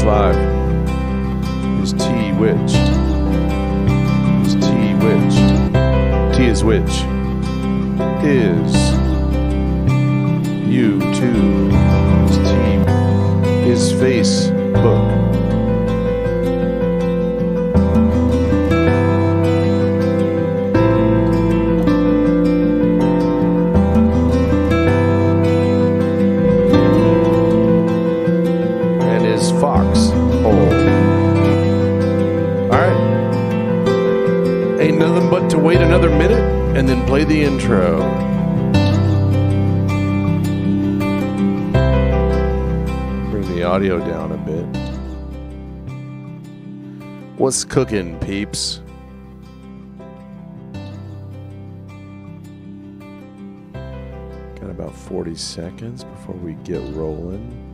5 is T which? Is T which? T is which? Is YouTube? Is T? Is Facebook? But to wait another minute and then play the intro. Bring the audio down a bit. What's cooking, peeps? Got about 40 seconds before we get rolling.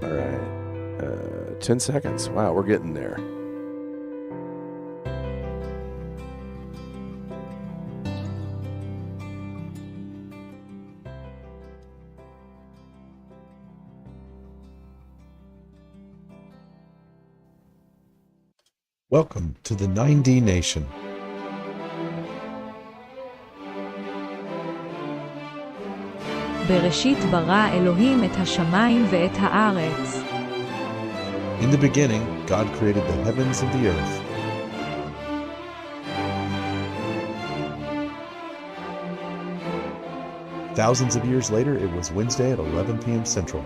All right, 10 seconds. Wow, we're getting there. Welcome to the 9dNation. בראשית ברא אלוהים את השמיים ואת הארץ. In the beginning, God created the heavens and the earth. Thousands of years later, it was Wednesday at 11 p.m. Central.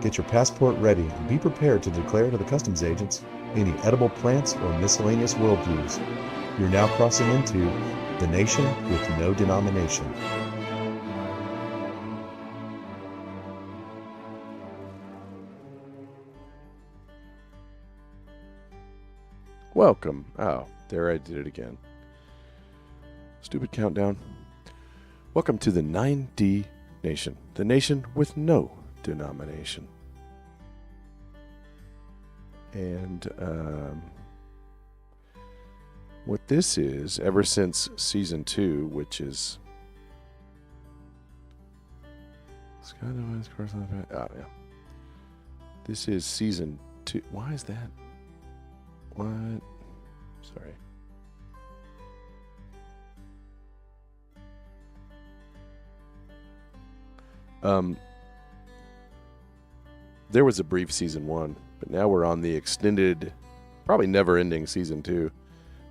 Get your passport ready and be prepared to declare to the customs agents any edible plants or miscellaneous worldviews. You're now crossing into the nation with no denomination. Welcome. Oh, there I did it again. Stupid countdown. Welcome to the 9dNation, the nation with no denomination. And what this is, ever since season 2, which is this is season 2. Why is that? What? Sorry. There was a brief season 1, but now we're on the extended, probably never-ending season 2,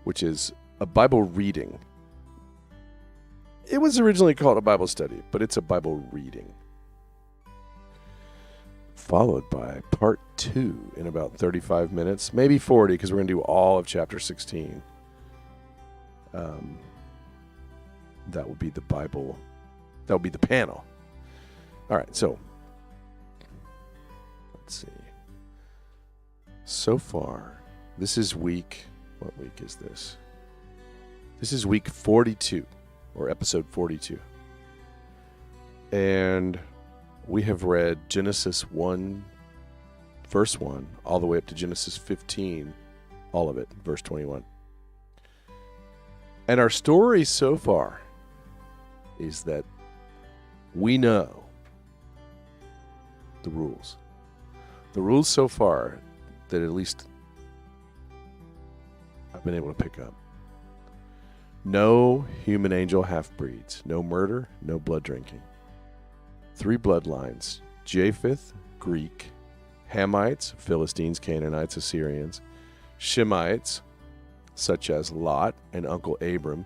which is a Bible reading. It was originally called a Bible study, but it's a Bible reading. Followed by part 2 in about 35 minutes, maybe 40, because we're going to do all of chapter 16. That will be the Bible. That will be the panel. All right, so let's see. So far, this is week. What week is this? This is week 42, or episode 42. And we have read Genesis 1, verse 1, all the way up to Genesis 15, all of it, verse 21. And our story so far is that we know the rules. The rules so far that at least I've been able to pick up. No human angel half-breeds. No murder, no blood drinking. 3 bloodlines: Japheth, Greek; Hamites, Philistines, Canaanites, Assyrians; Shemites, such as Lot and Uncle Abram,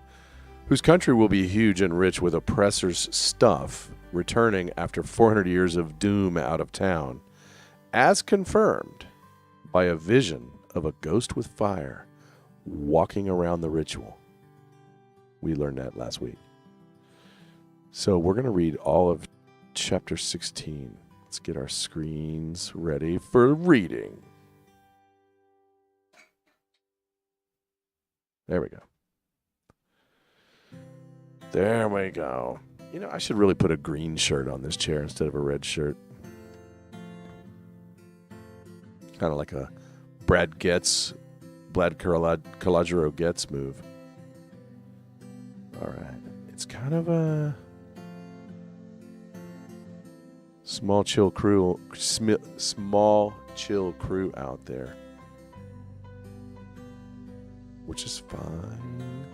whose country will be huge and rich with oppressors' stuff, returning after 400 years of doom out of town, as confirmed by a vision of a ghost with fire walking around the ritual. We learned that last week. So we're going to read all of chapter 16. Let's get our screens ready for reading. There we go. There we go. You know, I should really put a green shirt on this chair instead of a red shirt. Kind of like a Brad Calogero Getz move. All right. It's kind of a small chill crew out there, which is fine.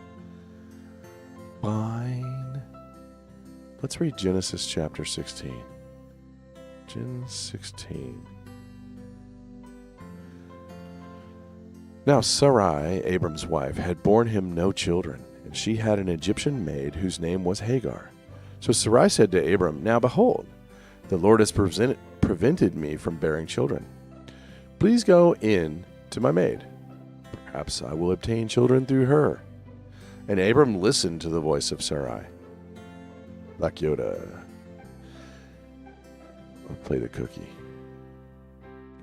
Let's read Genesis chapter 16. Gen 16. Now Sarai, Abram's wife, had borne him no children, and she had an Egyptian maid whose name was Hagar. So Sarai said to Abram, Now behold, the Lord has prevented me from bearing children. Please go in to my maid. Perhaps I will obtain children through her. And Abram listened to the voice of Sarai. Like Yoda. Let's play the cookie.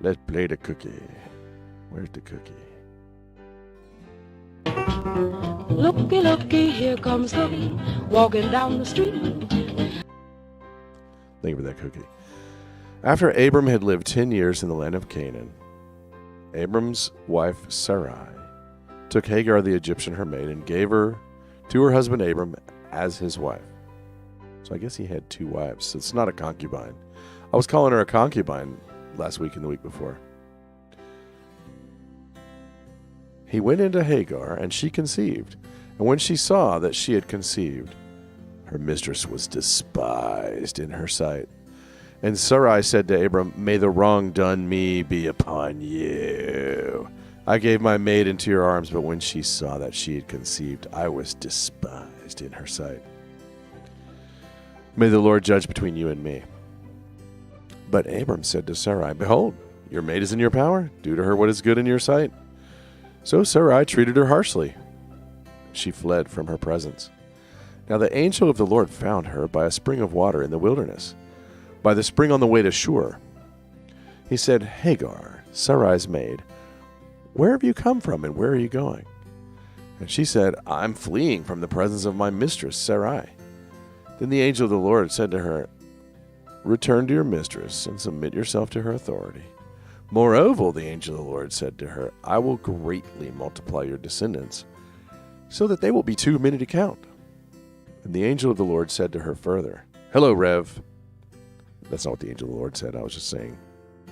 Let's play the cookie. Where's the cookie? Looky, looky, here comes Cookie, walking down the street. Thank you for that cookie. After Abram had lived 10 years in the land of Canaan, Abram's wife Sarai took Hagar the Egyptian, her maid, and gave her to her husband Abram as his wife. So I guess he had two wives. So it's not a concubine. I was calling her a concubine last week and the week before. He went into Hagar, and she conceived. And when she saw that she had conceived, her mistress was despised in her sight. And Sarai said to Abram, May the wrong done me be upon you. I gave my maid into your arms, but when she saw that she had conceived, I was despised in her sight. May the Lord judge between you and me. But Abram said to Sarai, Behold, your maid is in your power. Do to her what is good in your sight. So Sarai treated her harshly. She fled from her presence. Now the angel of the Lord found her by a spring of water in the wilderness, by the spring on the way to Shur. He said, Hagar, Sarai's maid, where have you come from and where are you going? And she said, I'm fleeing from the presence of my mistress, Sarai. Then the angel of the Lord said to her, Return to your mistress and submit yourself to her authority. Moreover, the angel of the Lord said to her, I will greatly multiply your descendants, so that they will be too many to count. And the angel of the Lord said to her further, Hello, Rev. That's not what the angel of the Lord said. I was just saying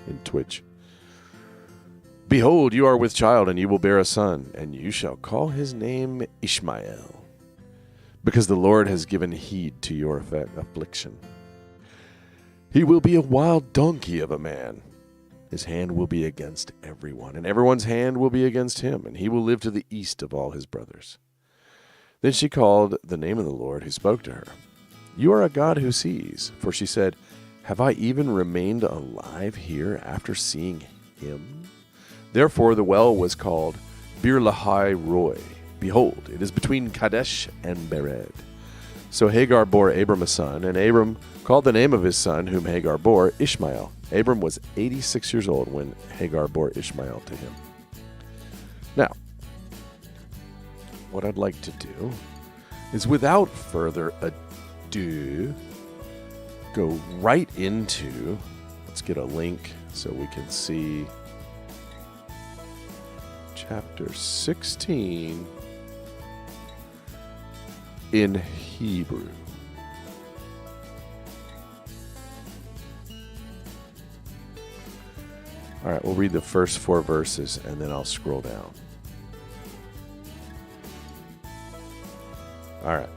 in Twitch. Behold, you are with child, and you will bear a son, and you shall call his name Ishmael, because the Lord has given heed to your affliction. He will be a wild donkey of a man. His hand will be against everyone, and everyone's hand will be against him, and he will live to the east of all his brothers. Then she called the name of the Lord who spoke to her. You are a God who sees. For she said, Have I even remained alive here after seeing him? Therefore the well was called Bir Lahai Roi. Behold, it is between Kadesh and Bered. So Hagar bore Abram a son, and Abram called the name of his son, whom Hagar bore, Ishmael. Abram was 86 years old when Hagar bore Ishmael to him. Now, what I'd like to do is, without further ado, go right into, let's get a link so we can see chapter 16 in Hebrew. All right, we'll read the first 4 verses and then I'll scroll down. All right.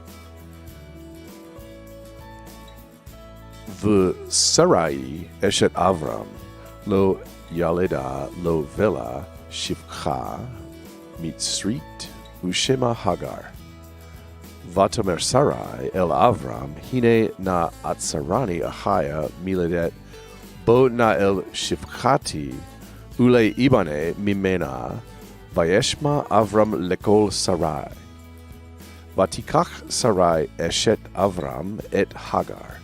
V'Sarai eshet Avram lo yaleda lo vela shivcha mitzrit ushema Hagar. Vatamer Sarai el Avram hine na atzarani ahaya miledet bo na el shivchati ule ibane mimena vayeshma Avram lekol Sarai. Vatikach Sarai eshet Avram et Hagar.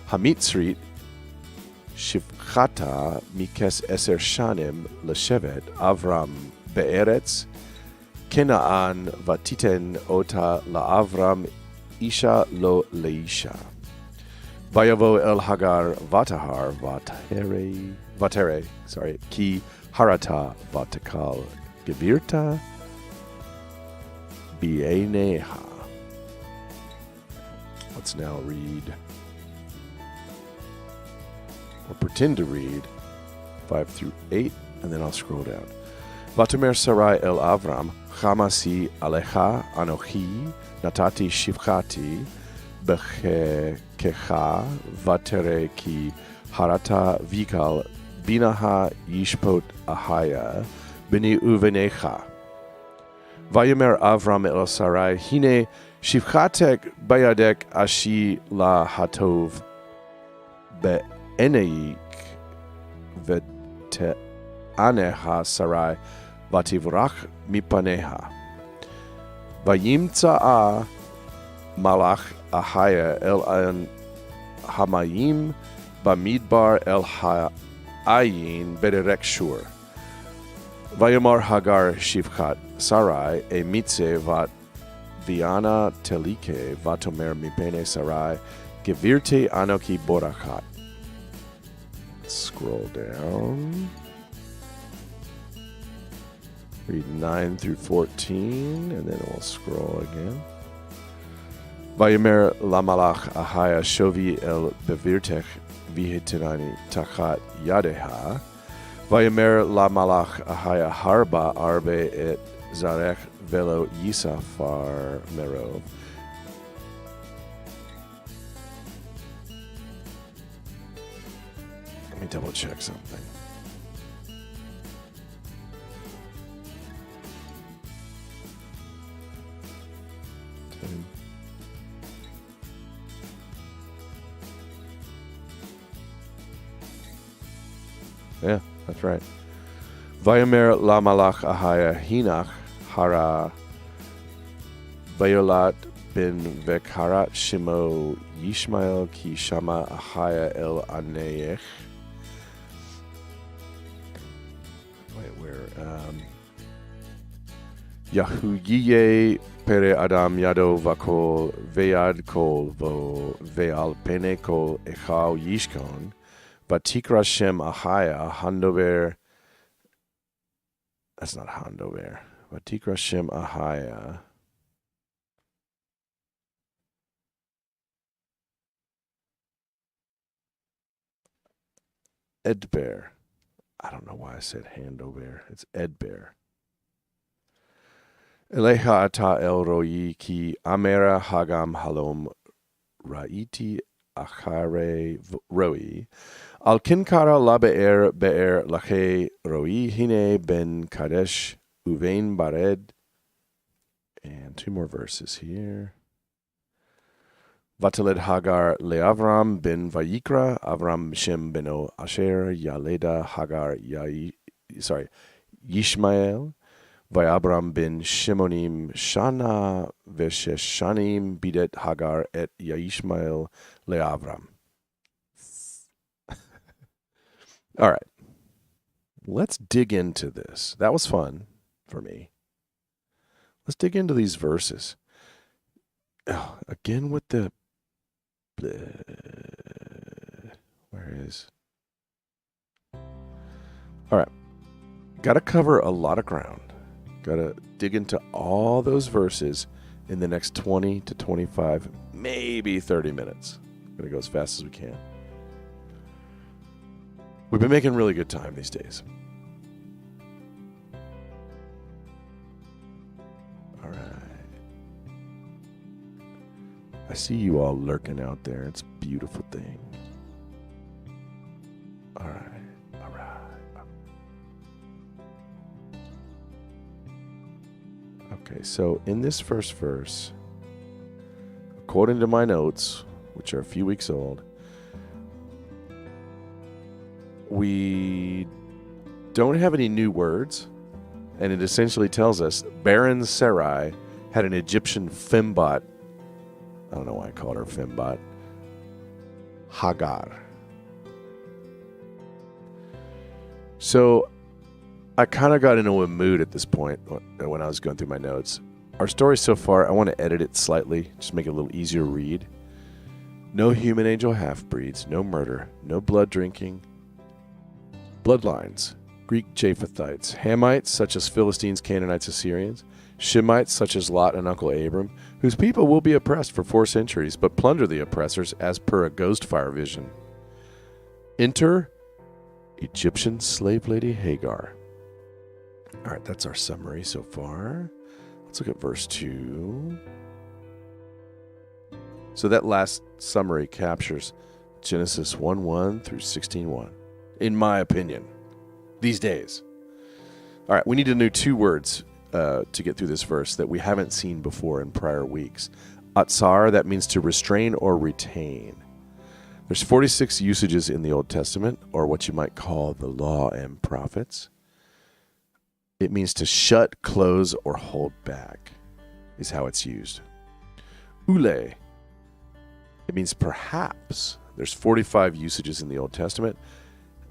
Hamitzrit shivchata mikes eser shanim leshevet Avram be'eretz Kenaan vatiten ota la'avram isha lo leisha. Vayavo el Hagar vatere, ki harata vatakal gevirta bieneha. Let's now read, or pretend to read, 5 through 8, and then I'll scroll down. Vatomer Sarai el Avram, chamasi alecha anochi, natati shivchati, bechekecha, vatere ki harata vikal, binaha yishpot ahaya, bini uvenecha. Vayomer Avram el Sarai, hine shivchatek bayadek ashi la hatov, be'eneik vete aneha Sarai, vativrach mipaneha. Vayimtsa'a malach ahaya el an hamayim bamidbar el ha'ayin bederek shur. Vayomar Hagar shivchat Sarai e mitze vat viana telike vatomer mipene Sarai gevirte anoki borachat. Scroll down. Read 9 through 14, and then we'll scroll again. Vayomer lamalach ahaya shovi el bevirtech vihitinani tachat yadeha. Vayomer lamalach ahaya harba arbe et zarech velo yisafar merov. Let me double check something. Yeah, that's right. Vayomer la malach ahaya hinach hara Bayolat ben vekarat shimo Yishmael ki shama ahaya el aneyech. Wait, where? Yahuyiye pere adam yado vakol ve'ad kol vo ve'al pene kol echau yishkon. Vatikra Shem Ahaya Handover. That's not Handover. Vatikra Shem Ahaya. Edber. I don't know why I said Handover. It's Edber. Eleha ata el roi ki amera hagam halom raiti achare roi. Al kinkara la be'er lache roi hine ben kadesh uvein bared. And 2 more verses here. Vateled Hagar le'Avram ben Vayikra, Avram Shem beno Asher Yaleda Hagar Yishmael, Vayabram ben Shimonim Shana Vesheshanim bidet Hagar et Yishmael le'Avram. All right, let's dig into this. That was fun for me. Let's dig into these verses. Oh, again with the... Where is... All right. Got to cover a lot of ground. Got to dig into all those verses in the next 20 to 25, maybe 30 minutes. Going to go as fast as we can. We've been making really good time these days. All right. I see you all lurking out there. It's a beautiful thing. All right. All right. Okay, so in this first verse, according to my notes, which are a few weeks old, we don't have any new words, and it essentially tells us barren Sarai had an Egyptian fembot. I don't know why I called her fembot. Hagar. So I kind of got into a mood at this point when I was going through my notes. Our story so far, I want to edit it slightly, just make it a little easier to read. No human angel half-breeds, no murder, no blood drinking. Bloodlines, Greek Japhethites, Hamites such as Philistines, Canaanites, Assyrians, Shemites such as Lot and Uncle Abram, whose people will be oppressed for 4 centuries, but plunder the oppressors as per a ghost fire vision. Enter Egyptian slave lady Hagar. All right, that's our summary so far. Let's look at verse 2. So that last summary captures Genesis 1:1 through 16:1, in my opinion, these days. All right, we need to know 2 words to get through this verse that we haven't seen before in prior weeks. Atzar, that means to restrain or retain. There's 46 usages in the Old Testament, or what you might call the Law and Prophets. It means to shut, close, or hold back, is how it's used. Ule, it means perhaps. There's 45 usages in the Old Testament.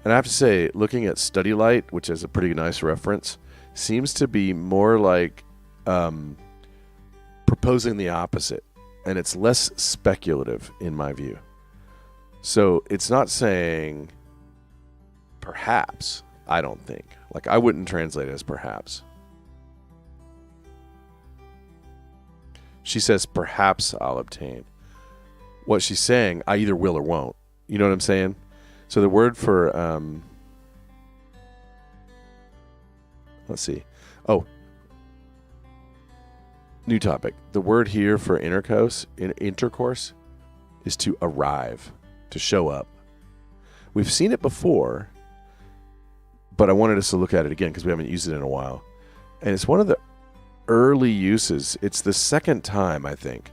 And I have to say, looking at Study Light, which is a pretty nice reference, seems to be more like proposing the opposite. And it's less speculative, in my view. So it's not saying perhaps, I don't think. Like, I wouldn't translate it as perhaps. She says, perhaps I'll obtain. What she's saying, I either will or won't. You know what I'm saying? So the word for, let's see. Oh, new topic. The word here for intercourse is to arrive, to show up. We've seen it before, but I wanted us to look at it again because we haven't used it in a while. And it's one of the early uses. It's the second time, I think.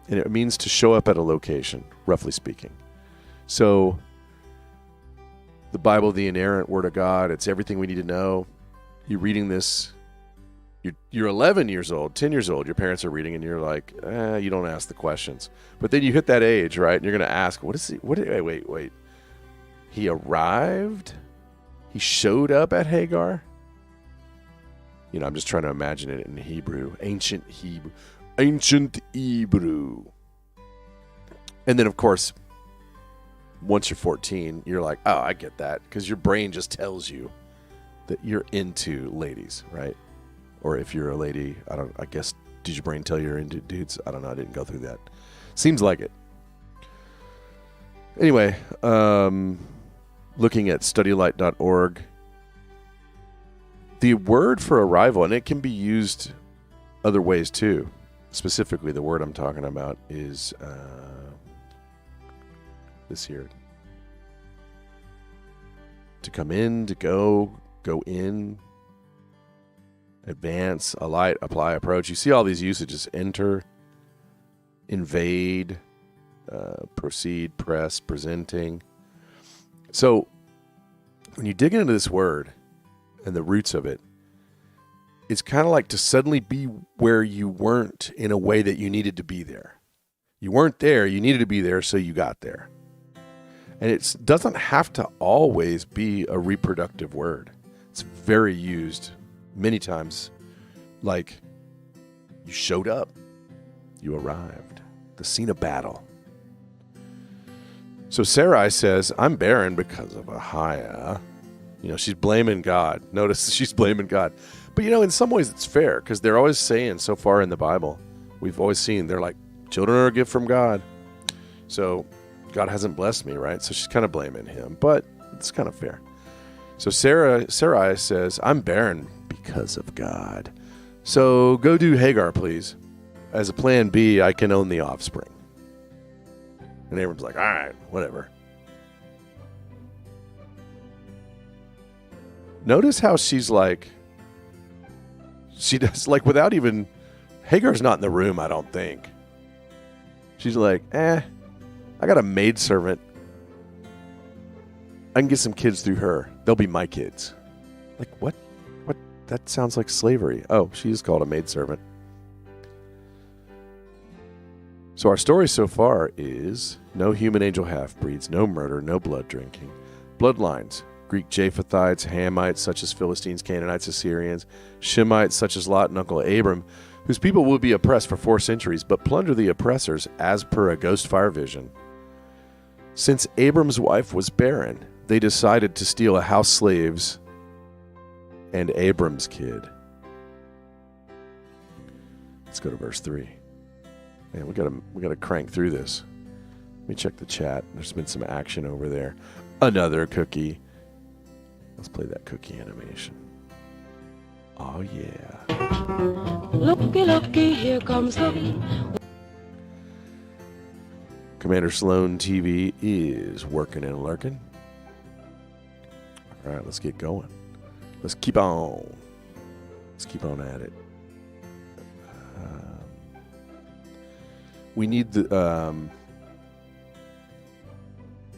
And it means to show up at a location, roughly speaking. So the Bible, the inerrant Word of God, it's everything we need to know. You're reading this. You're 11 years old, 10 years old. Your parents are reading, and you're like, you don't ask the questions. But then you hit that age, right? And you're going to ask, what is he? Wait. He arrived? He showed up at Hagar? You know, I'm just trying to imagine it in Hebrew, ancient Hebrew. And then, of course, once you're 14, you're like, oh, I get that. Because your brain just tells you that you're into ladies, right? Or if you're a lady, I guess, did your brain tell you you're into dudes? I don't know. I didn't go through that. Seems like it. Anyway, looking at studylight.org, the word for arrival, and it can be used other ways too. Specifically, the word I'm talking about is this here. To come in, to go in, advance, alight, apply, approach. You see all these usages. Enter, invade, proceed, press, presenting. So when you dig into this word and the roots of it, it's kind of like to suddenly be where you weren't in a way that you needed to be there. You weren't there, you needed to be there, so you got there. And it doesn't have to always be a reproductive word. It's very used many times, like you showed up, you arrived, the scene of battle. So Sarai says, I'm barren because of Ahiah. You know, she's blaming God. Notice she's blaming God. But, you know, in some ways it's fair because they're always saying so far in the Bible, we've always seen, they're like, children are a gift from God. So God hasn't blessed me, right? So she's kind of blaming him, but it's kind of fair. So Sarai says, I'm barren because of God. So go do Hagar, please. As a plan B, I can own the offspring. And Abram's like, all right, whatever. Notice how she's like, she does, like, without even, Hagar's not in the room, I don't think. She's like, I got a maidservant. I can get some kids through her. They'll be my kids. Like, what? What? That sounds like slavery. Oh, she is called a maidservant. So our story so far is no human angel half-breeds, no murder, no blood drinking. Bloodlines. Greek Japhethites, Hamites, such as Philistines, Canaanites, Assyrians, Shemites, such as Lot and Uncle Abram, whose people will be oppressed for 4 centuries, but plunder the oppressors as per a ghost fire vision. Since Abram's wife was barren, they decided to steal a house slave's and Abram's kid. Let's go to verse 3. Man, we gotta crank through this. Let me check the chat. There's been some action over there. Another cookie. Let's play that cookie animation. Oh yeah. Looky, looky, here comes Looky. Commander Sloan TV is working and lurking. All right, let's get going. Let's keep on. Let's keep on at it. We need the.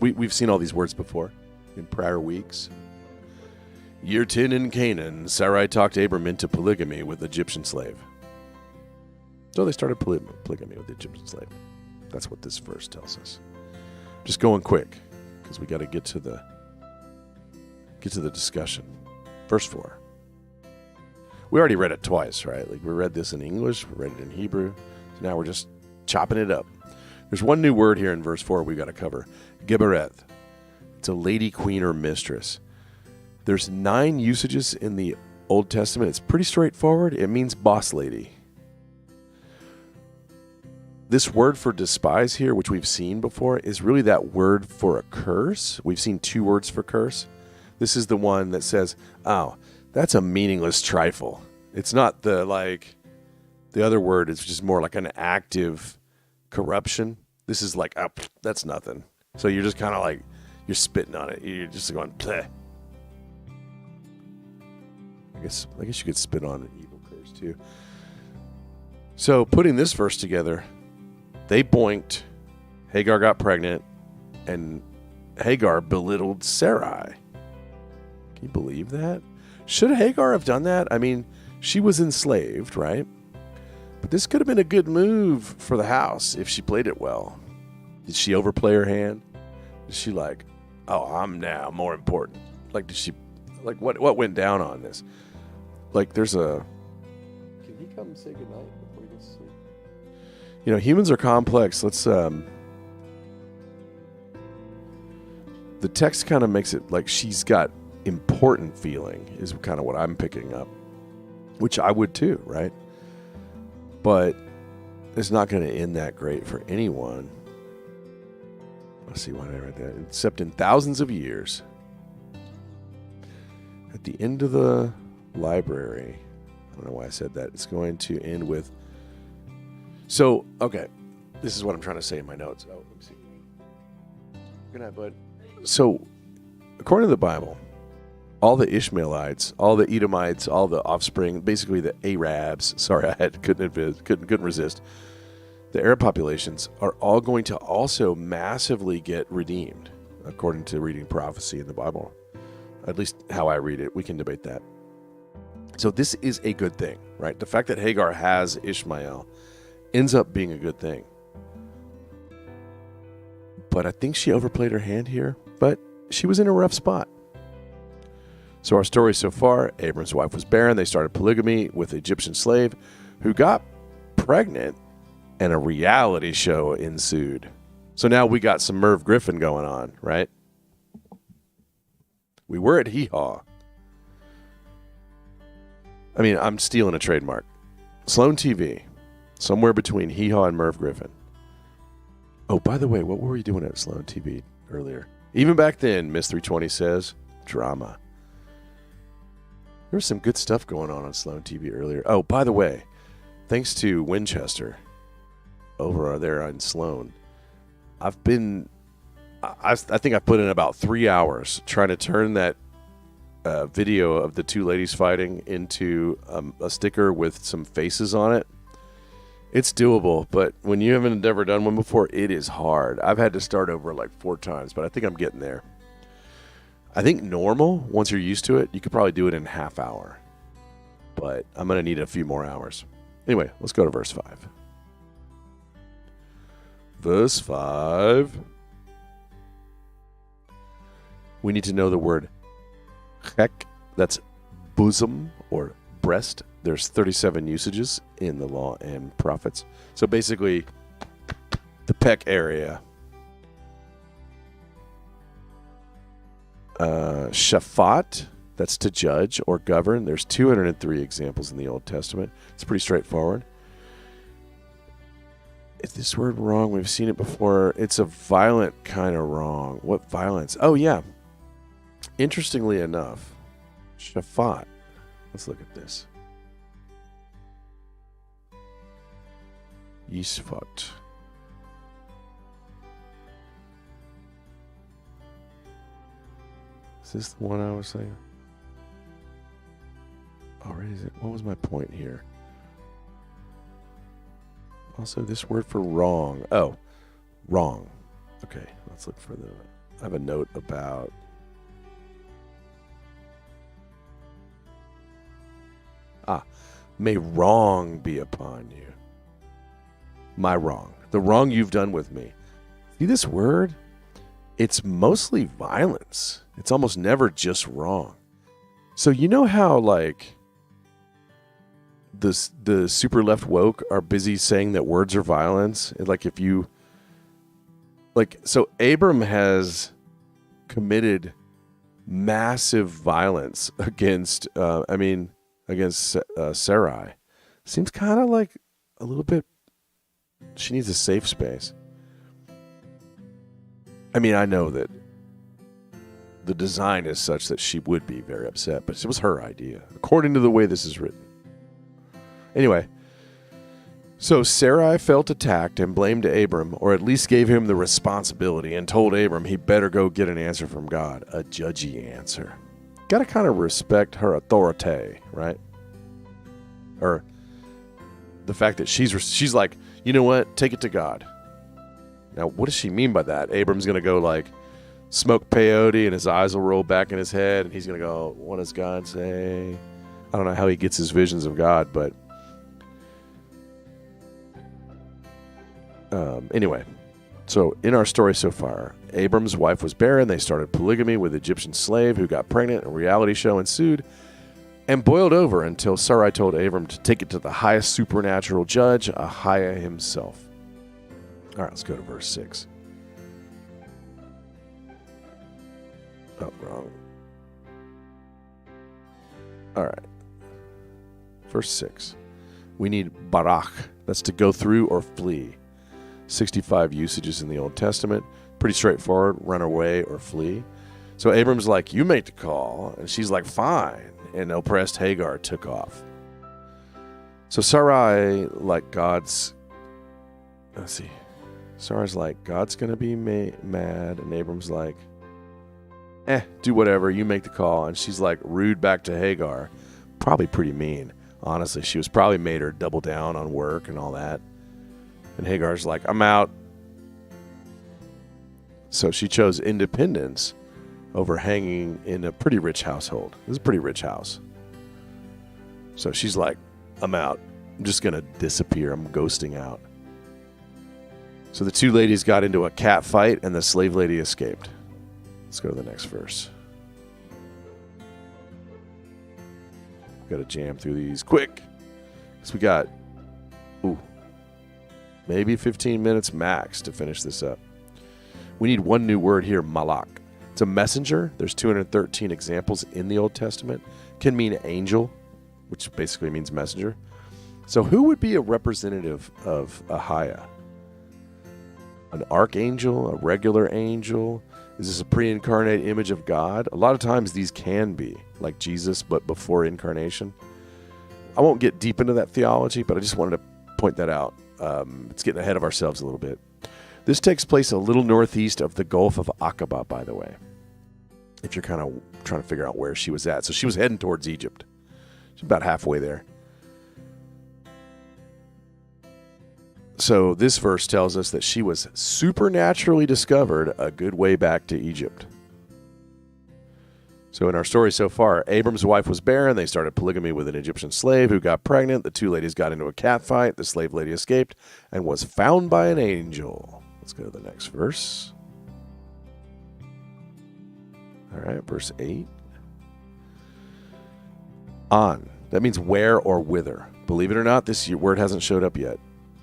We've seen all these words before in prior weeks. Year 10 in Canaan, Sarai talked Abram into polygamy with Egyptian slave. So they started polygamy with the Egyptian slave. That's what this verse tells us. Just going quick, because we got to get to the discussion. Verse 4. We already read it twice, right? Like we read this in English, we read it in Hebrew. So now we're just chopping it up. There's one new word here in verse 4 we've got to cover. Gebereth. It's a lady, queen, or mistress. There's 9 usages in the Old Testament. It's pretty straightforward. It means boss lady. This word for despise here, which we've seen before, is really that word for a curse. We've seen 2 words for curse. This is the one that says, oh, that's a meaningless trifle. It's not the other word is just more like an active corruption. This is like, oh, that's nothing. So you're just kind of like, you're spitting on it. You're just going, bleh. I guess you could spit on an evil curse too. So putting this verse together, they boinked, Hagar got pregnant, and Hagar belittled Sarai. Can you believe that? Should Hagar have done that? I mean, she was enslaved, right? But this could have been a good move for the house if she played it well. Did she overplay her hand? Is she like, oh, I'm now more important? Like, did she, like, what went down on this? Like, there's a... Can he come say goodnight before he gets to sleep? You know, humans are complex. Let's, the text kind of makes it like she's got important feeling is kind of what I'm picking up. Which I would too, right? But it's not going to end that great for anyone. Let's see why did I write that. Except in thousands of years. At the end of the library, I don't know why I said that. It's going to end with. So, okay. This is what I'm trying to say in my notes. Oh, let me see. Good night, bud. So, according to the Bible, all the Ishmaelites, all the Edomites, all the offspring, basically the Arabs, sorry, I couldn't resist. The Arab populations are all going to also massively get redeemed, according to reading prophecy in the Bible. At least how I read it. We can debate that. So this is a good thing, right? The fact that Hagar has Ishmael ends up being a good thing. But I think she overplayed her hand here, but she was in a rough spot. So our story so far, Abram's wife was barren. They started polygamy with an Egyptian slave who got pregnant, and a reality show ensued. So now we got some Merv Griffin going on, right? We were at Hee Haw. I mean, I'm stealing a trademark. Sloan TV, somewhere between Hee Haw and Merv Griffin. Oh, by the way, what were we doing at Sloan TV earlier? Even back then, Miss 320 says, drama. There was some good stuff going on Sloan TV earlier. Oh, by the way, thanks to Winchester over there on Sloan, I think I've put in about 3 hours trying to turn that video of the 2 ladies fighting into a sticker with some faces on it. It's doable, but when you haven't ever done one before, it is hard. I've had to start over like 4 times, but I think I'm getting there. I think normal, once you're used to it, you could probably do it in a half hour. But I'm going to need a few more hours. Anyway, let's go to verse 5. Verse 5. We need to know the word chek. That's bosom or breast. There's 37 usages in the law and prophets. So basically, the peck area. Shaphat, that's to judge or govern. There's 203 examples in the Old Testament. It's pretty straightforward. Is this word wrong? We've seen it before. It's a violent kind of wrong. What violence? Oh, yeah. Interestingly enough, Shaphat. Let's look at this. Yisfot. Is this the one I was saying? Or is it? What was my point here? Also, this word for wrong. Oh, wrong. Okay, let's look for the... I have a note about... may wrong be upon you. My wrong. The wrong you've done with me. See this word? It's mostly violence. It's almost never just wrong. So you know how, like, the super left woke are busy saying that words are violence? And, if you... so Abram has committed massive violence against, Sarai. Seems kind of like a little bit... She needs a safe space. I know that the design is such that she would be very upset, but it was her idea, according to the way this is written. Anyway, so Sarai felt attacked and blamed Abram, or at least gave him the responsibility, and told Abram he better go get an answer from God, a judgy answer. Got to kind of respect her authority, right? Or the fact that she's like, you know what? Take it to God. Now, what does she mean by that? Abram's going to go, smoke peyote, and his eyes will roll back in his head, and he's going to go, what does God say? I don't know how he gets his visions of God, but... Anyway, so in our story so far, Abram's wife was barren. They started polygamy with an Egyptian slave who got pregnant. A reality show ensued and boiled over until Sarai told Abram to take it to the highest supernatural judge, Ahiah himself. All right, let's go to verse 6. Oh, wrong. All right. Verse 6. We need barach. That's to go through or flee. 65 usages in the Old Testament. Pretty straightforward. Run away or flee. So Abram's like, you make the call. And she's like, fine. And oppressed Hagar took off. So Sarai, God's... Let's see. Sarai's like, God's going to be mad. And Abram's like, do whatever. You make the call. And she's like rude back to Hagar. Probably pretty mean. Honestly, she was probably made her double down on work and all that. And Hagar's like, I'm out. So she chose independence over hanging in a pretty rich household. This is a pretty rich house. So she's like, I'm out. I'm just going to disappear. I'm ghosting out. So the two ladies got into a cat fight and the slave lady escaped. Let's go to the next verse. Got to jam through these quick. So we got, maybe 15 minutes max to finish this up. We need one new word here, malak. It's a messenger. There's 213 examples in the Old Testament. Can mean angel, which basically means messenger. So who would be a representative of Ahiah? An archangel, a regular angel? Is this a pre-incarnate image of God? A lot of times these can be, like Jesus, but before incarnation. I won't get deep into that theology, but I just wanted to point that out. It's getting ahead of ourselves a little bit. This takes place a little northeast of the Gulf of Aqaba, by the way, if you're kind of trying to figure out where she was at. So she was heading towards Egypt. She's about halfway there. So this verse tells us that she was supernaturally discovered a good way back to Egypt. So in our story so far, Abram's wife was barren. They started polygamy with an Egyptian slave who got pregnant. The two ladies got into a cat fight. The slave lady escaped and was found by an angel. Let's go to the next verse. All right, verse 8. On. That means where or whither. Believe it or not, this word hasn't showed up yet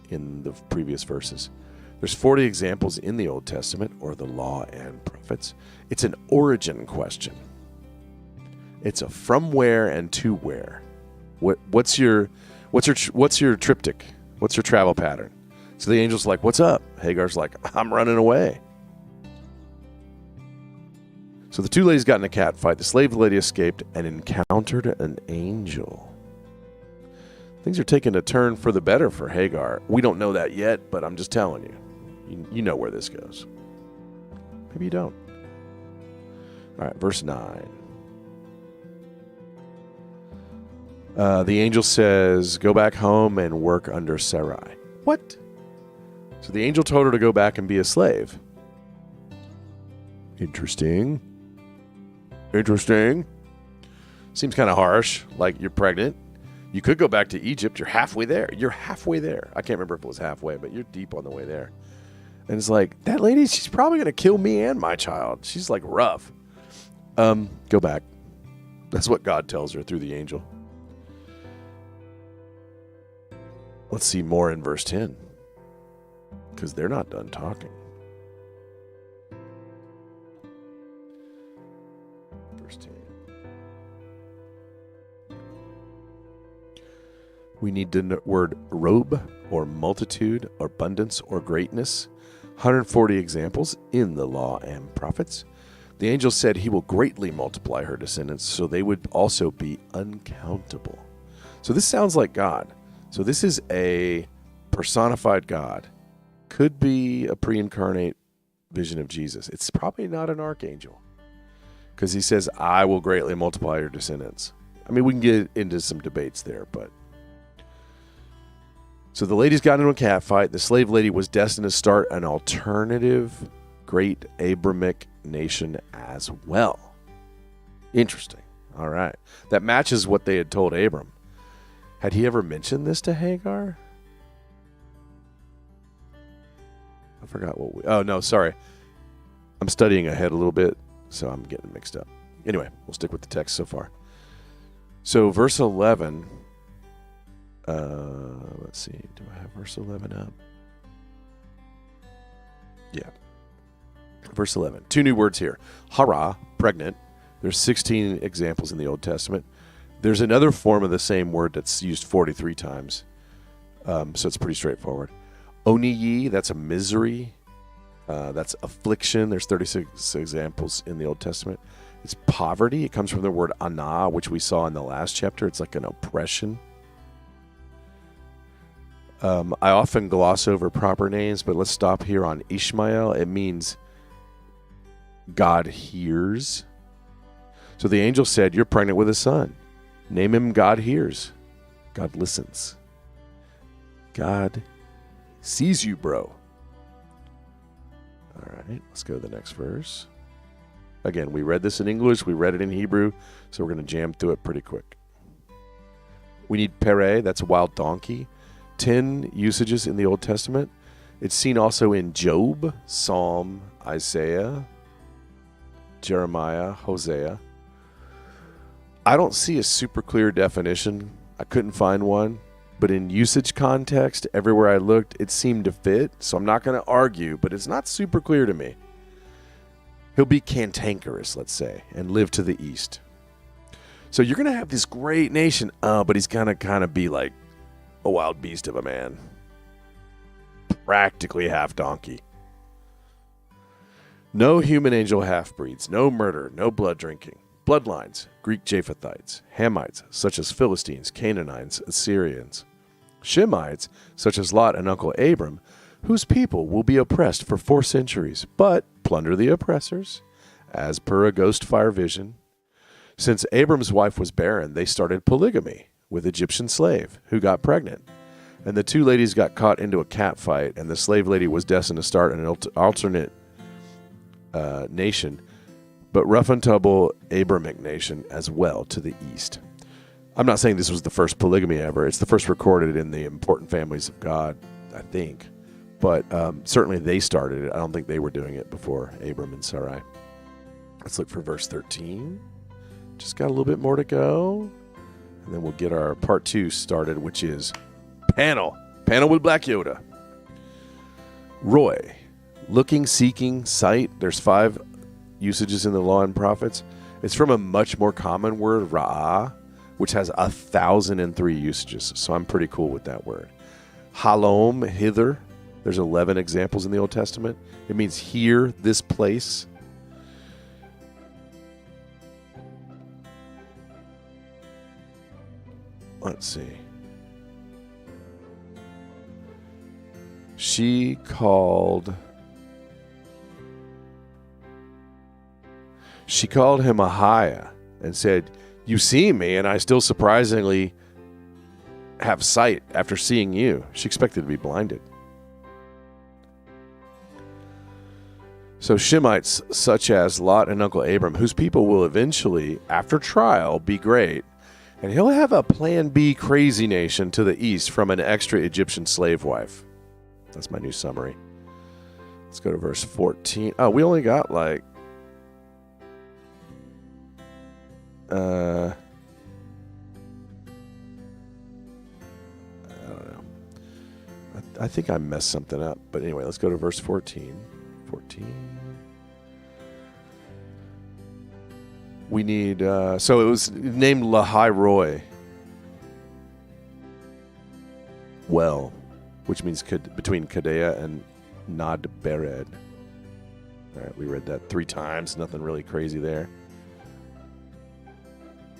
in the previous verses. There's 40 examples in the Old Testament, or the Law and Prophets. It's an origin question. It's a from where and to where. What's your triptych? What's your travel pattern? So the angel's like, what's up? Hagar's like, I'm running away. So the two ladies got in a cat fight. The slave lady escaped and encountered an angel. Things are taking a turn for the better for Hagar. We don't know that yet, but I'm just telling you. You know where this goes. Maybe you don't. All right, verse 9. The angel says, go back home and work under Sarai. What? So the angel told her to go back and be a slave. Interesting. Seems kind of harsh, like you're pregnant. You could go back to Egypt. You're halfway there. I can't remember if it was halfway, but you're deep on the way there. And it's like, that lady, she's probably going to kill me and my child. She's like rough. Go back. That's what God tells her through the angel. Let's see more in verse 10. Because they're not done talking. Verse 10. We need the word robe or multitude, or abundance or greatness. 140 examples in the Law and Prophets. The angel said he will greatly multiply her descendants, so they would also be uncountable. So this sounds like God. So this is a personified God. Could be a pre-incarnate vision of Jesus. It's probably not an archangel, because he says, I will greatly multiply your descendants. I mean, we can get into some debates there, but. So the ladies got into a cat fight. The slave lady was destined to start an alternative great Abramic nation as well. Interesting. All right. That matches what they had told Abram. Had he ever mentioned this to Hagar? I forgot what we... Oh, no, sorry. I'm studying ahead a little bit, so I'm getting mixed up. Anyway, we'll stick with the text so far. So verse 11... let's see. Do I have verse 11 up? Yeah. Verse 11. Two new words here. Hara, pregnant. There's 16 examples in the Old Testament. There's another form of the same word that's used 43 times. So it's pretty straightforward. Oniyi, that's a misery. That's affliction. There's 36 examples in the Old Testament. It's poverty. It comes from the word ana, which we saw in the last chapter. It's like an oppression. I often gloss over proper names, but let's stop here on Ishmael. It means God hears. So the angel said, you're pregnant with a son. Name him God hears. God listens. God sees you, bro. All right, let's go to the next verse. Again, we read this in English. We read it in Hebrew, so we're going to jam through it pretty quick. We need pere, that's a wild donkey. 10 usages in the Old Testament. It's seen also in Job, Psalm, Isaiah, Jeremiah, Hosea. I don't see a super clear definition. I couldn't find one. But in usage context, everywhere I looked, it seemed to fit. So I'm not going to argue, but it's not super clear to me. He'll be cantankerous, let's say, and live to the east. So you're going to have this great nation, but he's going to kind of be like a wild beast of a man. Practically half donkey. No human angel half-breeds, no murder, no blood drinking. Bloodlines, Greek Japhethites, Hamites, such as Philistines, Canaanites, Assyrians. Shemites, such as Lot and Uncle Abram, whose people will be oppressed for 4 centuries, but plunder the oppressors, as per a ghost fire vision. Since Abram's wife was barren, they started polygamy with Egyptian slave, who got pregnant. And the two ladies got caught into a cat fight, and the slave lady was destined to start an alternate nation, but rough and tumble Abramic nation as well to the east. I'm not saying this was the first polygamy ever. It's the first recorded in the important families of God, I think. But certainly they started it. I don't think they were doing it before Abram and Sarai. Let's look for verse 13. Just got a little bit more to go. And then we'll get our part 2 started, which is panel. Panel with Black Yoda. Roy, looking, seeking, sight. There's 5 usages in the Law and Prophets. It's from a much more common word, ra'ah, which has 1,003 usages. So I'm pretty cool with that word. Halom, hither. There's 11 examples in the Old Testament. It means here, this place. Let's see. She called him Ahiah and said, "You see me, and I still surprisingly have sight after seeing you." She expected to be blinded. So Shemites such as Lot and Uncle Abram, whose people will eventually, after trial, be great, and he'll have a plan B crazy nation to the east from an extra Egyptian slave wife. That's my new summary. Let's go to verse 14. Oh, we only got like... I don't know. I think I messed something up. But anyway, let's go to verse 14. 14. We need... so it was named Lahai Roy. Well, which means between Kadea and Nad Bered. All right, we read that 3 times. Nothing really crazy there.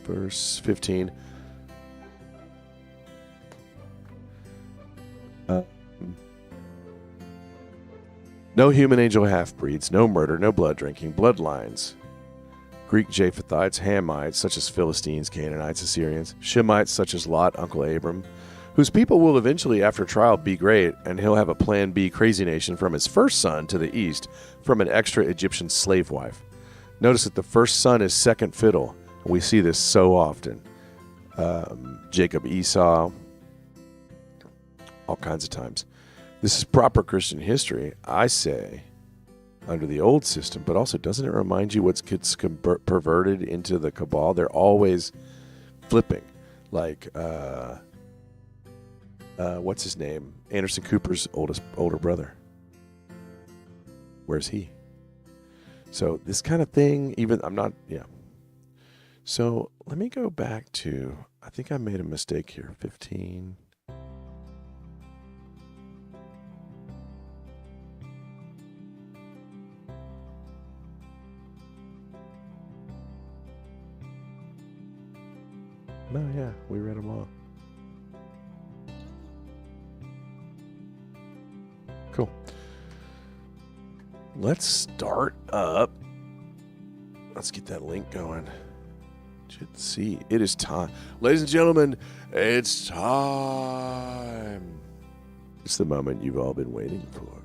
Verse 15. No human angel half-breeds, no murder, no blood drinking, bloodlines. Greek Japhethites, Hamites, such as Philistines, Canaanites, Assyrians, Shemites, such as Lot, Uncle Abram, whose people will eventually, after trial, be great, and he'll have a plan B crazy nation from his first son to the east, from an extra Egyptian slave wife. Notice that the first son is second fiddle. We see this so often. Jacob, Esau, all kinds of times. This is proper Christian history, I say, under the old system, but also doesn't it remind you what gets perverted into the cabal? They're always flipping. Like, what's his name? Anderson Cooper's older brother. Where's he? So this kind of thing, yeah. So let me go back to, I think I made a mistake here. 15. No, yeah, we read them all. Cool. Let's start up. Let's get that link going. Should see. It is time. Ladies and gentlemen, it's time. It's the moment you've all been waiting for.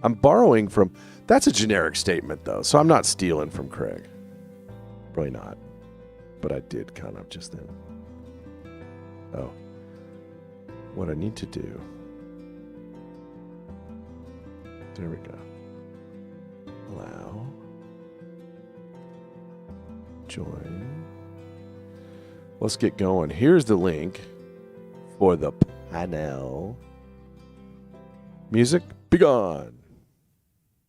I'm borrowing from... That's a generic statement, though, so I'm not stealing from Craig. Really not. But I did kind of just then. Oh. What I need to do... There we go. Allow. Join. Let's get going. Here's the link for the panel. Music, be gone.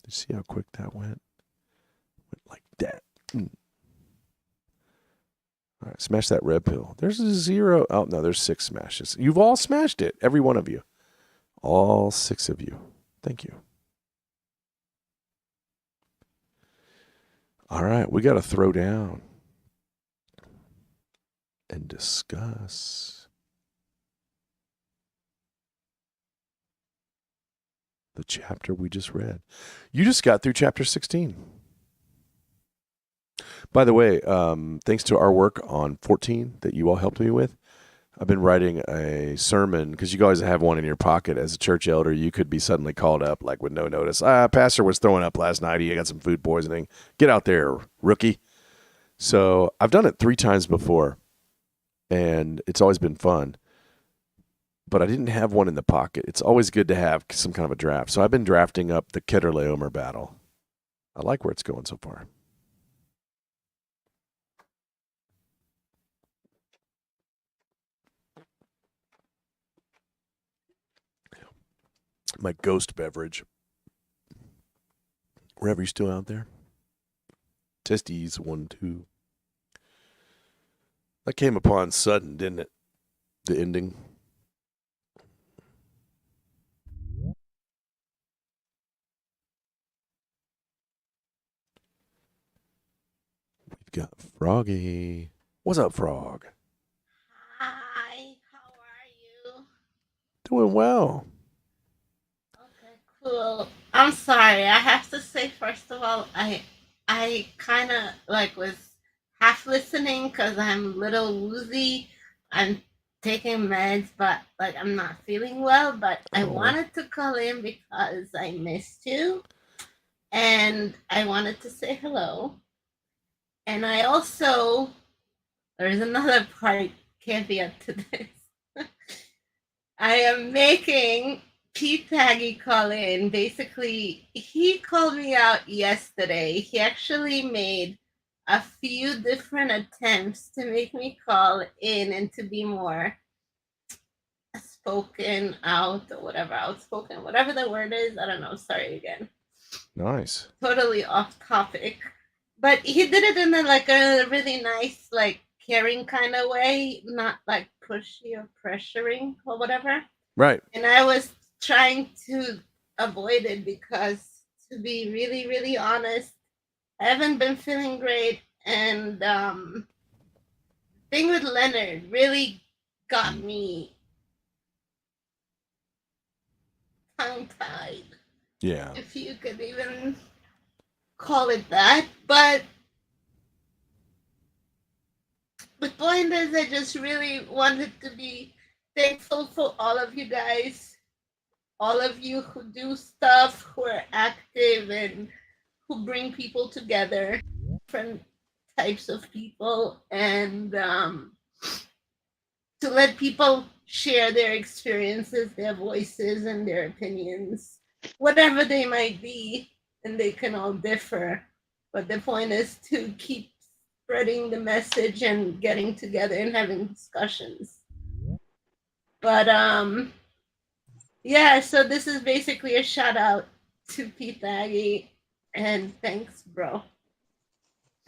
You see how quick that went? Went like that. All right, smash that red pill. There's a 0. Oh, no, there's 6 smashes. You've all smashed it. Every one of you. All 6 of you. Thank you. All right, we got to throw down and discuss the chapter we just read. You just got through chapter 16. By the way, thanks to our work on 14 that you all helped me with, I've been writing a sermon, because you guys have one in your pocket as a church elder. You could be suddenly called up like with no notice. Pastor was throwing up last night. He got some food poisoning. Get out there, rookie. So I've done it 3 times before, and it's always been fun. But I didn't have one in the pocket. It's always good to have some kind of a draft. So I've been drafting up the Kedorlaomer battle. I like where it's going so far. My ghost beverage. Wherever you're still out there. Testes 1, 2. That came upon sudden, didn't it? The ending. We've got Froggy. What's up, Frog? Hi, how are you? Doing well. Okay, cool. I'm sorry. I have to say first of all, I kind of like was half listening because I'm a little woozy. I'm taking meds, but like I'm not feeling well. But I wanted to call in because I missed you, and I wanted to say hello. And I also there's another part caveat to this. I am making Pete Taggy call in. Basically, he called me out yesterday. He actually made a few different attempts to make me call in and to be more spoken out or whatever, outspoken, whatever the word is. I don't know. Sorry again. Nice. Totally off topic. But he did it in a really nice, like caring kind of way, not like pushy or pressuring or whatever. Right. And I was trying to avoid it because, to be really, really honest, I haven't been feeling great. And thing with Leonard really got me tongue-tied. Yeah. If you could even call it that. But the point is, I just really wanted to be thankful for all of you guys, all of you who do stuff, who are active, and who bring people together, different types of people, and to let people share their experiences, their voices, and their opinions, whatever they might be, and they can all differ. But the point is to keep spreading the message and getting together and having discussions. But yeah, so this is basically a shout out to Pete Aggie, and thanks, bro.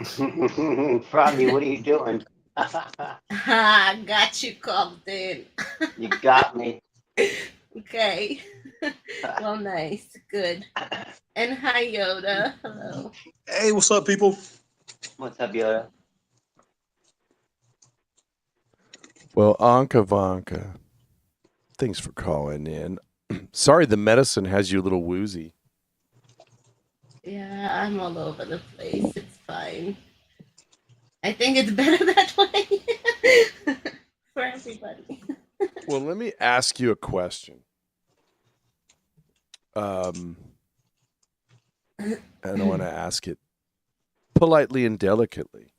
Froggy, what are you doing? Ha, got you called in. You got me. Okay. Well, nice. Good. And hi, Yoda. Hello. Hey, what's up, people? What's up, Yoda? Well, Anka Vanka, thanks for calling in. Sorry the medicine has you a little woozy. Yeah, I'm all over the place. It's fine. I think it's better that way for everybody. Well, let me ask you a question. And I want to ask it politely and delicately.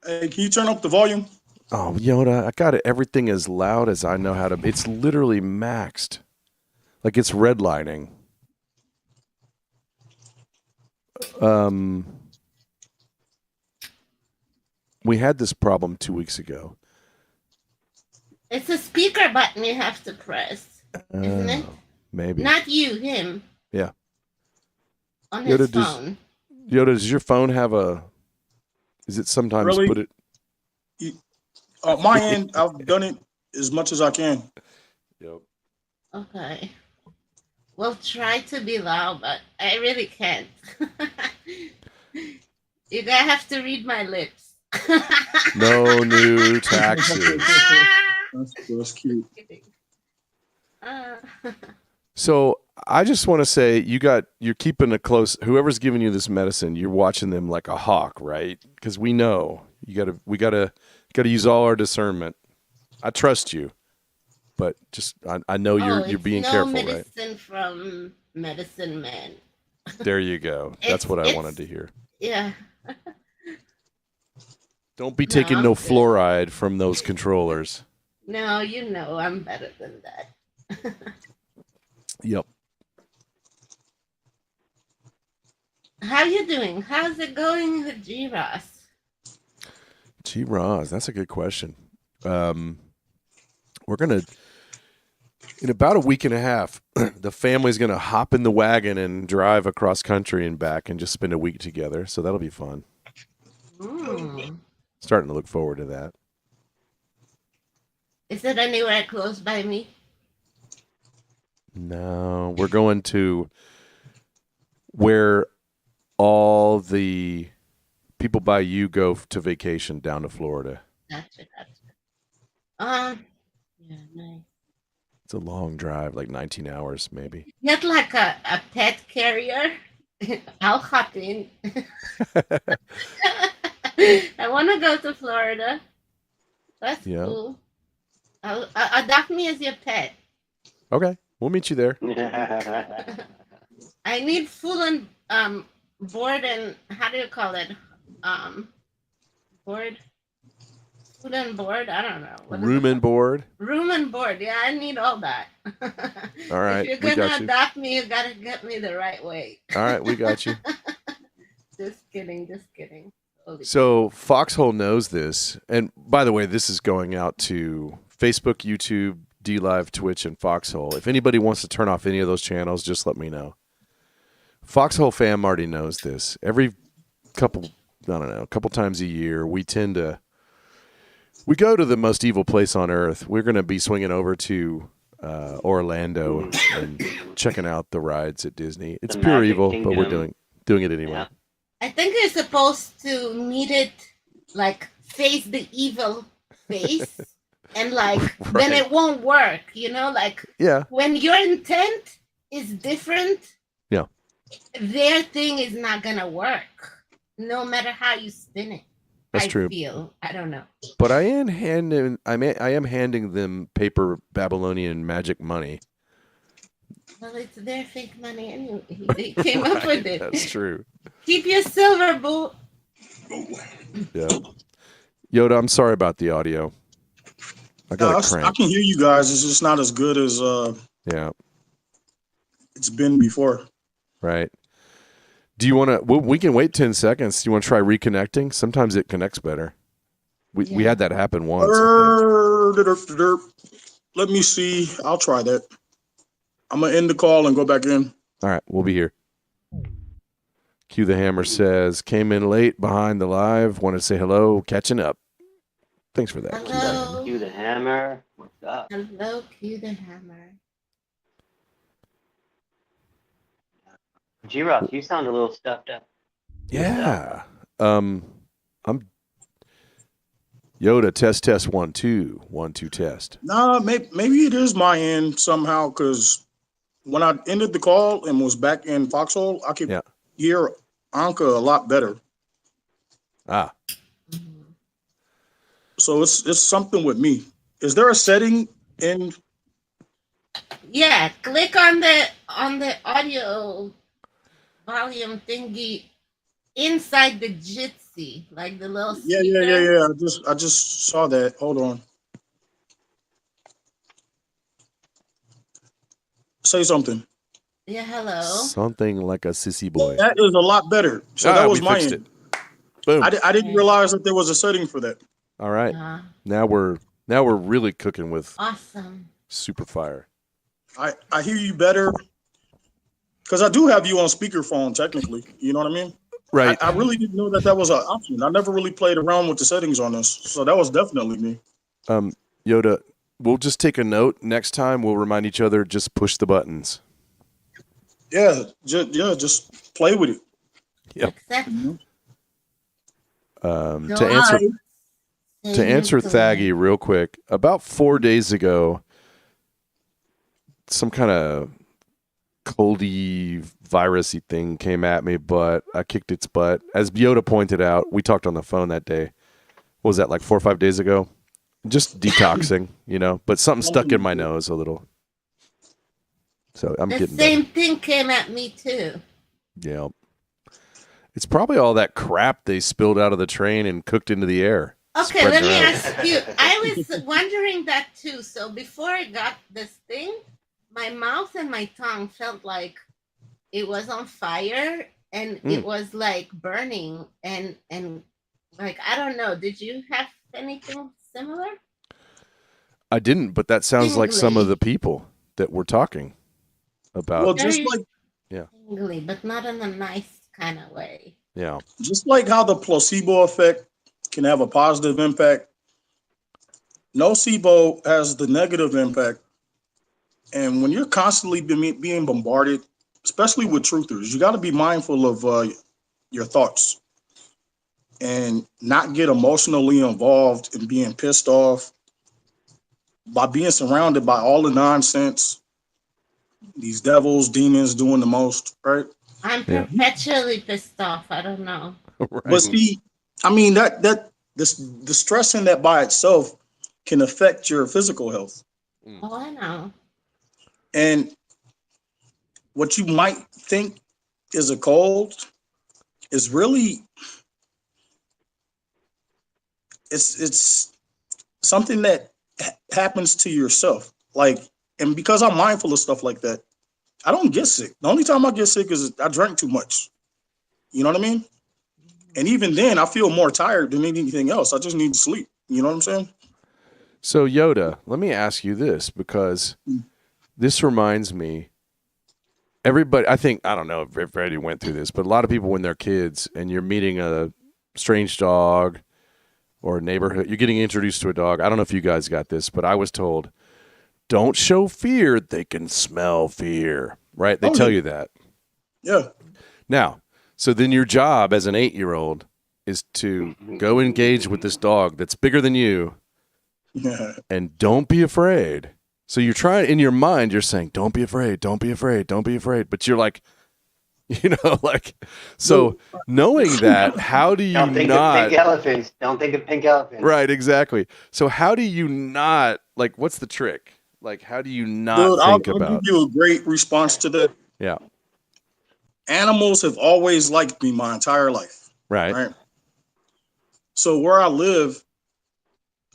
Hey, can you turn up the volume? Oh, Yoda, I got it. Everything as loud as I know how to. It's literally maxed. Like it's redlining. We had this problem 2 weeks ago. It's a speaker button you have to press, isn't it? Maybe. Not you, him. Yeah. On his phone. Yoda, does your phone have a... Is it sometimes Really? put it... My end, I've done it as much as I can. Yep. Okay. Well, try to be loud, but I really can't. You're gonna have to read my lips. No new taxes. That's cute. So I just want to say you're keeping a close, whoever's giving you this medicine, you're watching them like a hawk, right? Because we know we gotta use all our discernment. I trust you, but just I know you're being careful, right? Medicine from Medicine Man. There you go. That's what I wanted to hear. Yeah. Don't be taking no fluoride from those controllers. No, you know I'm better than that. Yep. How you doing? How's it going with G-Ross? G-Ross, that's a good question. We're gonna. In about a week and a half, the family's going to hop in the wagon and drive across country and back and just spend a week together. So that'll be fun. Starting to look forward to that. Is it anywhere close by me? No, we're going to where all the people by you go to vacation down to Florida. Gotcha. Yeah, nice. It's a long drive, like 19 hours maybe. Get like a pet carrier. I'll hop in. I want to go to Florida. That's cool. Adopt me as your pet. Okay, we'll meet you there. I need full and board and how do you call it? Board. Food and board. I don't know. Room and board. Room and board. Yeah, I need all that. All right, if you're gonna adopt me, you gotta get me the right way. All right, we got you. Just kidding. So Foxhole knows this, and by the way, this is going out to Facebook, YouTube, DLive, Twitch, and Foxhole. If anybody wants to turn off any of those channels, just let me know. Foxhole fam already knows this. Every couple times a year, we go to the most evil place on earth. We're going to be swinging over to Orlando and checking out the rides at Disney. It's pure evil, but we're doing it anyway. Yeah. I think you're supposed to meet it like face the evil face and like then it won't work, like when your intent is different, their thing is not gonna work no matter how you spin it. That's true. I don't know. But I am handing them paper Babylonian magic money. Well, it's their fake money anyway. They came up with it. That's true. Keep your silver, boo. Yeah. Yoda, I'm sorry about the audio. I got a cramp. I can hear you guys. It's just not as good as it's been before. Right. Do you want to? We can wait 10 seconds. Do you want to try reconnecting? Sometimes it connects better. We had that happen once. Let me see. I'll try that. I'm gonna end the call and go back in. All right, we'll be here. Q the Hammer says, came in late behind the live. Want to say hello, catching up. Thanks for that. Hello. Q the Hammer. What's up? Hello, Q the Hammer. G-Rock, you sound a little stuffed up. Yeah. I'm Yoda, test 1 2 1 2 test. Nah, maybe it is my end somehow, because when I ended the call and was back in Foxhole, I could hear Anka a lot better. Ah. So it's something with me. Is there a setting in? Yeah, click on the audio volume thingy inside the Jitsi, like the little speaker. Yeah. I just saw that. Hold on. Say something. Yeah, hello. Something like a sissy boy. That is a lot better. So that was my end. Boom. I didn't realize that there was a setting for that. All right. Now we're really cooking with awesome super fire. I hear you better. Because I do have you on speakerphone, technically. You know what I mean? Right. I really didn't know that was an option. I never really played around with the settings on this. So that was definitely me. Yoda, we'll just take a note. Next time, we'll remind each other, just push the buttons. Yeah, just play with it. Yep. To answer Thaggy real quick, about 4 days ago, some kind of coldy virusy thing came at me, but I kicked its butt. As Yoda pointed out, we talked on the phone that day. What was that, like 4 or 5 days ago? Just detoxing, but something stuck in my nose a little. So I'm getting the same thing came at me too. Yeah. It's probably all that crap they spilled out of the train and cooked into the air. Okay, let me ask you. I was wondering that too. So before I got this thing, my mouth and my tongue felt like it was on fire and it was like burning and like, I don't know. Did you have anything similar? I didn't, but that sounds like some of the people. that we're talking about. Well, just like tingly, but not in a nice kind of way. Yeah. Just like how the placebo effect can have a positive impact, nocebo has the negative impact. And when you're constantly being bombarded, especially with truthers, you got to be mindful of your thoughts and not get emotionally involved in being pissed off by being surrounded by all the nonsense, these devils, demons doing the most, right? I'm perpetually pissed off. I don't know. Right. But see, I mean the stress in that by itself can affect your physical health. Oh, I know. And what you might think is a cold is really it's something that happens to yourself. Like, and because I'm mindful of stuff like that, I don't get sick. The only time I get sick is I drank too much. You know what I mean? And even then, I feel more tired than anything else. I just need to sleep. You know what I'm saying? So, Yoda, let me ask you this, because this reminds me, everybody, I don't know if everybody went through this, but a lot of people when they're kids and you're meeting a strange dog or a neighborhood, you're getting introduced to a dog. I don't know if you guys got this, but I was told, don't show fear. They can smell fear, right? They tell you that. Yeah. Now, so then your job as an 8-year-old is to go engage with this dog that's bigger than you and don't be afraid. So you're trying, in your mind, you're saying, don't be afraid, don't be afraid, don't be afraid. But you're like, so knowing that, how do you Don't think of pink elephants. Don't think of pink elephants. Right, exactly. So how do you not, what's the trick? How do you not think about? I'll give you a great response to that. Yeah. Animals have always liked me my entire life. Right. So where I live,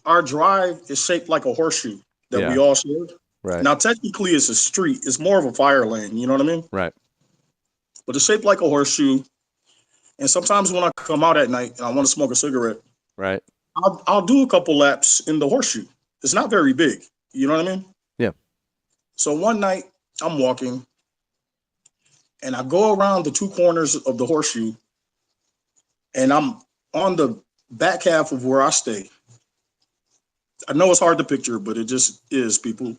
our drive is shaped like a horseshoe that we all share. Right. Now, technically, it's a street. It's more of a fire lane. You know what I mean? Right. But it's shaped like a horseshoe. And sometimes when I come out at night and I want to smoke a cigarette, right, I'll do a couple laps in the horseshoe. It's not very big. You know what I mean? Yeah. So one night I'm walking and I go around the two corners of the horseshoe and I'm on the back half of where I stay. I know it's hard to picture, but it just is, people.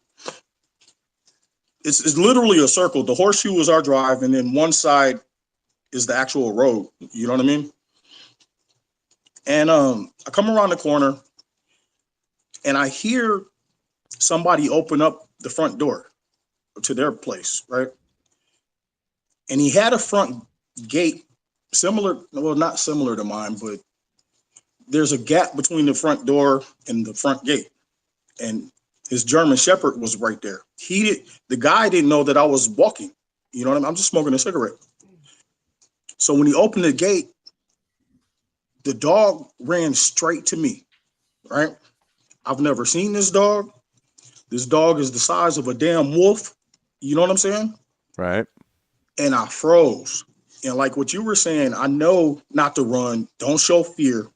It's literally a circle. The horseshoe is our drive, and then one side is the actual road. You know what I mean? And I come around the corner, and I hear somebody open up the front door to their place, right? And he had a front gate similar, well, not similar to mine, but there's a gap between the front door and the front gate. And his German Shepherd was right there. The guy didn't know that I was walking. You know what I mean? I'm just smoking a cigarette. So when he opened the gate, the dog ran straight to me, right? I've never seen this dog. This dog is the size of a damn wolf. You know what I'm saying? Right. And I froze. And like what you were saying, I know not to run, don't show fear.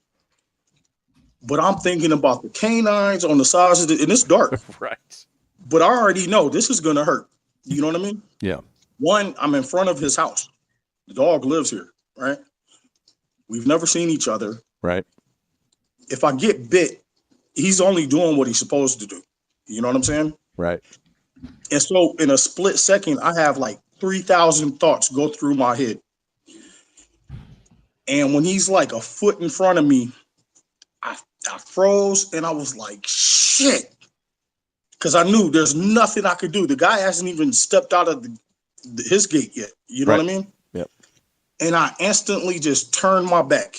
But I'm thinking about the canines on the sides of and it's dark. Right. But I already know this is going to hurt. You know what I mean? Yeah. One, I'm in front of his house. The dog lives here, right? We've never seen each other. Right. If I get bit, he's only doing what he's supposed to do. You know what I'm saying? Right. And so in a split second, I have 3,000 thoughts go through my head. And when he's a foot in front of me, I froze and I was like, shit. Because I knew there's nothing I could do. The guy hasn't even stepped out of his gate yet. You know what I mean? Yep. And I instantly just turned my back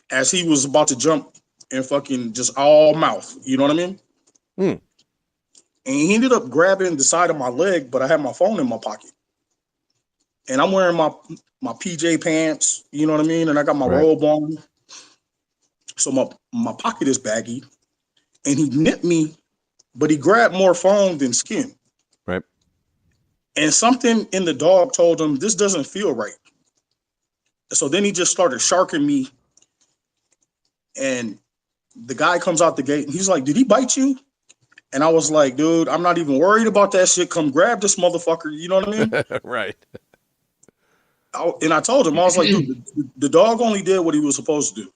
as he was about to jump and fucking just all mouth. You know what I mean? And he ended up grabbing the side of my leg, but I had my phone in my pocket. And I'm wearing my PJ pants, you know what I mean? And I got my robe on. So my pocket is baggy. And he nipped me, but he grabbed more phone than skin. Right. And something in the dog told him, this doesn't feel right. So then he just started sharking me. And the guy comes out the gate and he's like, did he bite you? And I was like, dude, I'm not even worried about that shit. Come grab this motherfucker. You know what I mean? Right. And I told him, I was like, dude, the dog only did what he was supposed to do.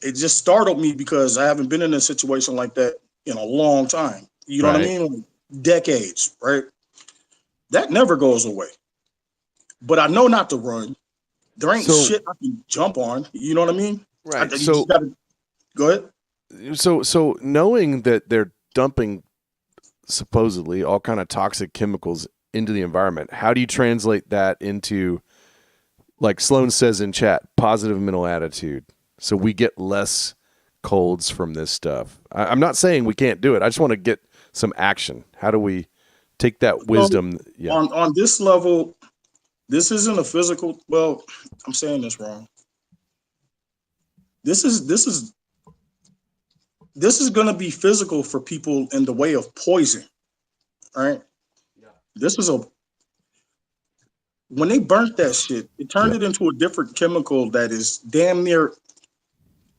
It just startled me because I haven't been in a situation like that in a long time. You know what I mean? Like decades, right? That never goes away. But I know not to run. There ain't shit I can jump on. You know what I mean? Right. You just gotta, go ahead. So knowing that they're dumping supposedly all kind of toxic chemicals into the environment, how do you translate that into, like Sloan says in chat, positive mental attitude, so we get less colds from this stuff? I'm not saying we can't do it. I just want to get some action. How do we take that wisdom? On this level, this isn't a physical. Well, I'm saying this wrong. This is going to be physical for people in the way of poison, right? Yeah. This is when they burnt that shit, it turned it into a different chemical that is damn near.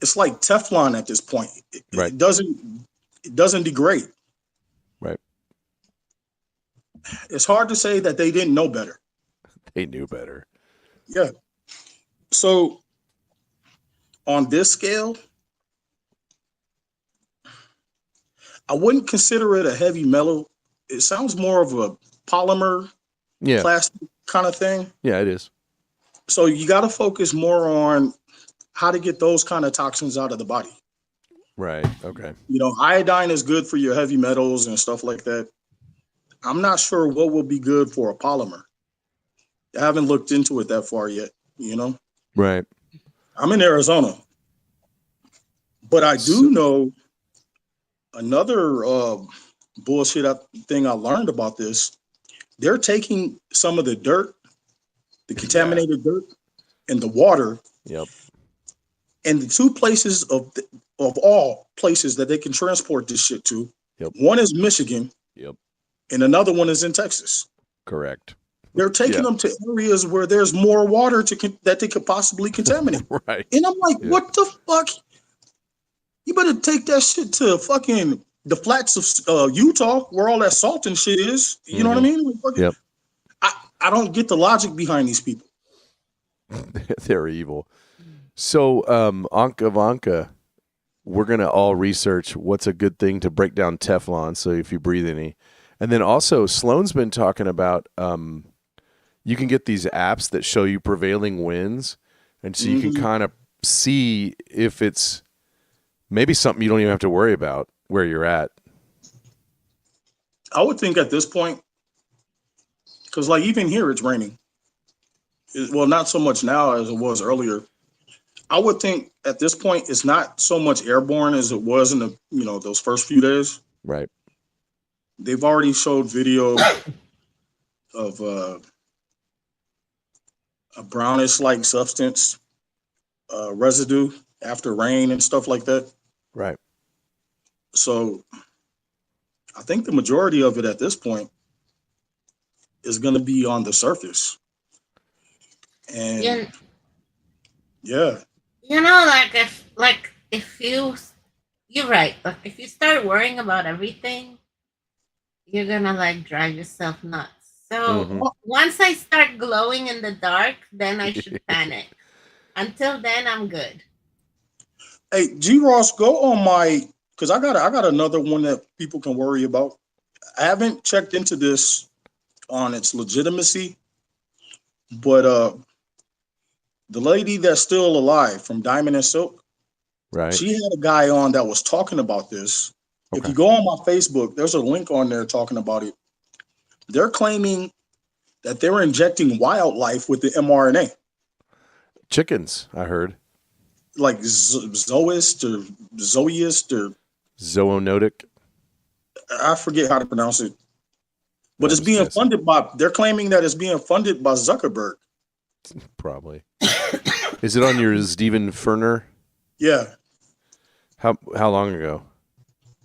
It's like Teflon at this point. It doesn't degrade. Right. It's hard to say that they didn't know better. They knew better. Yeah. So on this scale, I wouldn't consider it a heavy metal. It sounds more of a polymer, plastic kind of thing. Yeah, it is. So you got to focus more on how to get those kind of toxins out of the body. Right. Okay. You know, iodine is good for your heavy metals and stuff like that. I'm not sure what will be good for a polymer. I haven't looked into it that far yet, you know? Right. I'm in Arizona. But I do know another bullshit thing I learned about this. They're taking some of the dirt, the contaminated dirt, and the water. Yep. And the two places of all places that they can transport this shit to, one is Michigan. Yep. And another one is in Texas. Correct. They're taking them to areas where there's more water that they could possibly contaminate. Right. And I'm like, what the fuck? You better take that shit to fucking the flats of Utah, where all that salt and shit is. You know what I mean? Like, I don't get the logic behind these people. They're evil. So, Anka, we're going to all research what's a good thing to break down Teflon, so if you breathe any. And then also, Sloan's been talking about you can get these apps that show you prevailing winds, and so you can kind of see if it's maybe something you don't even have to worry about where you're at. I would think at this point, because like even here it's raining. Well, not so much now as it was earlier. I would think at this point it's not so much airborne as it was in the those first few days. Right. They've already showed video of a brownish like substance residue after rain and stuff like that. Right. So I think the majority of it at this point is going to be on the surface. And you know, if you're right, like if you start worrying about everything, you're gonna like drive yourself nuts. So once I start glowing in the dark, then I should panic. Until then, I'm good. Hey, G Ross, go on because I got another one that people can worry about. I haven't checked into this on its legitimacy, but the lady that's still alive from Diamond and Silk, right? She had a guy on that was talking about this. Okay. If you go on my Facebook, there's a link on there talking about it. They're claiming that they're injecting wildlife with the mRNA. Chickens, I heard. Like Zoist or Zoonotic. I forget how to pronounce it. But it's being funded by, they're claiming that it's being funded by Zuckerberg. Probably. Is it on your Steven Ferner? Yeah. How long ago?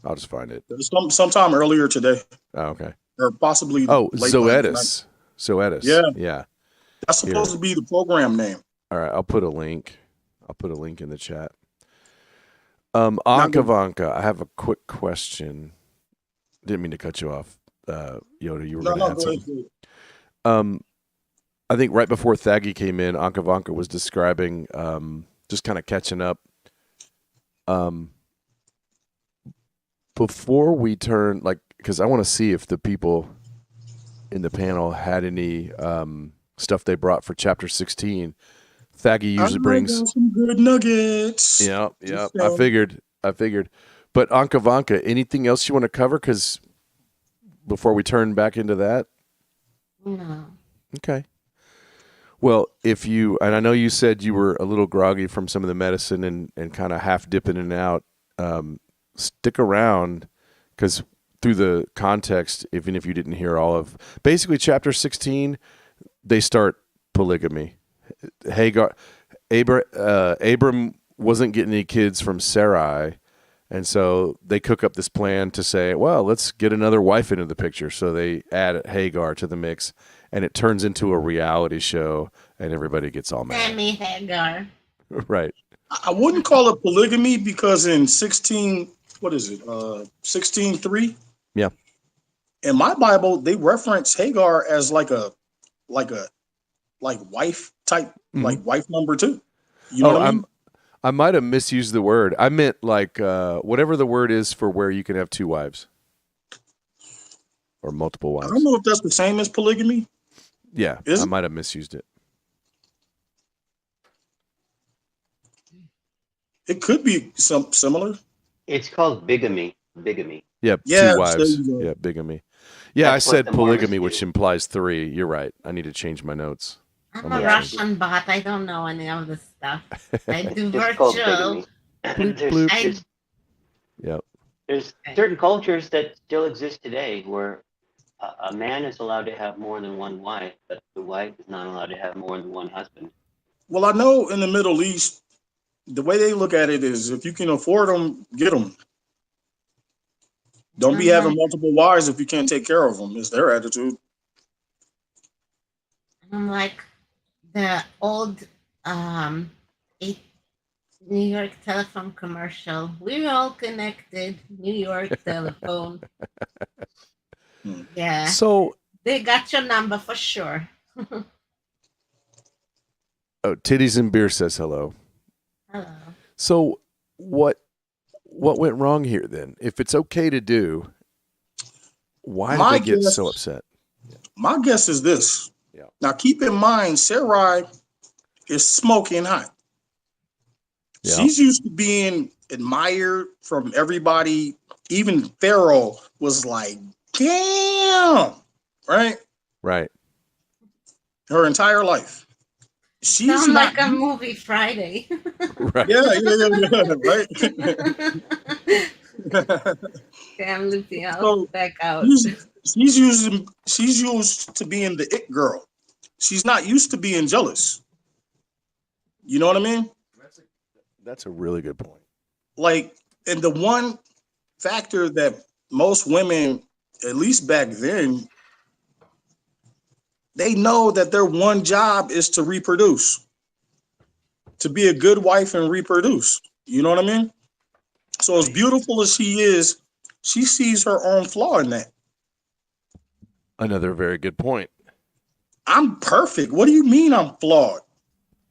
I'll just find it. Sometime earlier today. Oh, okay. Or possibly. Zoetis. Zoetis. Yeah. Yeah. That's supposed to be the program name. All right. I'll put a link in the chat. Ankavanka, I have a quick question. Didn't mean to cut you off, Yoda. You were No, going to no, add go ahead. something. I think right before Thaggy came in, Ankavanka was describing just kind of catching up. Before we turn, because I want to see if the people in the panel had any stuff they brought for chapter 16. Thaggy usually brings some good nuggets. Yeah. Just I saying. figured. But Ankavanka, anything else you want to cover? Because before we turn back into that, No. okay. Well, and I know you said you were a little groggy from some of the medicine and kind of half dipping in and out. Stick around, because through the context, even if you didn't hear all of, basically chapter 16, they start polygamy. Abram wasn't getting any kids from Sarai, and so they cook up this plan to say, well, let's get another wife into the picture. So they add Hagar to the mix, and it turns into a reality show, and everybody gets all mad. Sammy Hagar. Right. I wouldn't call it polygamy because in 16:3? Yeah. In my Bible, they reference Hagar as like wife type, like wife number 2. You know what I mean? I might have misused the word. I meant whatever the word is for where you can have 2 wives or multiple wives. I don't know if that's the same as polygamy. Yeah, I might have misused it. It could be some similar. It's called bigamy. Bigamy. Yeah, Yeah, 2 wives. there you go. Yeah, bigamy. Yeah, That's I what said the polygamy, Mormons which do. implies 3. You're right. I need to change my notes. I'm a Russian bot. I don't know any of this stuff. I do It's called virtual. bigamy. Yep. There's certain cultures that still exist today where a man is allowed to have more than one wife, but the wife is not allowed to have more than one husband. Well, I know in the Middle East, the way they look at it is if you can afford them, get them. Don't be having multiple wives if you can't take care of them. Is their attitude. I'm like the old New York telephone commercial. We're all connected. New York telephone. Yeah. So they got your number for sure. Titties and Beer says hello. Hello. So what went wrong here then? If it's okay to do, why did they get so upset? My guess is this. Yeah. Now keep in mind, Sarai is smoking hot. Yeah. She's used to being admired from everybody. Even Pharaoh was like, damn. Right? Right. Her entire life. She's sound like a movie Friday. Right. Yeah, right. Damn, Lucy, I'll back out. She's used to being the it girl. She's not used to being jealous. You know what I mean? That's a really good point. Like, and the one factor that most women, at least back then, they know that their one job is to reproduce, to be a good wife and reproduce. You know what I mean? So as beautiful as she is, she sees her own flaw in that. Another very good point. I'm perfect. What do you mean I'm flawed?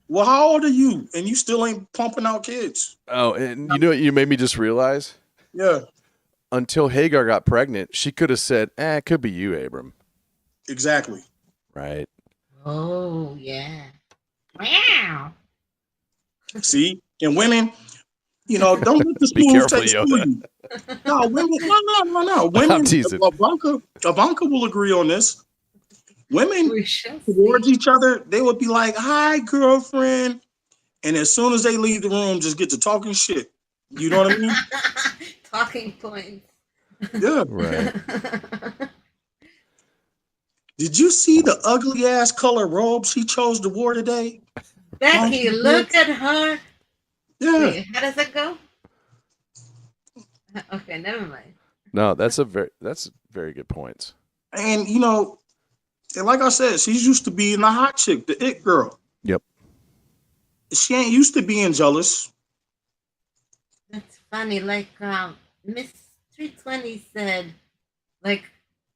Well, how old are you? And you still ain't pumping out kids. Oh, and you know what you made me just realize? Yeah. Until Hagar got pregnant, she could have said, it could be you, Abram. Exactly. Right. Oh, yeah. Wow. See? And women, don't let the smooth taste fool you. No, women, no. Women, Ivanka will agree on this. Women towards each other, they would be like, hi, girlfriend. And as soon as they leave the room, just get to talking shit. You know what I mean? Talking points. Yeah. Right. Did you see the ugly ass color robe she chose to wear today? Becky, look at her. Yeah. Wait, how does it go? Okay, never mind. No, that's very good points. And and like I said, she's used to being the hot chick, the it girl. Yep. She ain't used to being jealous. That's funny. Like Miss 320 said, Like,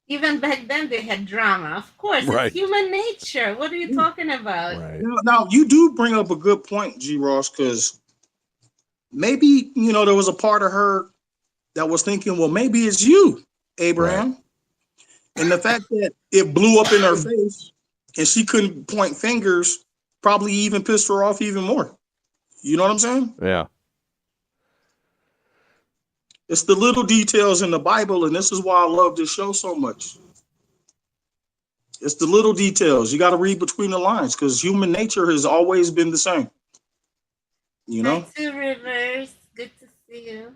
even back then they had drama. Of course, Right. it's human nature. What are you talking about? Right. Now, you do bring up a good point, G. Ross, because maybe, there was a part of her that was thinking, well, maybe it's you, Abraham. And the fact that it blew up in her face and she couldn't point fingers probably even pissed her off even more. You know what I'm saying? Yeah. It's the little details in the Bible, and this is why I love this show so much. It's the little details. You got to read between the lines because human nature has always been the same. Hi, Two Rivers. Good to see you.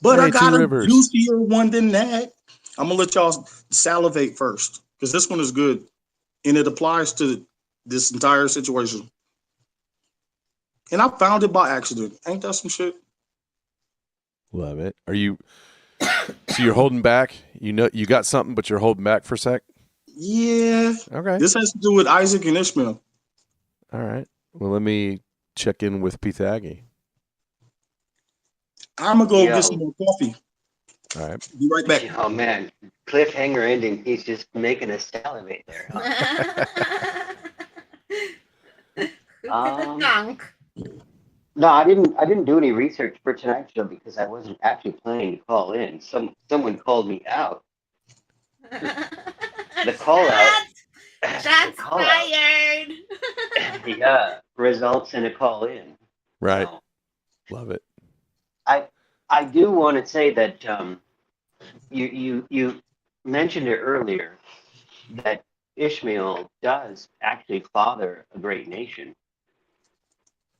But Hey, I got Two a Rivers. juicier one than that. I'm going to let y'all salivate first because this one is good. And it applies to this entire situation. And I found it by accident. Ain't that some shit? Love it. Are you? So you're holding back? You got something, but you're holding back for a sec. Yeah. Okay. This has to do with Isaac and Ishmael. All right. Well, let me check in with Pythagi. I'm gonna go get some more coffee. All right. Be right back. Oh man, cliffhanger ending. He's just making us salivate there. Huh? No, I didn't do any research for tonight's show because I wasn't actually planning to call in. Someone called me out. The call out. Shots fired. Yeah, results in a call in. Right. So, love it. I do want to say that you mentioned it earlier that Ishmael does actually father a great nation.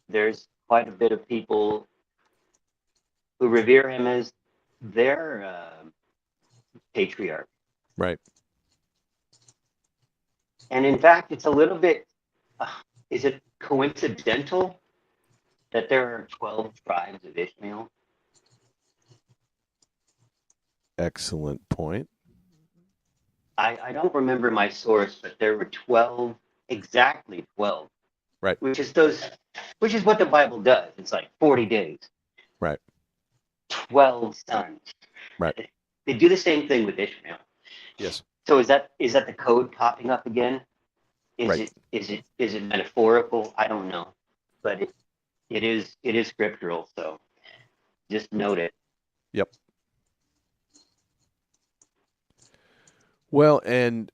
There's quite a bit of people who revere him as their patriarch. Right. And in fact, it's a little bit, is it coincidental that there are 12 tribes of Ishmael? Excellent point. I don't remember my source, but there were 12, exactly 12. Right. Which is what the Bible does. It's like 40 days. Right. 12 sons. Right. They do the same thing with Ishmael. Yes. So is that the code popping up again? Right. Is it metaphorical? I don't know. But it is scriptural, so just note it. Yep. Well, and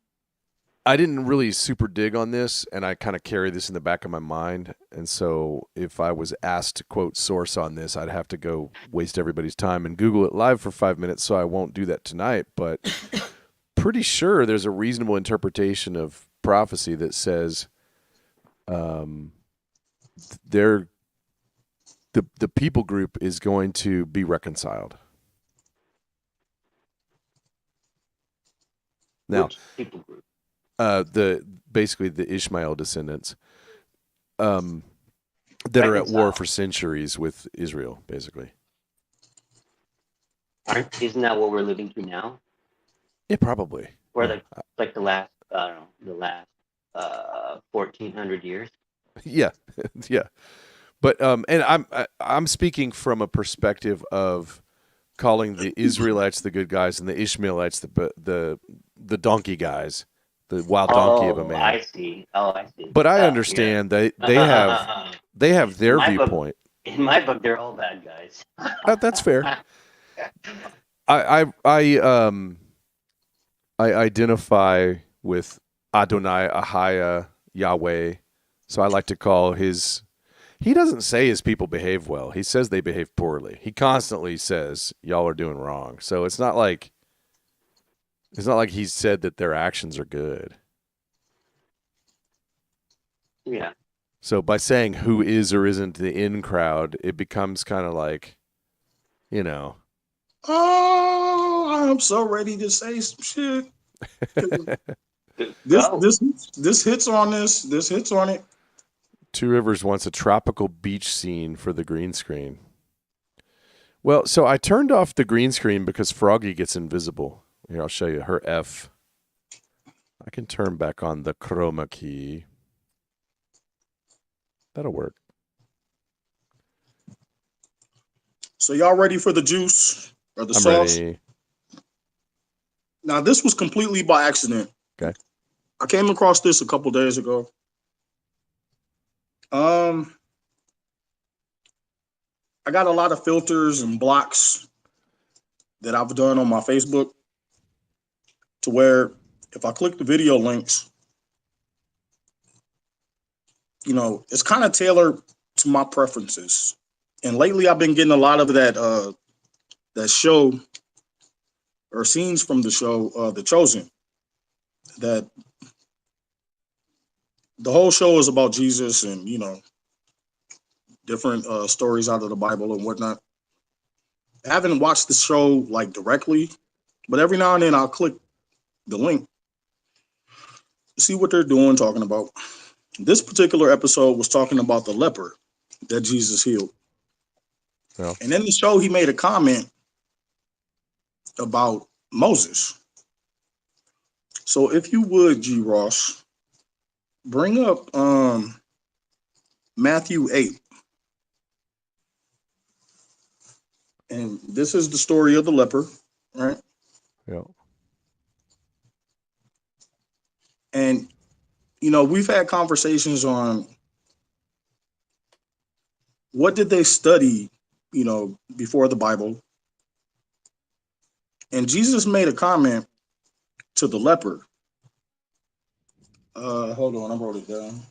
I didn't really super dig on this, and I kind of carry this in the back of my mind. And so if I was asked to quote source on this, I'd have to go waste everybody's time and Google it live for 5 minutes, so I won't do that tonight. But pretty sure there's a reasonable interpretation of prophecy that says the people group is going to be reconciled. Now, Which people group? basically the Ishmael descendants that are at war for centuries with Israel, basically. Isn't that what we're living through now? Yeah, probably. Or like the last 1400 years. Yeah, yeah. But and I'm speaking from a perspective of calling the Israelites the good guys and the Ishmaelites the donkey guys, the wild donkey of a man. I see. But I understand they have their viewpoint. In my book, they're all bad guys. That's fair. I identify with Adonai, Ahaya, Yahweh, so I like to call his. He doesn't say his people behave well. He says they behave poorly. He constantly says y'all are doing wrong. So it's not like he said that their actions are good. Yeah. So by saying who is or isn't the in crowd, it becomes kind of like, Oh, I'm so ready to say some shit. This hits on this. This hits on it. Two Rivers wants a tropical beach scene for the green screen. Well, so I turned off the green screen because Froggy gets invisible. Here, I'll show you her F. I can turn back on the chroma key. That'll work. So y'all ready for the juice or the sauce? Ready. Now, this was completely by accident. Okay. I came across this a couple days ago. I got a lot of filters and blocks that I've done on my Facebook to where if I click the video links, it's kind of tailored to my preferences. And lately I've been getting a lot of that show or scenes from the show, The Chosen, that the whole show is about Jesus and, different stories out of the Bible and whatnot. I haven't watched the show like directly, but every now and then I'll click the link to see what they're doing, talking about. This particular episode was talking about the leper that Jesus healed. Yeah. And in the show, he made a comment about Moses. So if you would, G. Ross, bring up Matthew 8. And this is the story of the leper, right? Yeah. And, we've had conversations on what did they study, before the Bible. And Jesus made a comment to the leper. Hold on, I wrote it down.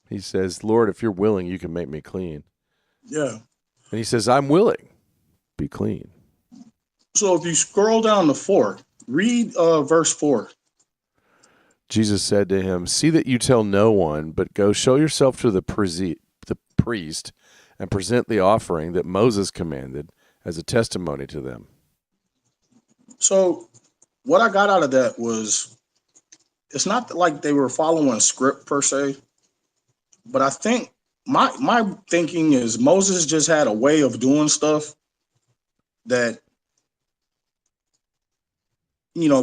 He says, Lord, if you're willing, you can make me clean. Yeah. And he says, I'm willing. Be clean. So if you scroll down to 4, read verse 4. Jesus said to him, see that you tell no one, but go show yourself to the priest and present the offering that Moses commanded as a testimony to them. So what I got out of that was, it's not like they were following a script per se, but I think my thinking is Moses just had a way of doing stuff that,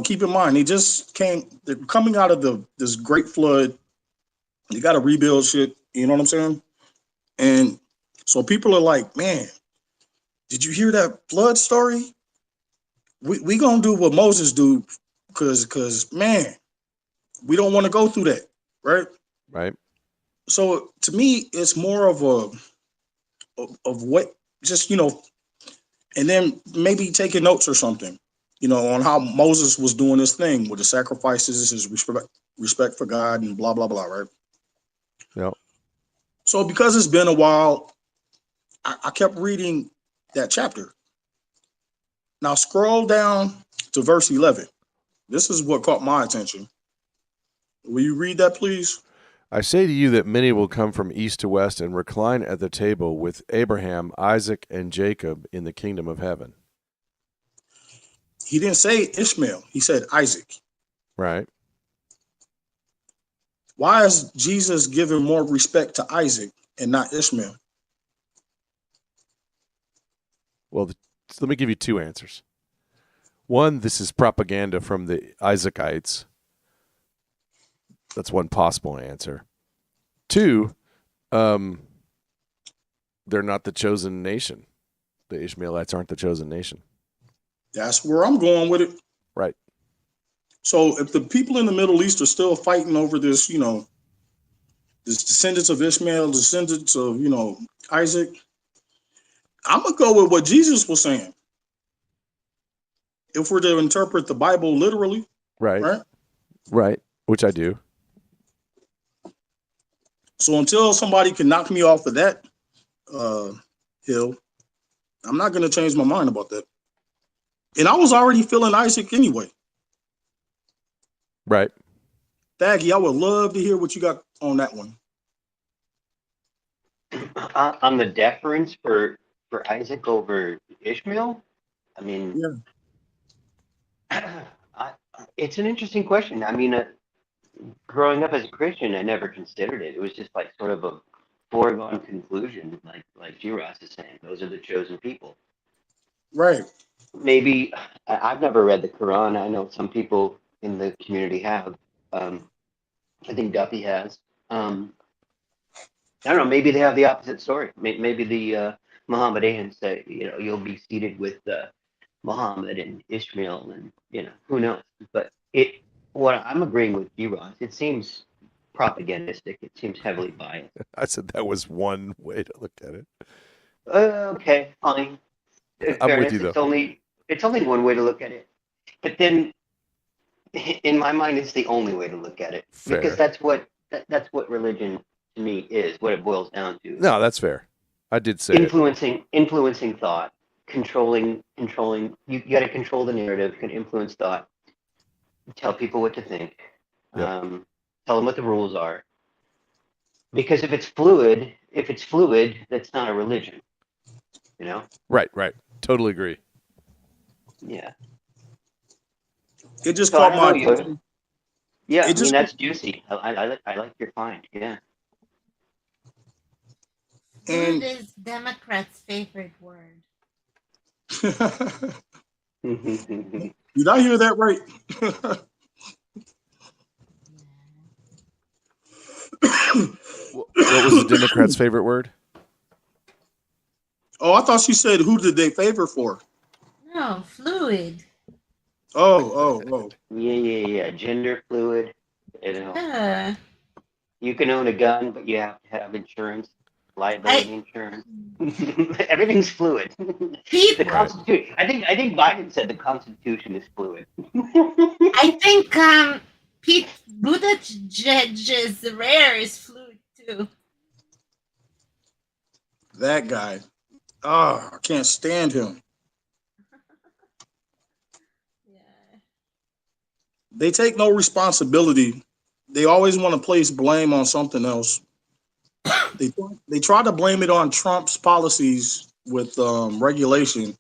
keep in mind, they're coming out of this great flood. You got to rebuild shit. You know what I'm saying? And so people are like, man, did you hear that flood story? We gonna do what Moses do, cause man, we don't want to go through that, right? Right. So to me, it's more of what just and then maybe taking notes or something, on how Moses was doing this thing with the sacrifices, his respect for God, and blah blah blah, right? Yeah. So because it's been a while, I kept reading that chapter. Now scroll down to verse 11. This is what caught my attention. Will you read that, please? I say to you that many will come from east to west and recline at the table with Abraham, Isaac, and Jacob in the kingdom of heaven. He didn't say Ishmael. He said Isaac. Right. Why is Jesus giving more respect to Isaac and not Ishmael? Well, let me give you two answers. One, this is propaganda from the Isaacites. That's one possible answer. Two, they're not the chosen nation. The Ishmaelites aren't the chosen nation. That's where I'm going with it. Right. So if the people in the Middle East are still fighting over this, this descendants of Ishmael, descendants of, Isaac, I'm going to go with what Jesus was saying. If we're to interpret the Bible literally. Right. Right. Which I do. So until somebody can knock me off of that hill, I'm not going to change my mind about that. And I was already feeling Isaac anyway. Right. Thaggy, I would love to hear what you got on that one. On the deference for Isaac over Ishmael, I mean, yeah. It's an interesting question. I mean, growing up as a Christian, I never considered it. It was just like sort of a foregone conclusion, like G-Ross is saying. Those are the chosen people. Right. Maybe I've never read the Quran. I know some people in the community have. I think Duffy has. I don't know. Maybe they have the opposite story. Maybe the Mohammedans say, you'll be seated with Muhammad and Ishmael, and who knows? But what I'm agreeing with you, Ross. It seems propagandistic. It seems heavily biased. I said that was one way to look at it. Okay, fine. In I'm with fairness, you though. it's only one way to look at it. But then, in my mind, it's the only way to look at it because Fair. that's what religion to me is. What it boils down to: No, that's fair. I did say it. influencing thought, controlling. You got to control the narrative, can influence thought, tell people what to think, Yep. tell them what the rules are. Because if it's fluid, that's not a religion. Right. Totally agree. Yeah. It just So I caught don't my know you. attention. Yeah, It I mean just that's juicy. I like your find. Yeah. Food and is Democrats' favorite word. did I hear that right? What was the Democrats' favorite word? Oh, I thought she said who did they favor for? No, fluid. Oh. Yeah. Gender fluid. Yeah. You can own a gun, but you have to have insurance, liability I insurance. Everything's fluid. The Pete, Right. Constitution. I think Biden said the Constitution is fluid. I think Pete Buttigieg's rare is fluid too. That guy. Ah, I can't stand him. Yeah. They take no responsibility. They always want to place blame on something else. They try to blame it on Trump's policies with regulation,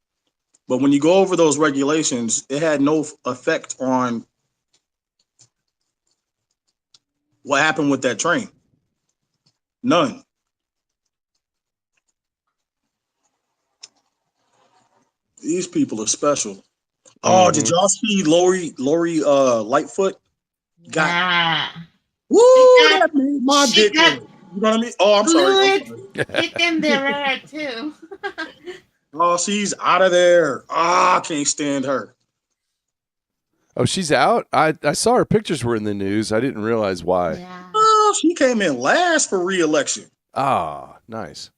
but when you go over those regulations, it had no effect on what happened with that train. None. These people are special. Oh, did Mm-hmm. y'all see Lori Lightfoot got Yeah. woo, She got that made my she dick hard. got You know what I mean? Oh, I'm sorry. fluid thick in the rare too. Oh, she's out of there. Ah, I can't stand her. Oh, she's out? I saw her pictures were in the news. I didn't realize why. Yeah. Oh, she came in last for re-election. Ah, nice.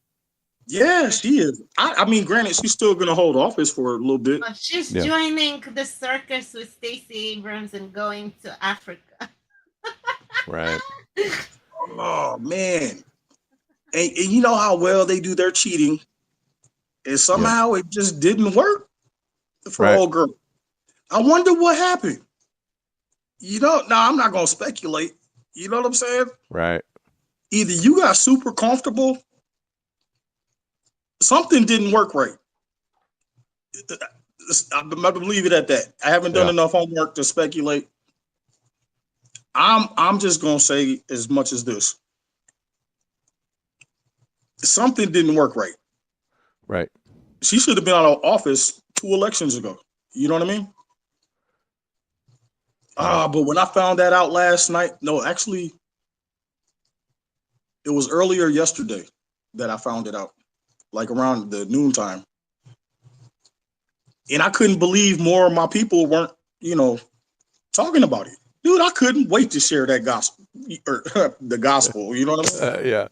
Yeah, she is. I mean, granted, she's still going to hold office for a little bit. But she's Yeah. joining the circus with Stacey Abrams and going to Africa. Right. Oh man, and you know how well they do their cheating, and somehow it just didn't work for Right. old girl. I wonder what happened. Now I'm not going to speculate. You know what I'm saying? Right. Either you got super comfortable, something didn't work right. I'm going to leave it at that. I haven't done Yeah. enough homework to speculate. I'm just going to say as much as this. Something didn't work right. Right. She should have been out of office 2 elections ago. You know what I mean? But when I found that out last night, no, actually, it was earlier yesterday that I found it out, like around the noontime. And I couldn't believe more of my people weren't, talking about it. Dude, I couldn't wait to share that gospel, or the gospel, you know what I mean? Yeah.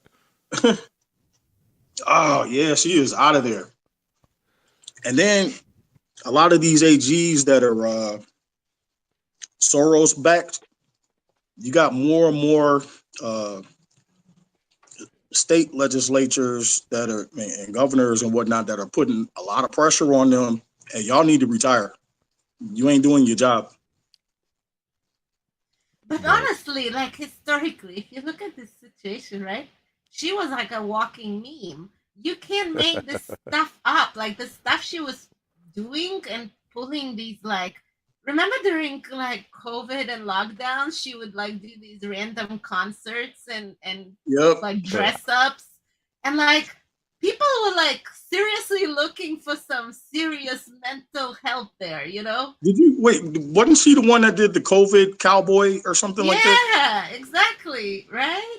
Oh, yeah, she is out of there. And then a lot of these AGs that are Soros backed, you got more and more state legislatures that are and governors and whatnot that are putting a lot of pressure on them. Hey, y'all need to retire. You ain't doing your job. But Right. honestly, like historically, if you look at this situation, right? She was like a walking meme. You can't make this stuff up. Like the stuff she was doing and pulling these like remember during like COVID and lockdown, she would like do these random concerts and Yep. like dress ups. And like people were like seriously looking for some serious mental help there, you know? Did you wait? Wasn't she the one that did the COVID cowboy or something like that? Yeah, exactly, right?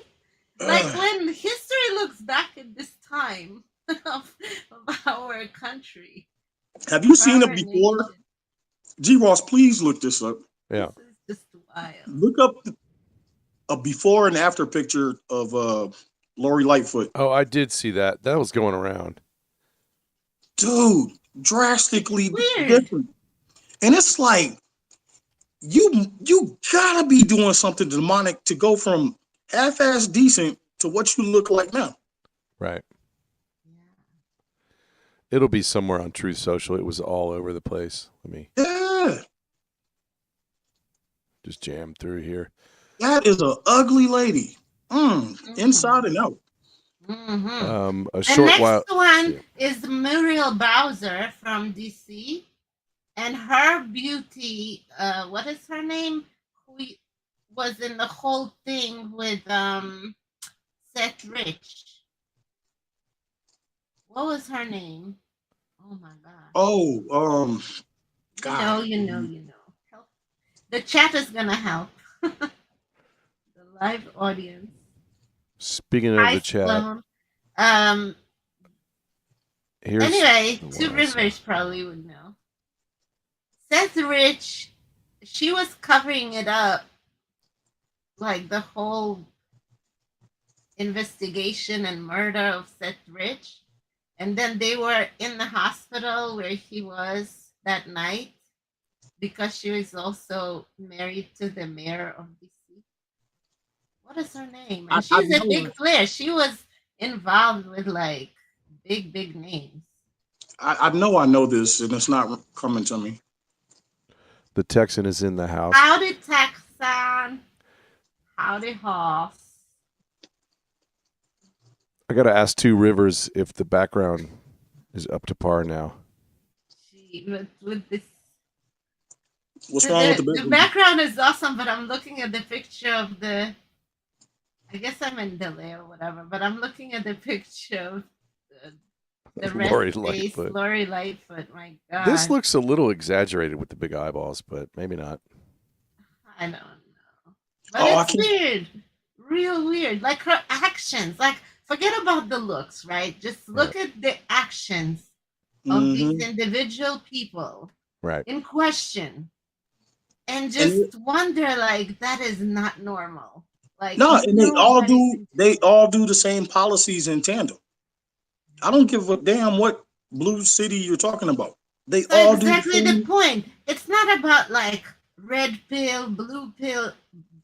Like when history looks back at this time of our country, Have you seen it Robert before? Nation. G Ross, please look this up. Yeah. This is just wild. Look up a before and after picture of Lori Lightfoot. Oh, I did see that. That was going around. Dude, drastically Weird. different. And it's like you gotta be doing something demonic to go from half-ass decent to what you look like now. Right. Yeah. It'll be somewhere on Truth Social. It was all over the place. Let me Yeah, just jam through here. that is an ugly lady. Inside and out. Mm-hmm. A The short next while. one is Muriel Bowser from DC, and her beauty. What is her name? Who was in the whole thing with Seth Rich? What was her name? Oh my god! Oh, God. You know. Help. The chat is gonna help. The live audience. Speaking of Hi, the chat, Sloan. here's Anyway, the Two one I saw. Rivers probably would know. Seth Rich, she was covering it up, like the whole investigation and murder of Seth Rich. And then they were in the hospital where he was that night because she was also married to the mayor of DC. What is her name? And she's a big player. She was involved with like big names. I know this, and it's not coming to me. The Texan is in the house. Howdy, Texan. Howdy, Hoss. I got to ask Two Rivers if the background is up to par now. With this. What's wrong with The background is awesome, but I'm looking at the picture of the. I guess I'm in delay or whatever, but I'm looking at the picture of the red Lori face, Lightfoot. Lori Lightfoot. My God. This looks a little exaggerated with the big eyeballs, but maybe not. I don't know. But it's weird. Real weird. Like her actions. Like, forget about the looks, right? Just look at the actions of these individual people in question. And just wonder, like, that is not normal. Like, no, and they all do the same policies in tandem. I don't give a damn what blue city you're talking about. They all exactly do the point. It's not about like red pill, blue pill,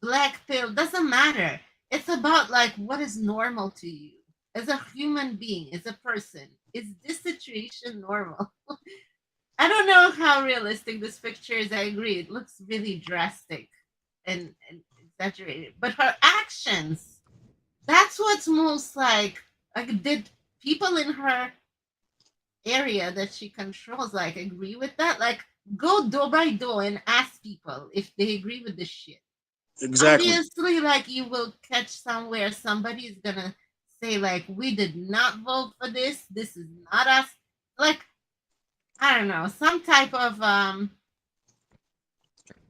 black pill. Doesn't matter. It's about like what is normal to you as a human being, as a person. Is this situation normal? I don't know how realistic this picture is. I agree. It looks really drastic and exaggerated. But her actions, that's what's most like did people in her area that she controls like agree with that? Like go door by door and ask people if they agree with this shit. Exactly. Obviously, like you will catch somewhere somebody is gonna say like we did not vote for this. This is not us. Like I don't know, some type of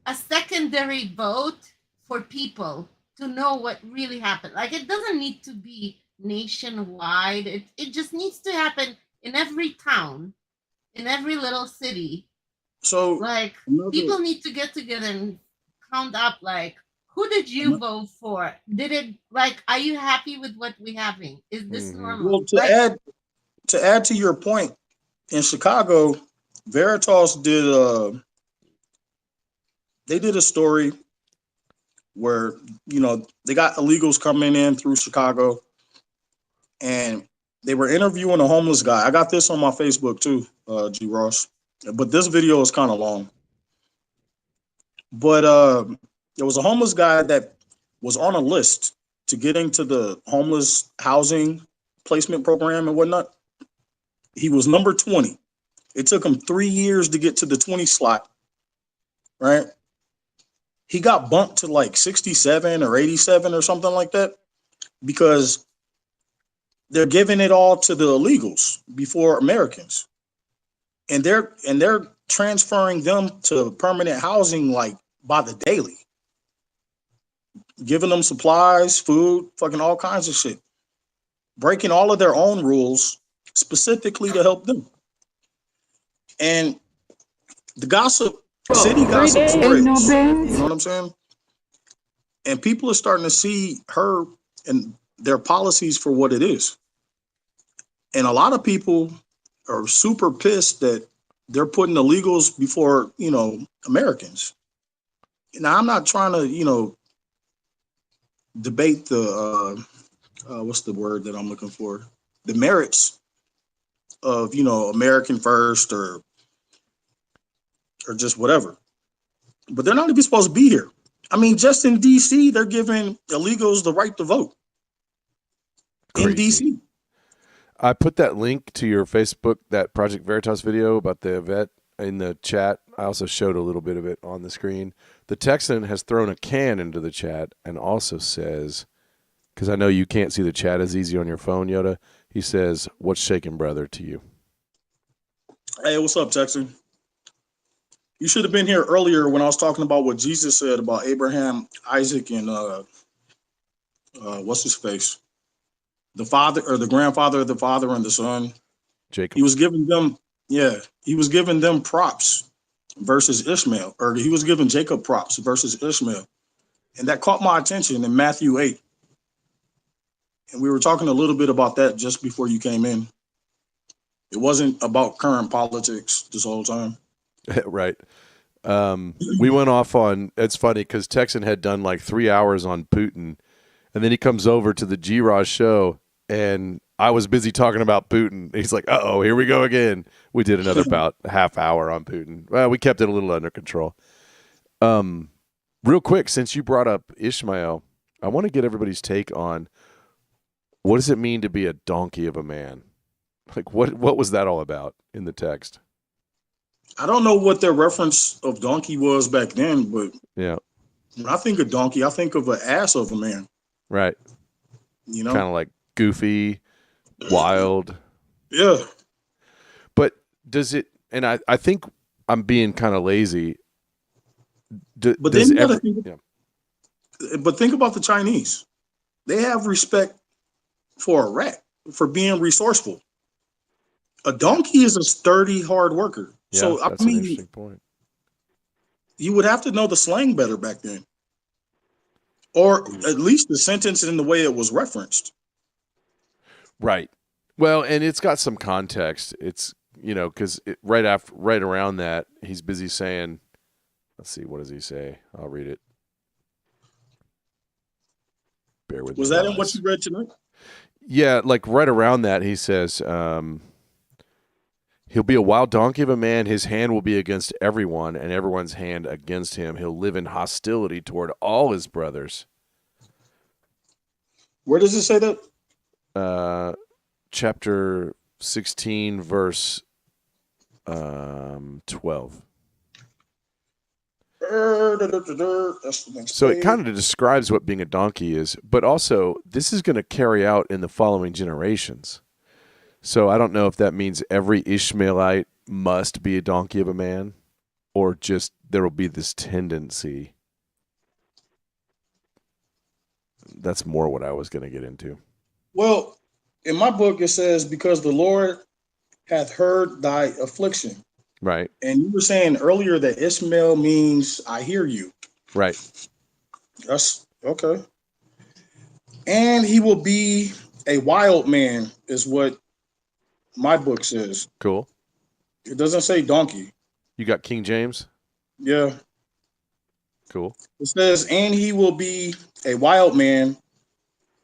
a secondary vote for people to know what really happened. Like it doesn't need to be nationwide. It just needs to happen in every town, in every little city. So like people need to get together and count up like who did you vote for? Did it like are you happy with what we're having? Is this normal? Well, to add to your point, in Chicago, Veritas did they did a story where they got illegals coming in through Chicago, and they were interviewing a homeless guy. I got this on my Facebook too, G Ross, but this video is kind of long. But there was a homeless guy that was on a list to get into the homeless housing placement program and whatnot. He was number 20. It took him 3 years to get to the 20 slot, right? He got bumped to like 67 or 87 or something like that because they're giving it all to the illegals before Americans. And they're transferring them to permanent housing like by the daily. Giving them supplies, food, fucking all kinds of shit. Breaking all of their own rules specifically to help them. And the gossip, city gossip spreads. You know what I'm saying? And people are starting to see her and their policies for what it is. And a lot of people are super pissed that they're putting illegals before, Americans. Now, I'm not trying to, debate the, what's the word that I'm looking for? The merits of, American first or just whatever. But they're not even supposed to be here. I mean, just in D.C., they're giving illegals the right to vote. Crazy. In D.C. I put that link to your Facebook, that Project Veritas video about the vet in the chat. I also showed a little bit of it on the screen. The Texan has thrown a can into the chat and also says, because I know you can't see the chat as easy on your phone, Yoda, he says, "What's shaking, brother, to you?" Hey, what's up, Texan? You should have been here earlier when I was talking about what Jesus said about Abraham, Isaac, and what's his face? The father or the grandfather of the father and the son. Jacob. He was giving them props versus Ishmael, or he was giving Jacob props versus Ishmael. And that caught my attention in Matthew 8. And we were talking a little bit about that just before you came in. It wasn't about current politics this whole time. Right. We went off on, it's funny because Texan had done like 3 hours on Putin, and then he comes over to the G-Raw show, and I was busy talking about Putin. He's like, uh-oh, here we go again. We did another about half hour on Putin. Well, we kept it a little under control. Real quick, since you brought up Ishmael, I want to get everybody's take on what does it mean to be a donkey of a man? Like, what was that all about in the text? I don't know what their reference of donkey was back then, but yeah, when I think of donkey, I think of an ass of a man. Right. You know? Kind of like goofy, wild. Yeah. But does it, and I think I'm being kind of lazy. But then you gotta think, but think about the Chinese. They have respect for a rat, for being resourceful. A donkey is a sturdy, hard worker. Yeah, so that's I mean, an interesting point. You would have to know the slang better back then, or at least the sentence in the way it was referenced. Right. Well, and it's got some context. It's because right around that, he's busy saying, let's see, what does he say? I'll read it. Bear with me. Was that in what you read tonight? Yeah, like right around that, he says, he'll be a wild donkey of a man. His hand will be against everyone, and everyone's hand against him. He'll live in hostility toward all his brothers. Where does it say that? Chapter 16, verse 12. So it kind of describes what being a donkey is, but also this is going to carry out in the following generations. So I don't know if that means every Ishmaelite must be a donkey of a man, or just there will be this tendency. That's more what I was going to get into. Well, in my book, it says, because the Lord hath heard thy affliction. Right. And you were saying earlier that Ishmael means I hear you. Right. That's okay. And he will be a wild man, is what my book says. Cool. It doesn't say donkey. You got King James? Yeah. Cool. It says, and he will be a wild man.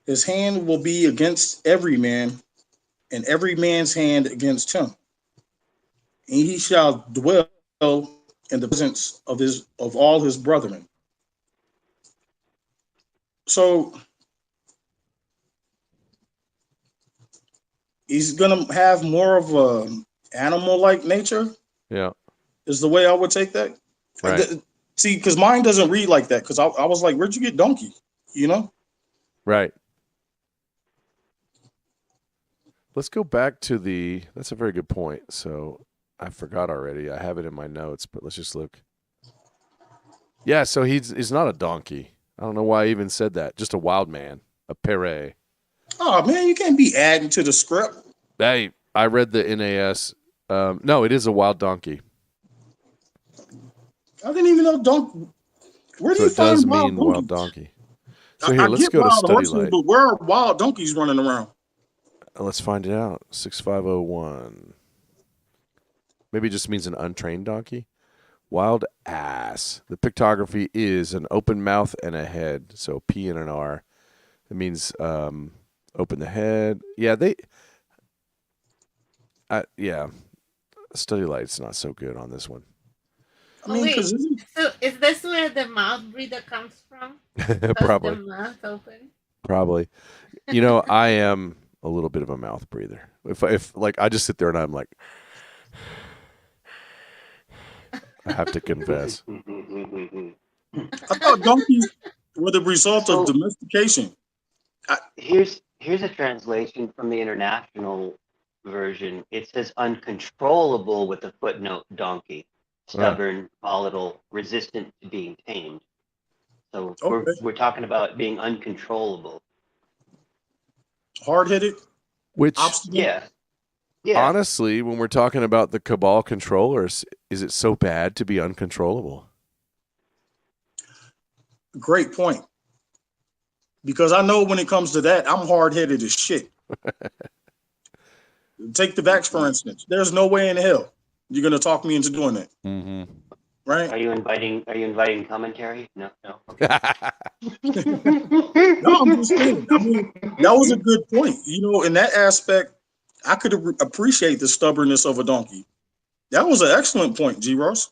His hand will be against every man, and every man's hand against him. And he shall dwell in the presence of all his brethren. So he's gonna have more of a animal-like nature. Yeah. Is the way I would take that. Right. See, because mine doesn't read like that. Because I was like, where'd you get donkey? Right. Let's go back to that's a very good point. So I forgot already. I have it in my notes, but let's just look. Yeah, so he's not a donkey. I don't know why I even said that. Just a wild man, a pere. Oh man, you can't be adding to the script. Hey, I read the NAS No, it is a wild donkey. I didn't even know donkey. Where do So you it does find wild mean wild donkeys? donkey. So here, I let's get go to wild study horses, light. but where are wild donkeys running around? Let's find it out. 6501. Maybe it just means an untrained donkey. Wild ass. The pictography is an open mouth and a head. So P and an R. It means open the head. Yeah, yeah. Study light's not so good on this one. I mean, because so is this where the mouth breather comes from? Probably. The mouth open. Probably. You know, I am a little bit of a mouth breather. If like I just sit there and I'm like, I have to confess. I thought donkeys were the result of So- domestication. Here's a translation from the international version. It says uncontrollable with a footnote donkey, stubborn, volatile, resistant to being tamed. So Okay. we're talking about being uncontrollable. Hard-headed, Which obstinate. Yeah. honestly, when we're talking about the cabal controllers, is it so bad to be uncontrollable? Great point. Because I know when it comes to that, I'm hard-headed as shit. Take the vax, for instance. There's no way in hell you're going to talk me into doing that. Mm-hmm. Right? Are you inviting commentary? No. No, I'm just saying. I mean, that was a good point. You know, in that aspect, I could appreciate the stubbornness of a donkey. That was an excellent point, G. Ross.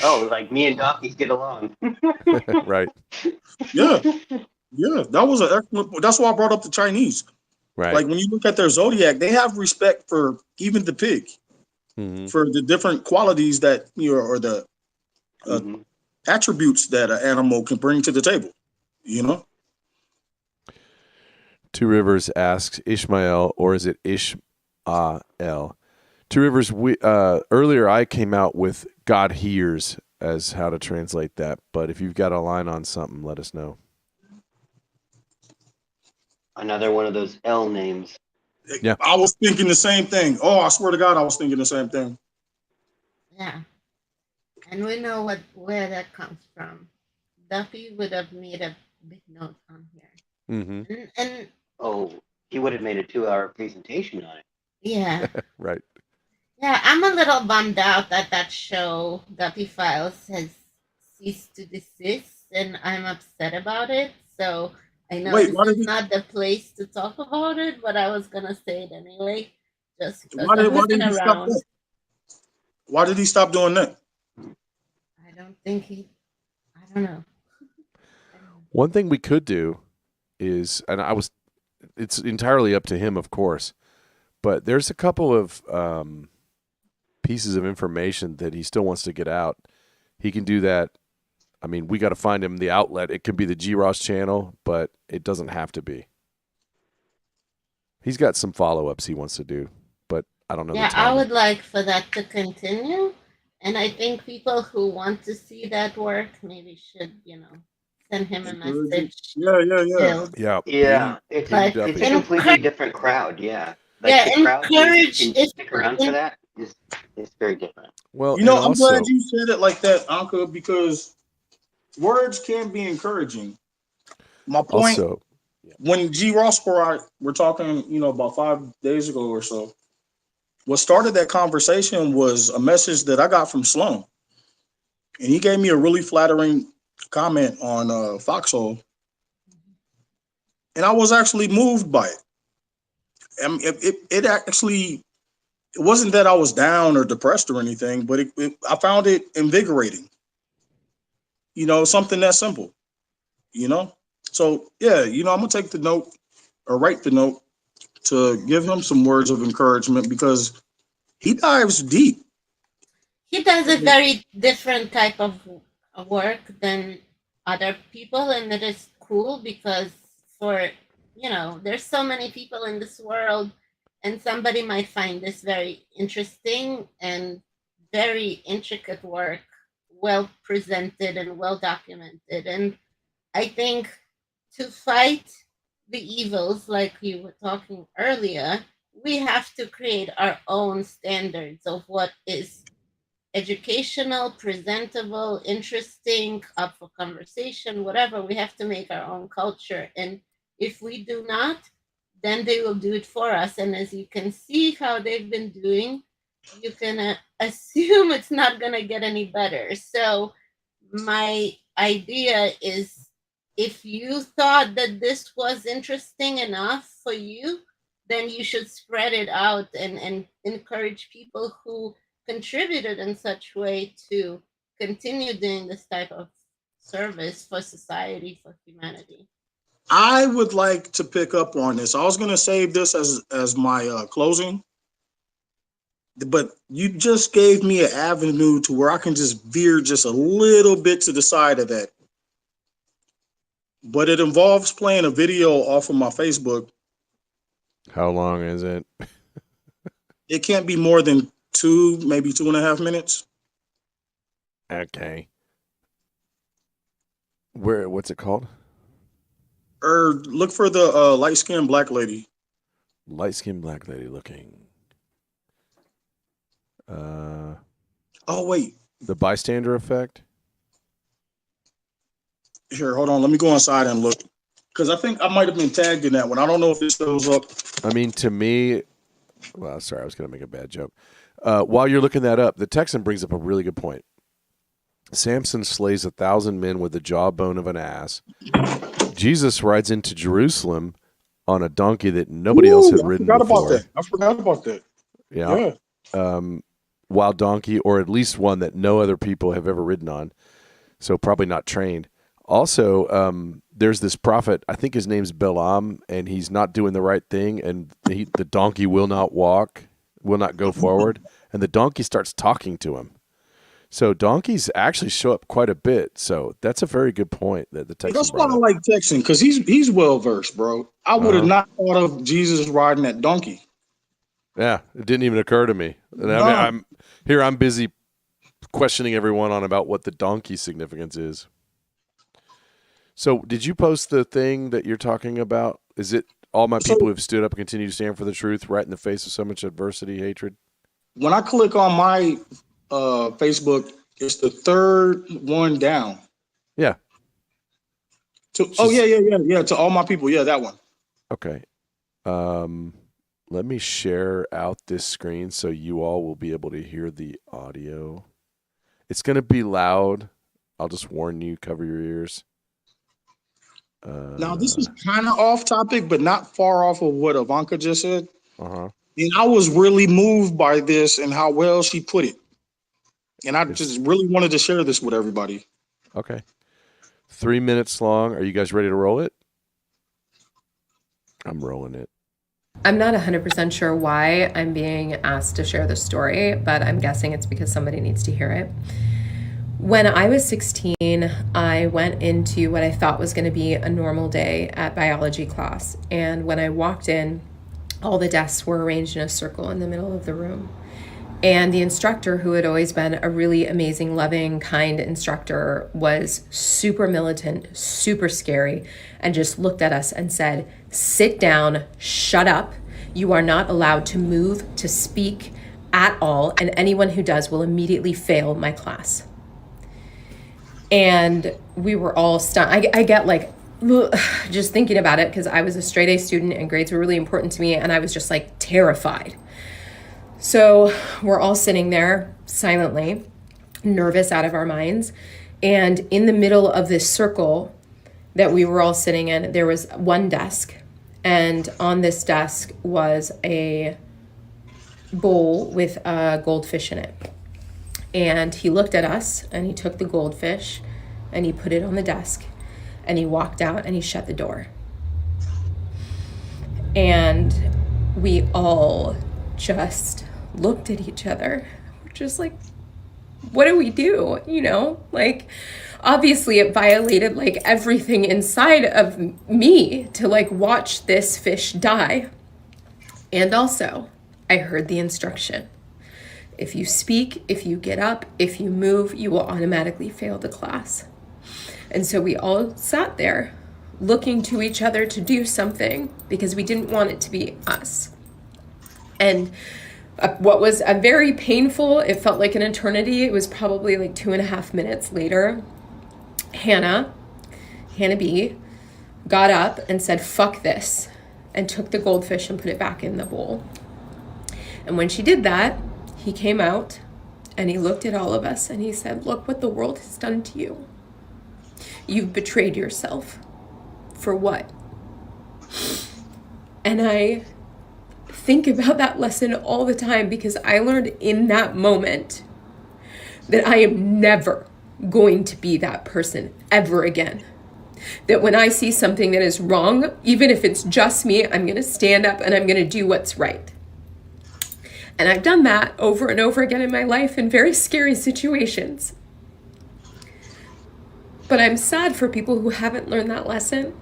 Oh, like me and donkeys get along. Right. Yeah, that was an excellent point. That's why I brought up the Chinese. Right. Like when you look at their zodiac, they have respect for even the pig, for the different qualities that or the attributes that an animal can bring to the table. You know. Two Rivers asks Ishmael, or is it Ishmael? Two Rivers. Earlier I came out with God hears as how to translate that, but if you've got a line on something, let us know. Another one of those L names. Yeah. I was thinking the same thing. Oh, I swear to God, I was thinking the same thing. Yeah. And we know where that comes from. Duffy would have made a big note on here. Mm-hmm. And he would have made a 2-hour presentation on it. Yeah. Right. Yeah, I'm a little bummed out that show, Duffy Files, has ceased to desist, and I'm upset about it. So I know this is not the place to talk about it, but I was gonna say it anyway, just because Why I'm did he stop around. that? Why did he stop doing that? I don't think I don't know. One thing we could do is, and it's entirely up to him, of course, but there's a couple of pieces of information that he still wants to get out. He can do that. I mean, we got to find him the outlet. It could be the G Ross channel, but it doesn't have to be. He's got some follow-ups he wants to do, but I don't know. Yeah, I would like for that to continue, and I think people who want to see that work maybe should, send him a message. Yeah. It's a completely different crowd. Yeah. Like the crowd encourage can stick around for that is very different. Well, I'm glad you said it like that, Anka, because words can be encouraging. My point, when G. Ross we're talking, about 5 days ago or so, what started that conversation was a message that I got from Sloan. And he gave me a really flattering comment on Foxhole. And I was actually moved by it. It wasn't that I was down or depressed or anything, but I found it invigorating. Something that simple, So, yeah, I'm going to take the note or write the note to give him some words of encouragement because he dives deep. He does a very different type of work than other people, and it is cool because there's so many people in this world, and somebody might find this very interesting and very intricate work, well presented and well documented. And I think to fight the evils, like you were talking earlier, we have to create our own standards of what is educational, presentable, interesting, up for conversation, whatever. We have to make our own culture. And if we do not, then they will do it for us. And as you can see how they've been doing, you can assume it's not going to get any better. So my idea is, if you thought that this was interesting enough for you, then you should spread it out and encourage people who contributed in such way to continue doing this type of service for society, for humanity. I would like to pick up on this. I was going to save this as my closing, but you just gave me an avenue to where I can just veer just a little bit to the side of that. But it involves playing a video off of my Facebook. How long is it? It can't be more than 2, maybe 2.5 minutes. Okay. What's it called? Look for the light-skinned black lady. Light-skinned black lady looking. Oh, wait. The bystander effect? Here, hold on. Let me go inside and look. Because I think I might have been tagged in that one. I don't know if this shows up. I mean, to me, well, sorry, I was going to make a bad joke. While you're looking that up, the Texan brings up a really good point. Samson slays 1,000 men with the jawbone of an ass. Jesus rides into Jerusalem on a donkey that nobody else had ridden before. I forgot about that. Yeah. Wild donkey, or at least one that no other people have ever ridden on. So probably not trained. Also, there's this prophet, I think his name's Balaam, and he's not doing the right thing, and the donkey will not go forward, and the donkey starts talking to him. So donkeys actually show up quite a bit. So that's a very good point that the Texan. That's why I like Texan, because he's well versed, bro. I would have not thought of Jesus riding that donkey. Yeah, it didn't even occur to me. And I mean, I'm busy questioning everyone on about what the donkey significance is. So did you post the thing that you're talking about? Is it all my people who have stood up and continue to stand for the truth right in the face of so much adversity, hatred? When I click on my Facebook, it's the third one down. Yeah. To all my people. Yeah, that one. Okay. Let me share out this screen so you all will be able to hear the audio. It's going to be loud. I'll just warn you, cover your ears. Now, this is kind of off topic, but not far off of what Ivanka just said. Uh-huh. And I was really moved by this and how well she put it. And I just really wanted to share this with everybody. Okay. 3 minutes long. Are you guys ready to roll it? I'm rolling it. I'm not 100% sure why I'm being asked to share this story, but I'm guessing it's because somebody needs to hear it. When I was 16, I went into what I thought was going to be a normal day at biology class. And when I walked in, all the desks were arranged in a circle in the middle of the room. And the instructor, who had always been a really amazing, loving, kind instructor, was super militant, super scary, and just looked at us and said, "Sit down, shut up. You are not allowed to move, to speak at all, and anyone who does will immediately fail my class." And we were all stunned. I get like, just thinking about it, because I was a straight A student and grades were really important to me, and I was just like terrified. So we're all sitting there silently, nervous out of our minds. And in the middle of this circle that we were all sitting in, there was one desk. And on this desk was a bowl with a goldfish in it. And he looked at us and he took the goldfish and he put it on the desk and he walked out and he shut the door. And we all just looked at each other. We're just like, what do we do? You know, like, obviously it violated like everything inside of me to like watch this fish die. And also, I heard the instruction. If you speak, if you get up, if you move, you will automatically fail the class. And so we all sat there looking to each other to do something because we didn't want it to be us. And what was a very painful, it felt like an eternity. It was probably like 2.5 minutes later. Hannah B, got up and said, "Fuck this," and took the goldfish and put it back in the bowl. And when she did that, he came out and he looked at all of us and he said, "Look what the world has done to you. You've betrayed yourself. For what?" And I think about that lesson all the time, because I learned in that moment that I am never going to be that person ever again. That when I see something that is wrong, even if it's just me, I'm going to stand up and I'm going to do what's right. And I've done that over and over again in my life in very scary situations. But I'm sad for people who haven't learned that lesson,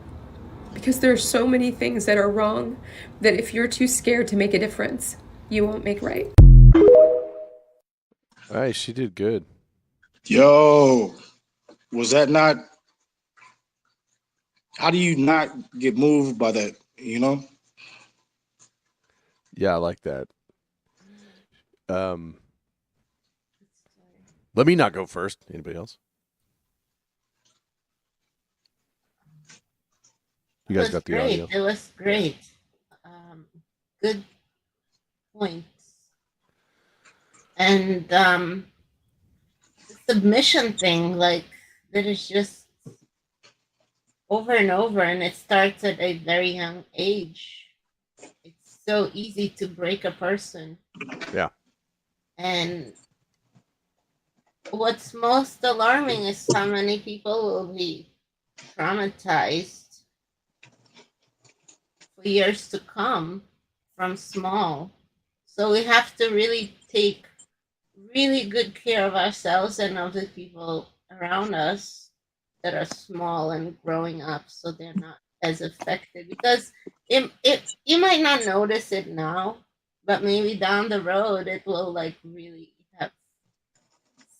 because there are so many things that are wrong that if you're too scared to make a difference, you won't make right. All right, she did good. Yo, was that not? How do you not get moved by that? You know? Yeah, I like that. Let me not go first. Anybody else? You guys got the audio. It was great. Good points. And the submission thing, like, that is just over and over, and it starts at a very young age. It's so easy to break a person. Yeah. And what's most alarming is how many people will be traumatized for years to come from small. So we have to really take really good care of ourselves and of the people around us that are small and growing up, so they're not as affected. Because you might not notice it now, but maybe down the road it will like really have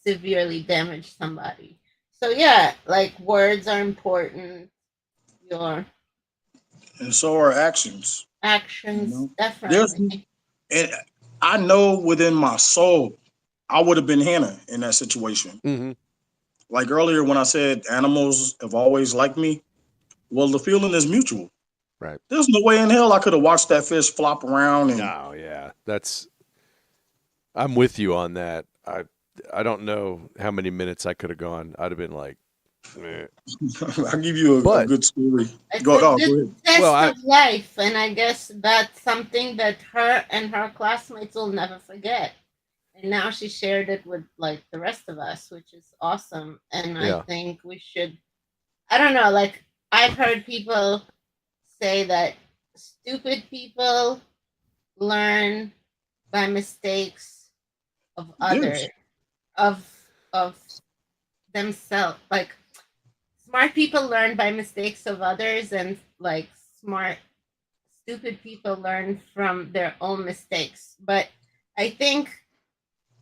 severely damaged somebody. So yeah, like, words are important. Your And so are actions. actions, You know? definitely. And I know within my soul, I would have been Hannah in that situation. Mm-hmm. Like earlier when I said animals have always liked me, well, the feeling is mutual. Right. There's no way in hell I could have watched that fish flop around. And No, yeah. I'm with you on that. I don't know how many minutes I could have gone. I'd have been like, meh. I'll give you a good story. It's Go a ahead. good test of life, and I guess that's something that her and her classmates will never forget. And now she shared it with like the rest of us, which is awesome. And I think we should, I don't know, like, I've heard people say that stupid people learn by mistakes of others, of themselves. Like, smart people learn by mistakes of others, and like stupid people learn from their own mistakes. But I think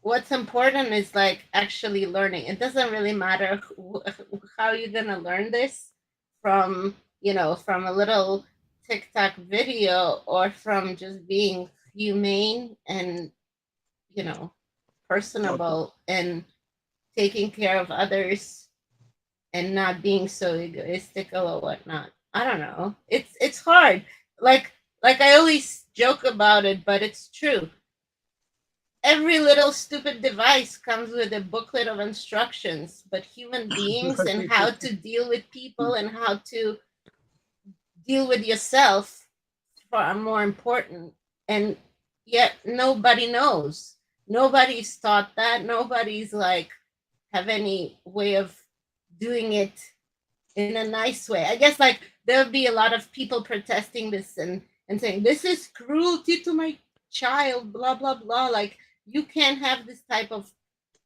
what's important is like actually learning. It doesn't really matter how you're gonna learn this, from from a little TikTok video, or from just being humane and personable and taking care of others and not being so egoistical or whatnot. I don't know. It's hard. Like I always joke about it, but it's true. Every little stupid device comes with a booklet of instructions, but human beings and how to deal with people and how to deal with yourself are more important. And yet nobody knows. Nobody's taught that. Nobody's like have any way of doing it in a nice way. I guess like there'll be a lot of people protesting this and saying this is cruelty to my child, blah blah blah. Like, you can't have this type of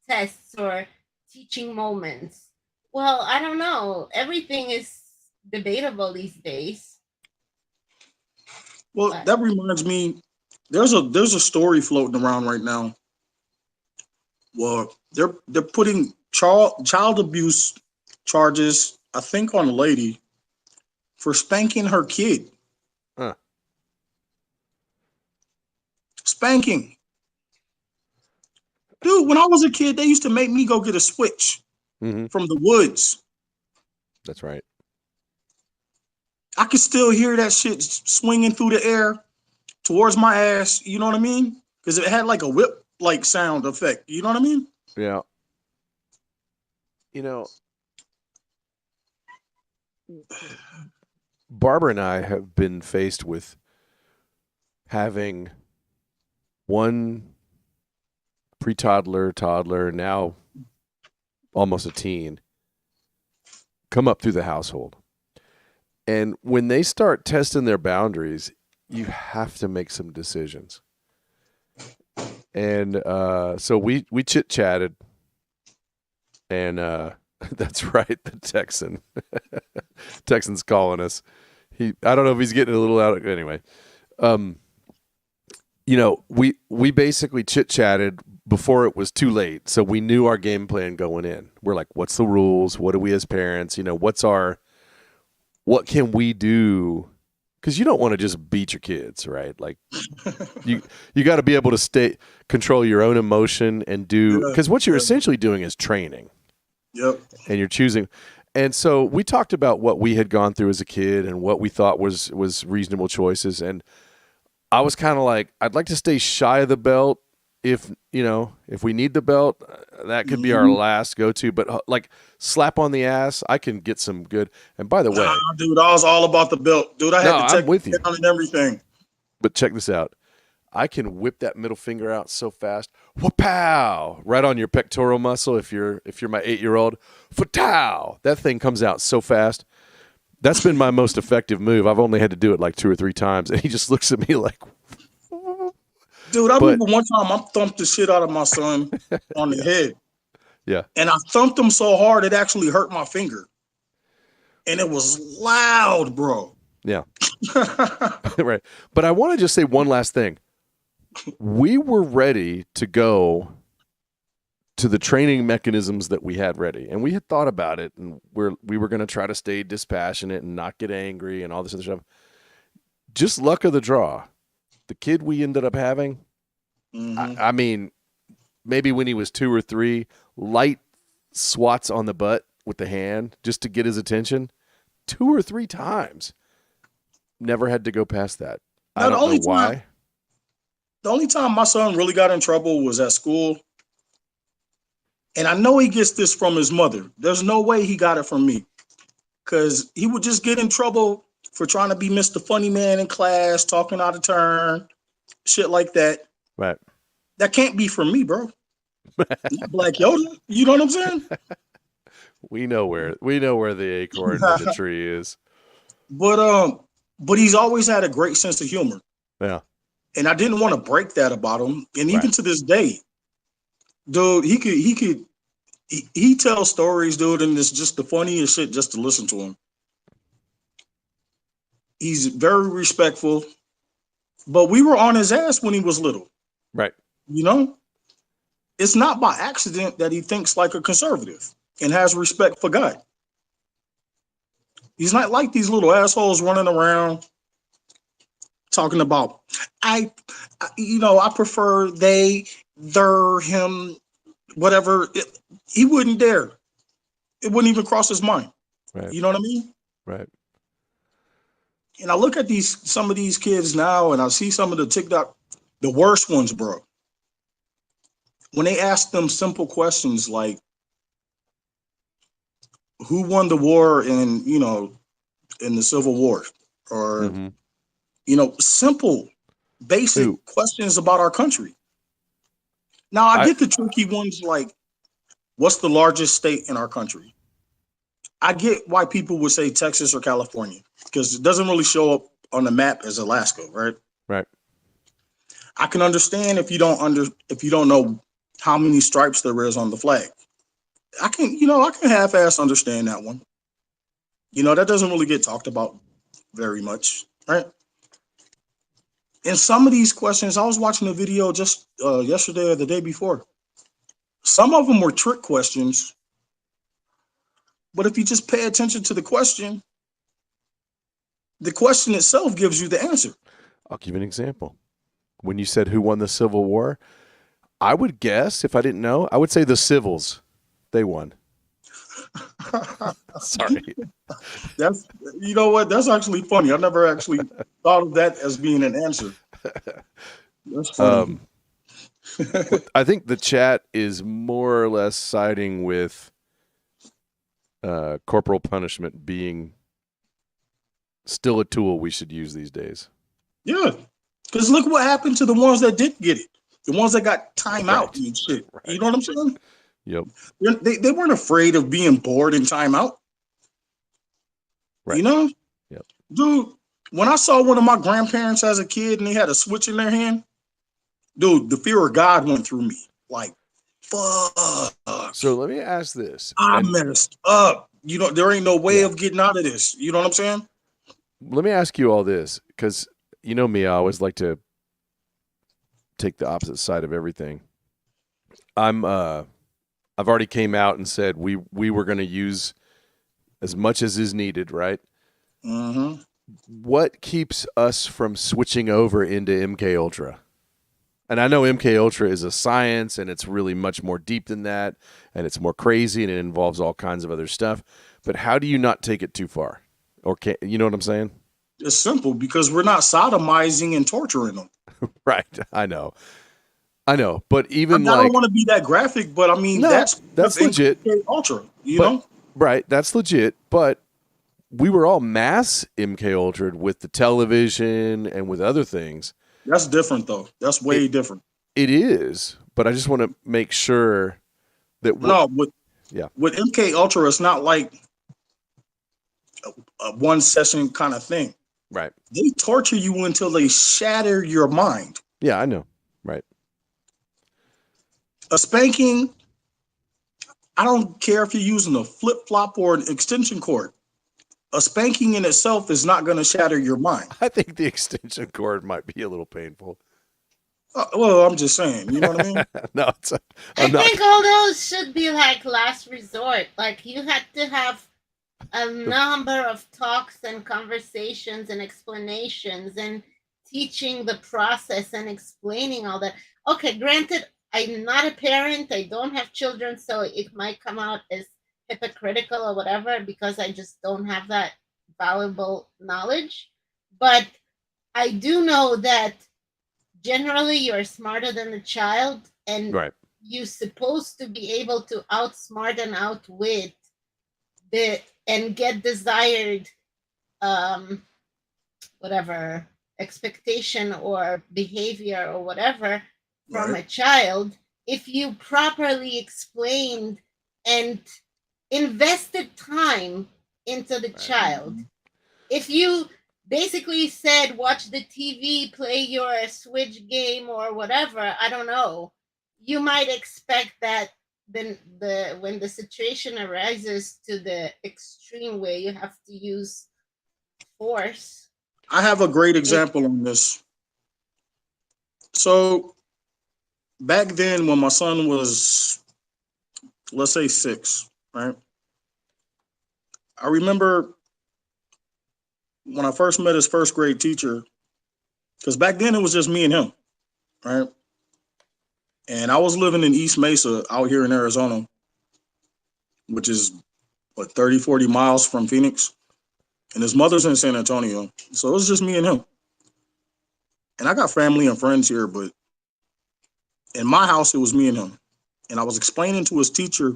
tests or teaching moments. Well, I don't know. Everything is debatable these days. Well, that reminds me, there's a story floating around right now. Well, they're putting child abuse charges, I think, on a lady for spanking her kid. spanking. Dude, when I was a kid, they used to make me go get a switch Mm-hmm. from the woods. That's right. I could still hear that shit swinging through the air towards my ass. You know what I mean? Because it had like a whip like sound effect. You know what I mean? Yeah. You know, Barbara and I have been faced with having one pre-toddler, toddler, now almost a teen, come up through the household. And when they start testing their boundaries, you have to make some decisions. And so we chit-chatted, and that's right, the Texan's calling us. I don't know if he's getting a little out. Anyway, you know, we basically chit-chatted before it was too late, so we knew our game plan going in. We're like, what's the rules? What do we as parents? You know, what can we do? Because you don't want to just beat your kids, right? Like, you got to be able to control your own emotion and do, because what you're essentially doing is training. Yep. And you're choosing. And so we talked about what we had gone through as a kid and what we thought was reasonable choices. And I was kind of like, I'd like to stay shy of the belt. If we need the belt, that could be our last go-to. But like slap on the ass, I can get some good. And by the way, dude, I was all about the belt, dude. I had to check I'm with you down and everything. But check this out. I can whip that middle finger out so fast. Wha-pow! Right on your pectoral muscle. If you're my 8-year-old, fa-tow! That thing comes out so fast. That's been my most effective move. I've only had to do it like 2 or 3 times, and he just looks at me like. Dude, I remember one time I thumped the shit out of my son on the head. Yeah. And I thumped him so hard it actually hurt my finger. And it was loud, bro. Yeah. Right. But I want to just say one last thing. We were ready to go to the training mechanisms that we had ready. And we had thought about it, and we were going to try to stay dispassionate and not get angry and all this other stuff. Just luck of the draw. The kid we ended up having, I mean, maybe when he was 2 or 3, light swats on the butt with the hand just to get his attention 2 or 3 times. Never had to go past that. I don't know why. The only time my son really got in trouble was at school. And I know he gets this from his mother. There's no way he got it from me. Because he would just get in trouble for trying to be Mr. Funny Man in class, talking out of turn, shit like that. Right. That can't be from me, bro. Not Black Yoda. You know what I'm saying? We know where the acorn in the tree is. But he's always had a great sense of humor. Yeah. And I didn't want to break that about him. And even to this day, dude, he tells stories, dude, and it's just the funniest shit just to listen to him. He's very respectful, but we were on his ass when he was little. Right. You know, it's not by accident that he thinks like a conservative and has respect for God. He's not like these little assholes running around talking about, I prefer they, their, him, whatever. He wouldn't dare. It wouldn't even cross his mind. Right. You know what I mean? Right. And I look at some of these kids now, and I see some of the TikTok, the worst ones, bro. When they ask them simple questions like, who won the war in the Civil War? Or, simple, basic questions about our country. Now, I get the tricky ones like, what's the largest state in our country? I get why people would say Texas or California, because it doesn't really show up on the map as Alaska, right? Right. I can understand if you don't know how many stripes there is on the flag. I can half-ass understand that one. That doesn't really get talked about very much, right? And some of these questions, I was watching a video just yesterday or the day before. Some of them were trick questions. But if you just pay attention to the question itself gives you the answer. I'll give you an example. when you said who won the Civil War, I would guess, if I didn't know, I would say the Civils. They won. Sorry. That's, you know what? That's actually funny. I never actually thought of that as being an answer. That's funny. I think the chat is more or less siding with corporal punishment being still a tool we should use these days. Yeah, because look what happened to the ones that didn't get it. The ones that got time out Right. and shit. Right. You know what I'm saying? Yep. They weren't afraid of being bored in timeout. Right. You know? Yep. Dude, when I saw one of my grandparents as a kid and they had a switch in their hand, dude, the fear of God went through me. Like, fuck. So let me ask this. I messed up. You know, there ain't no way of getting out of this. You know what I'm saying? Let me ask you all this, because you know me, I always like to take the opposite side of everything. I've already came out and said we were going to use as much as is needed, right? Mm-hmm. What keeps us from switching over into MK Ultra? And I know MK Ultra is a science, and it's really much more deep than that, and it's more crazy, and it involves all kinds of other stuff. But how do you not take it too far? Or you know what I'm saying? It's simple, because we're not sodomizing and torturing them. Right. I know. But even I don't want to be that graphic, but I mean, no, that's legit. Ultra, you know? Right. That's legit. But we were all mass MK Ultra'd with the television and with other things. That's different, though. That's way different. It is. But I just want to make sure that with MK Ultra, it's not like a one session kind of thing. Right. They torture you until they shatter your mind. Yeah, I know. Right. A spanking, I don't care if you're using a flip-flop or an extension cord. A spanking in itself is not going to shatter your mind. I think the extension cord might be a little painful. Well, I'm just saying, you know what I mean? No, I think all those should be like last resort. Like you had to have a number of talks and conversations and explanations and teaching the process and explaining all that. Okay, granted, I'm not a parent. I don't have children, so it might come out as hypocritical or whatever because I just don't have that valuable knowledge. But I do know that generally you're smarter than the child, and you're supposed to be able to outsmart and outwit and get desired whatever expectation or behavior or whatever from a child if you properly explained and invested time into the child. If you basically said watch the TV, play your Switch game or whatever, I don't know, you might expect that then when the situation arises to the extreme where you have to use force. I have a great example on this. So back then when my son was, let's say 6, right? I remember when I first met his first grade teacher, because back then it was just me and him, right? And I was living in East Mesa out here in Arizona, which is, 30, 40 miles from Phoenix. And his mother's in San Antonio. So it was just me and him. And I got family and friends here, but in my house, it was me and him. And I was explaining to his teacher,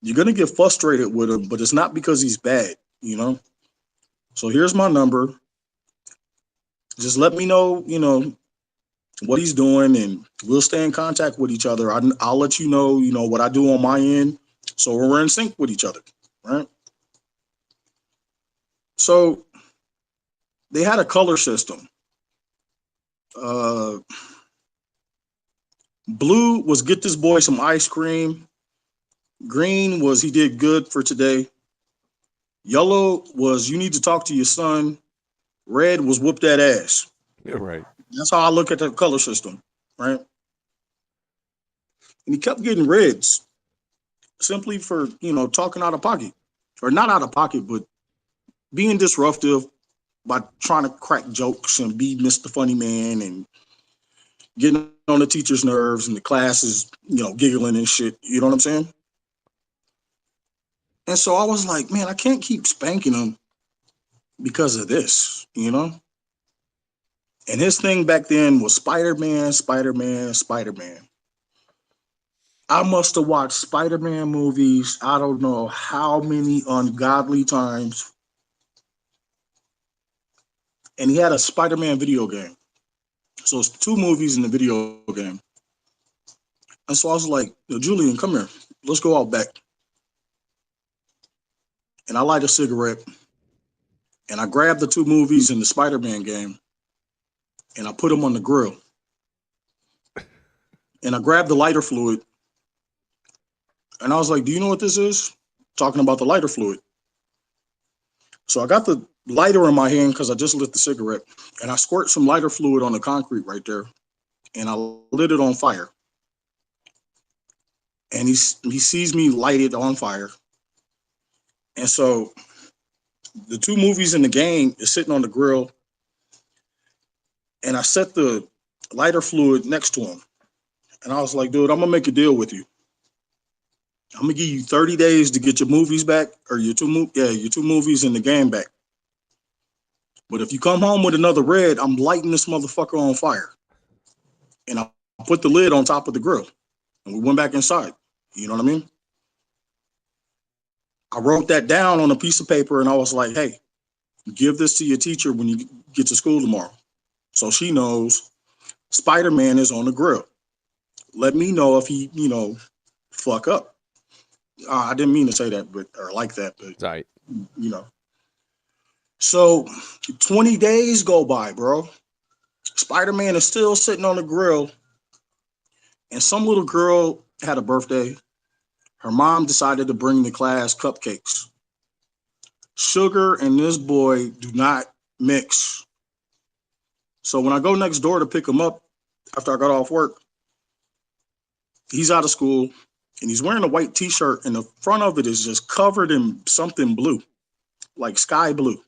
you're going to get frustrated with him, but it's not because he's bad, you know? So here's my number. Just let me know, what he's doing, and we'll stay in contact with each other. I'll let you know, what I do on my end, so we're in sync with each other, right? So they had a color system. Blue was get this boy some ice cream. Green was he did good for today. Yellow was you need to talk to your son. Red was whoop that ass. Yeah, right. That's how I look at the color system, right? And he kept getting reds simply for, talking out of pocket. Or not out of pocket, but being disruptive by trying to crack jokes and be Mr. Funny Man. And getting on the teacher's nerves, and the class is, giggling and shit. You know what I'm saying? And so I was like, man, I can't keep spanking him because of this, And his thing back then was Spider-Man, Spider-Man, Spider-Man. I must have watched Spider-Man movies, I don't know how many ungodly times. And he had a Spider-Man video game. So it's 2 movies in the video game. And so I was like, Julian, come here. Let's go out back. And I light a cigarette. And I grabbed the 2 movies in the Spider-Man game. And I put them on the grill. And I grabbed the lighter fluid. And I was like, do you know what this is? Talking about the lighter fluid. So I got the lighter in my hand because I just lit the cigarette. And I squirt some lighter fluid on the concrete right there. And I lit it on fire. And he sees me light it on fire. And so the 2 movies in the game is sitting on the grill. And I set the lighter fluid next to him. And I was like, dude, I'm going to make a deal with you. I'm going to give you 30 days to get your movies back, or your 2 movies in the game back. But if you come home with another red, I'm lighting this motherfucker on fire. And I put the lid on top of the grill. And we went back inside. You know what I mean? I wrote that down on a piece of paper, and I was like, hey, give this to your teacher when you get to school tomorrow. So she knows Spider-Man is on the grill. Let me know if he, fuck up. I didn't mean to say that, or like that, but Right. So 20 days go by, bro. Spider-Man is still sitting on the grill, and some little girl had a birthday. Her mom decided to bring the class cupcakes. Sugar and this boy do not mix. So when I go next door to pick him up after I got off work, he's out of school and he's wearing a white t-shirt, and the front of it is just covered in something blue, like sky blue.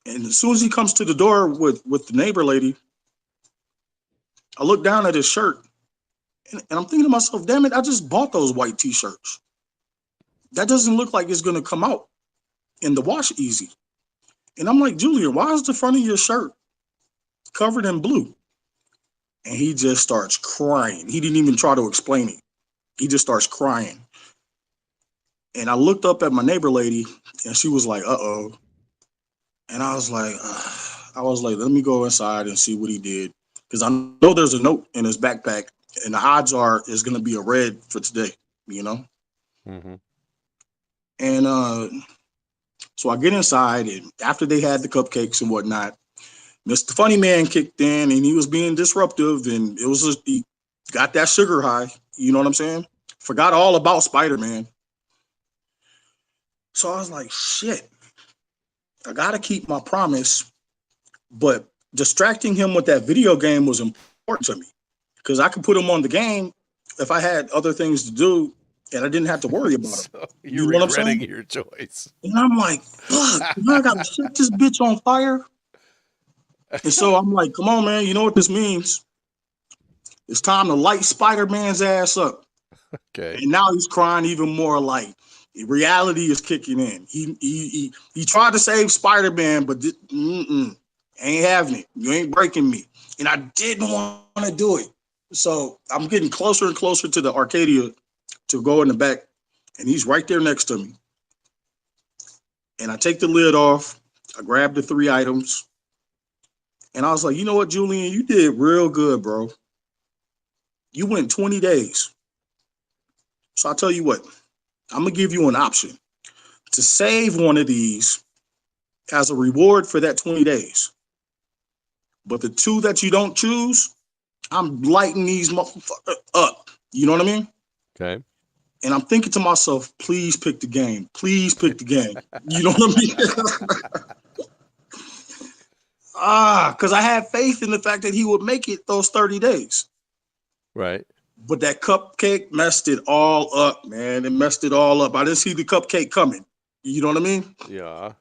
And as soon as he comes to the door with the neighbor lady, I look down at his shirt and I'm thinking to myself, damn it, I just bought those white t-shirts. That doesn't look like it's going to come out in the wash easy. And I'm like, Julian, why is the front of your shirt covered in blue? And he just starts crying. He didn't even try to explain it. He just starts crying. And I looked up at my neighbor lady, and she was like, uh-oh. And I was like, let me go inside and see what he did. Because I know there's a note in his backpack, and the odds are it's going to be a red for today, Mm-hmm. And so I get inside, and after they had the cupcakes and whatnot, Mr. Funny Man kicked in, and he was being disruptive, and it was just, he got that sugar high. You know what I'm saying? Forgot all about Spider-Man. So I was like, shit, I got to keep my promise. But distracting him with that video game was important to me, because I could put him on the game if I had other things to do and I didn't have to worry about him. So you're regretting your choice. And I'm like, fuck, I got to set this bitch on fire. And so I'm like, come on, man, you know what this means? It's time to light Spider-Man's ass up. Okay. And now he's crying even more, like reality is kicking in. He tried to save Spider-Man, but ain't having it. You ain't breaking me. And I didn't want to do it. So I'm getting closer and closer to the Arcadia to go in the back, and he's right there next to me. And I take the lid off. I grab the 3 items. And I was like, you know what, Julian? You did real good, bro. You went 20 days. So I'll tell you what. I'm going to give you an option to save one of these as a reward for that 20 days. But the 2 that you don't choose, I'm lighting these motherfuckers up. You know what I mean? Okay. And I'm thinking to myself, please pick the game. Please pick the game. You know what I mean? Because I had faith in the fact that he would make it those 30 days. Right. But that cupcake messed it all up, man. It messed it all up. I didn't see the cupcake coming. You know what I mean? Yeah.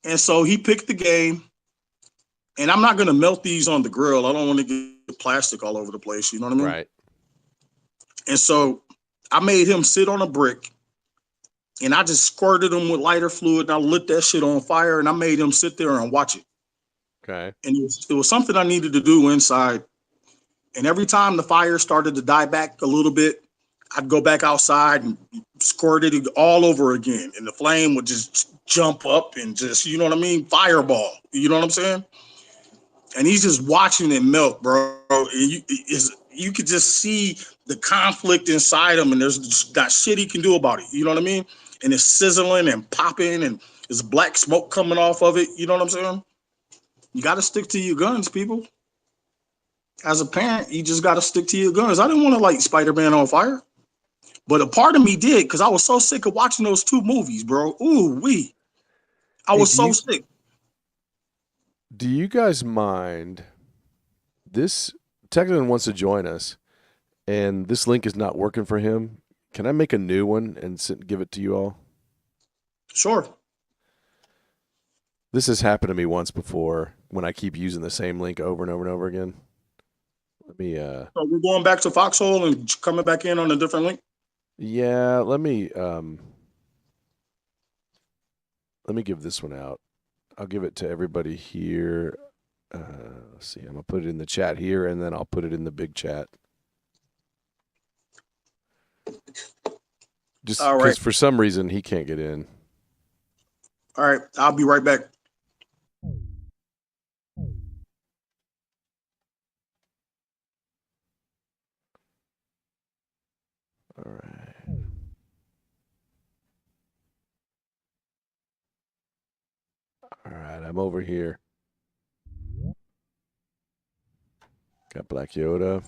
And so he picked the game. And I'm not going to melt these on the grill. I don't want to get plastic all over the place. You know what I mean? Right. And so I made him sit on a brick and I just squirted him with lighter fluid and I lit that shit on fire and I made him sit there and watch it. Okay. And it was something I needed to do inside. And every time the fire started to die back a little bit, I'd go back outside and squirt it all over again. And the flame would just jump up and just, you know what I mean? Fireball. You know what I'm saying? And he's just watching it melt, bro. And you could just see the conflict inside him, and there's got shit he can do about it. You know what I mean? And it's sizzling and popping, and there's black smoke coming off of it. You know what I'm saying? You got to stick to your guns, people. As a parent, you just got to stick to your guns. I didn't want to light Spider-Man on fire, but a part of me did because I was so sick of watching those two movies, bro. Ooh, wee. I was so sick. Do you guys mind? This Texan wants to join us, and this link is not working for him. Can I make a new one and give it to you all? Sure. This has happened to me once before when I keep using the same link over and over and over again. Let me. So we're going back to Foxhole and coming back in on a different link. Yeah, let me give this one out. I'll give it to everybody here. Let's see. I'm gonna put it in the chat here, and then I'll put it in the big chat. Just because for some reason he can't get in. All right, I'll be right back. All right. All right, I'm over here. Got Black Yoda.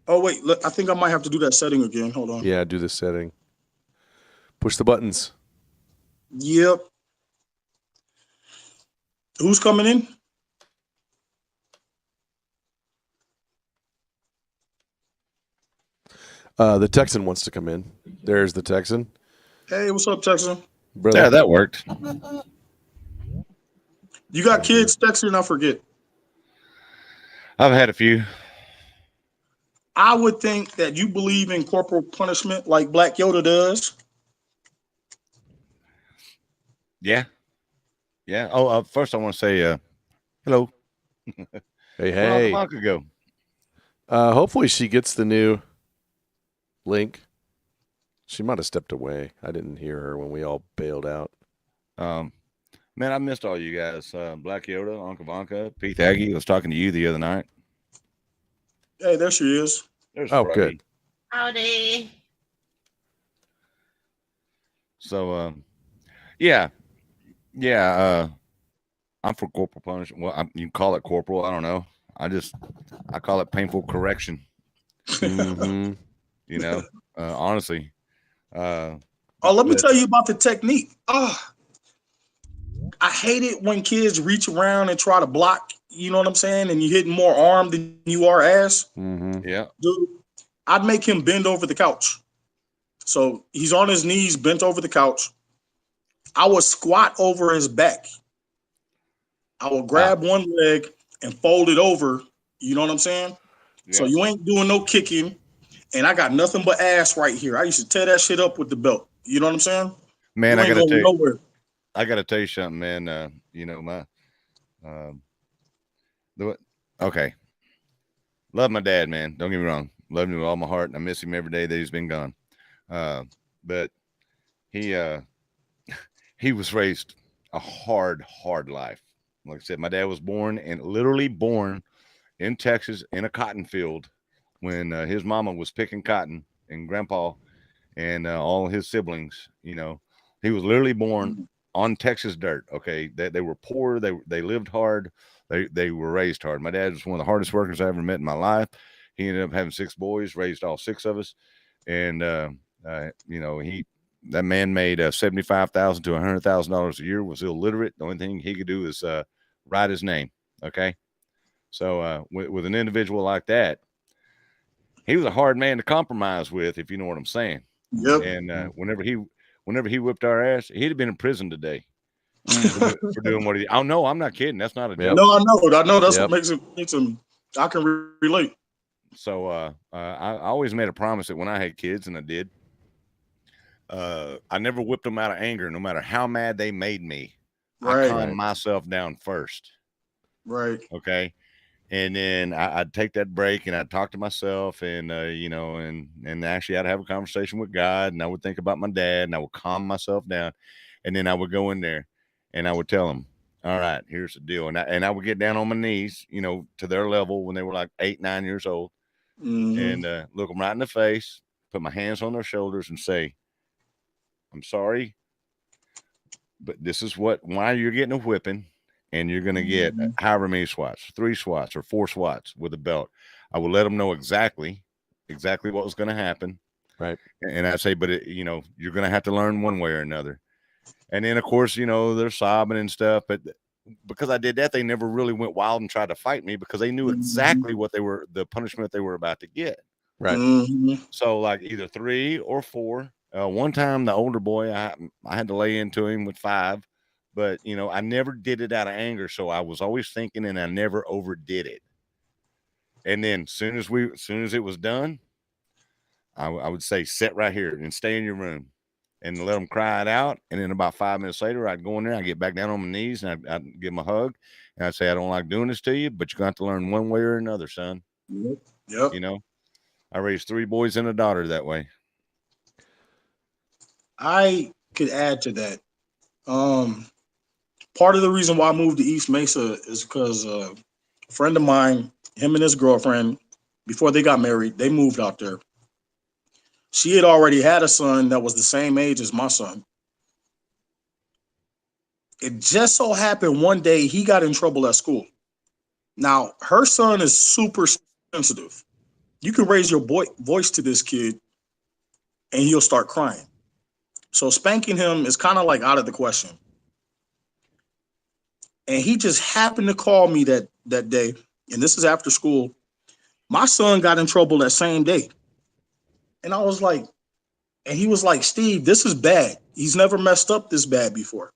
Oh, wait, look, I think I might have to do that setting again. Hold on. Yeah, do the setting. Push the buttons. Yep. Who's coming in? The Texan wants to come in. There's the Texan. Hey, what's up, Texan? Brother. Yeah, that worked. You got kids, Texan? I forget. I've had a few. I would think that you believe in corporal punishment like Black Yoda does. Yeah. Yeah. Oh, first I want to say hello. Hey. Where'd the vodka go? Hopefully she gets the new link. She might have stepped away. I didn't hear her when we all bailed out. Man, I missed all you guys. Black Yoda, Uncle Vanka, Pete Aggie. I was talking to you the other night. Hey, there she is. There's Freddie. Good. Howdy. So, yeah. I'm for corporal punishment. Well, you can call it corporal. I don't know. I call it painful correction. Mm-hmm. You know, honestly. Let me tell you about the technique. I hate it when kids reach around and try to block, you know what I'm saying? And you're hitting more arm than you are ass. Mm-hmm. Yeah. Dude, I'd make him bend over the couch. So he's on his knees, bent over the couch. I would squat over his back. I will grab one leg and fold it over. You know what I'm saying? Yeah. So you ain't doing no kicking. And I got nothing but ass right here. I used to tear that shit up with the belt. You know what I'm saying? Man, I gotta tell you. Nowhere. I gotta tell you something, man. You know, okay. Love my dad, man. Don't get me wrong. Love him with all my heart, and I miss him every day that he's been gone. But he was raised a hard life. Like I said, my dad was literally born in Texas in a cotton field when his mama was picking cotton, and grandpa and all his siblings, you know, he was literally born on Texas dirt. Okay. They were poor. They lived hard. They were raised hard. My dad was one of the hardest workers I ever met in my life. He ended up having 6 boys, raised all 6 of us. And, you know, that man made $75,000 to $100,000 a year, was illiterate. The only thing he could do is write his name. Okay. So with an individual like that, he was a hard man to compromise with, if you know what I'm saying. Yep. And whenever he whipped our ass, he'd have been in prison today. for doing what he. Oh no, I'm not kidding. That's not a Yep. joke. No, I know. That's Yep. what makes him. I can relate. So I always made a promise that when I had kids, and I did, I never whipped them out of anger, no matter how mad they made me. I Right, calmed myself down first. right. Okay. And then I'd take that break and I'd talk to myself and, you know, and actually I'd have a conversation with God, and I would think about my dad, and I would calm myself down. And then I would go in there and I would tell them, all right, here's the deal. And I would get down on my knees, you know, to their level when they were like 8, 9 years old, Mm-hmm. and look them right in the face, put my hands on their shoulders and say, I'm sorry, but this is why you're getting a whipping, and you're going to get however many swats, 3 swats or 4 swats with a belt. I would let them know exactly what was going to happen. Right. And I'd say, but you know, you're going to have to learn one way or another. And then of course, you know, they're sobbing and stuff, but because I did that, they never really went wild and tried to fight me, because they knew exactly what the punishment they were about to get. Right. Mm-hmm. So like either 3 or 4. One time the older boy, I had to lay into him with 5, but you know, I never did it out of anger. So I was always thinking, and I never overdid it. And then soon as it was done, I would say, sit right here and stay in your room, and let them cry it out. And then about 5 minutes later, I'd go in there, I'd get back down on my knees, and I'd give them a hug, and I'd say, I don't like doing this to you, but you're going to have to learn one way or another, son. Yep. You know, I raised 3 boys and a daughter that way. I could add to that. Part of the reason why I moved to East Mesa is because a friend of mine, him and his girlfriend, before they got married, they moved out there. She had already had a son that was the same age as my son. It just so happened one day he got in trouble at school. Now, her son is super sensitive. You can raise your voice to this kid and he'll start crying. So spanking him is kind of like out of the question. And he just happened to call me that day, and this is after school. My son got in trouble that same day. And I was like, and he was like, Steve, this is bad. He's never messed up this bad before.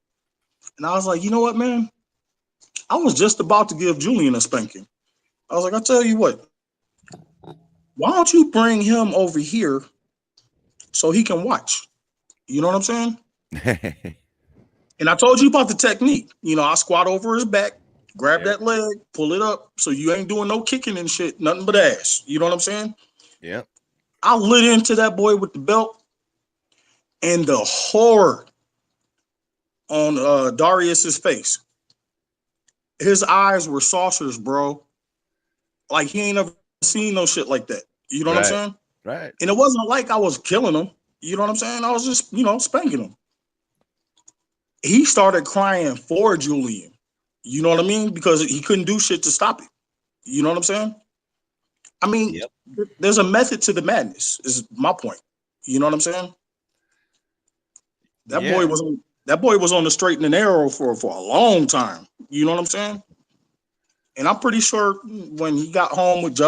And I was like, you know what, man? I was just about to give Julian a spanking. I was like, I'll tell you what. Why don't you bring him over here so he can watch? You know what I'm saying? And I told you about the technique. You know, I squat over his back, grab that leg, pull it up, so you ain't doing no kicking and shit, nothing but ass. You know what I'm saying? Yeah. I lit into that boy with the belt, and the horror on Darius's face. His eyes were saucers, bro. Like he ain't ever seen no shit like that. You know what I'm saying? Right. And it wasn't like I was killing him. You know what I'm saying? I was just, spanking him. He started crying for Julian. You know what I mean? Because he couldn't do shit to stop it. You know what I'm saying? I mean, there's a method to the madness, is my point. You know what I'm saying? That boy was on the straight and narrow for a long time. You know what I'm saying? And I'm pretty sure when he got home with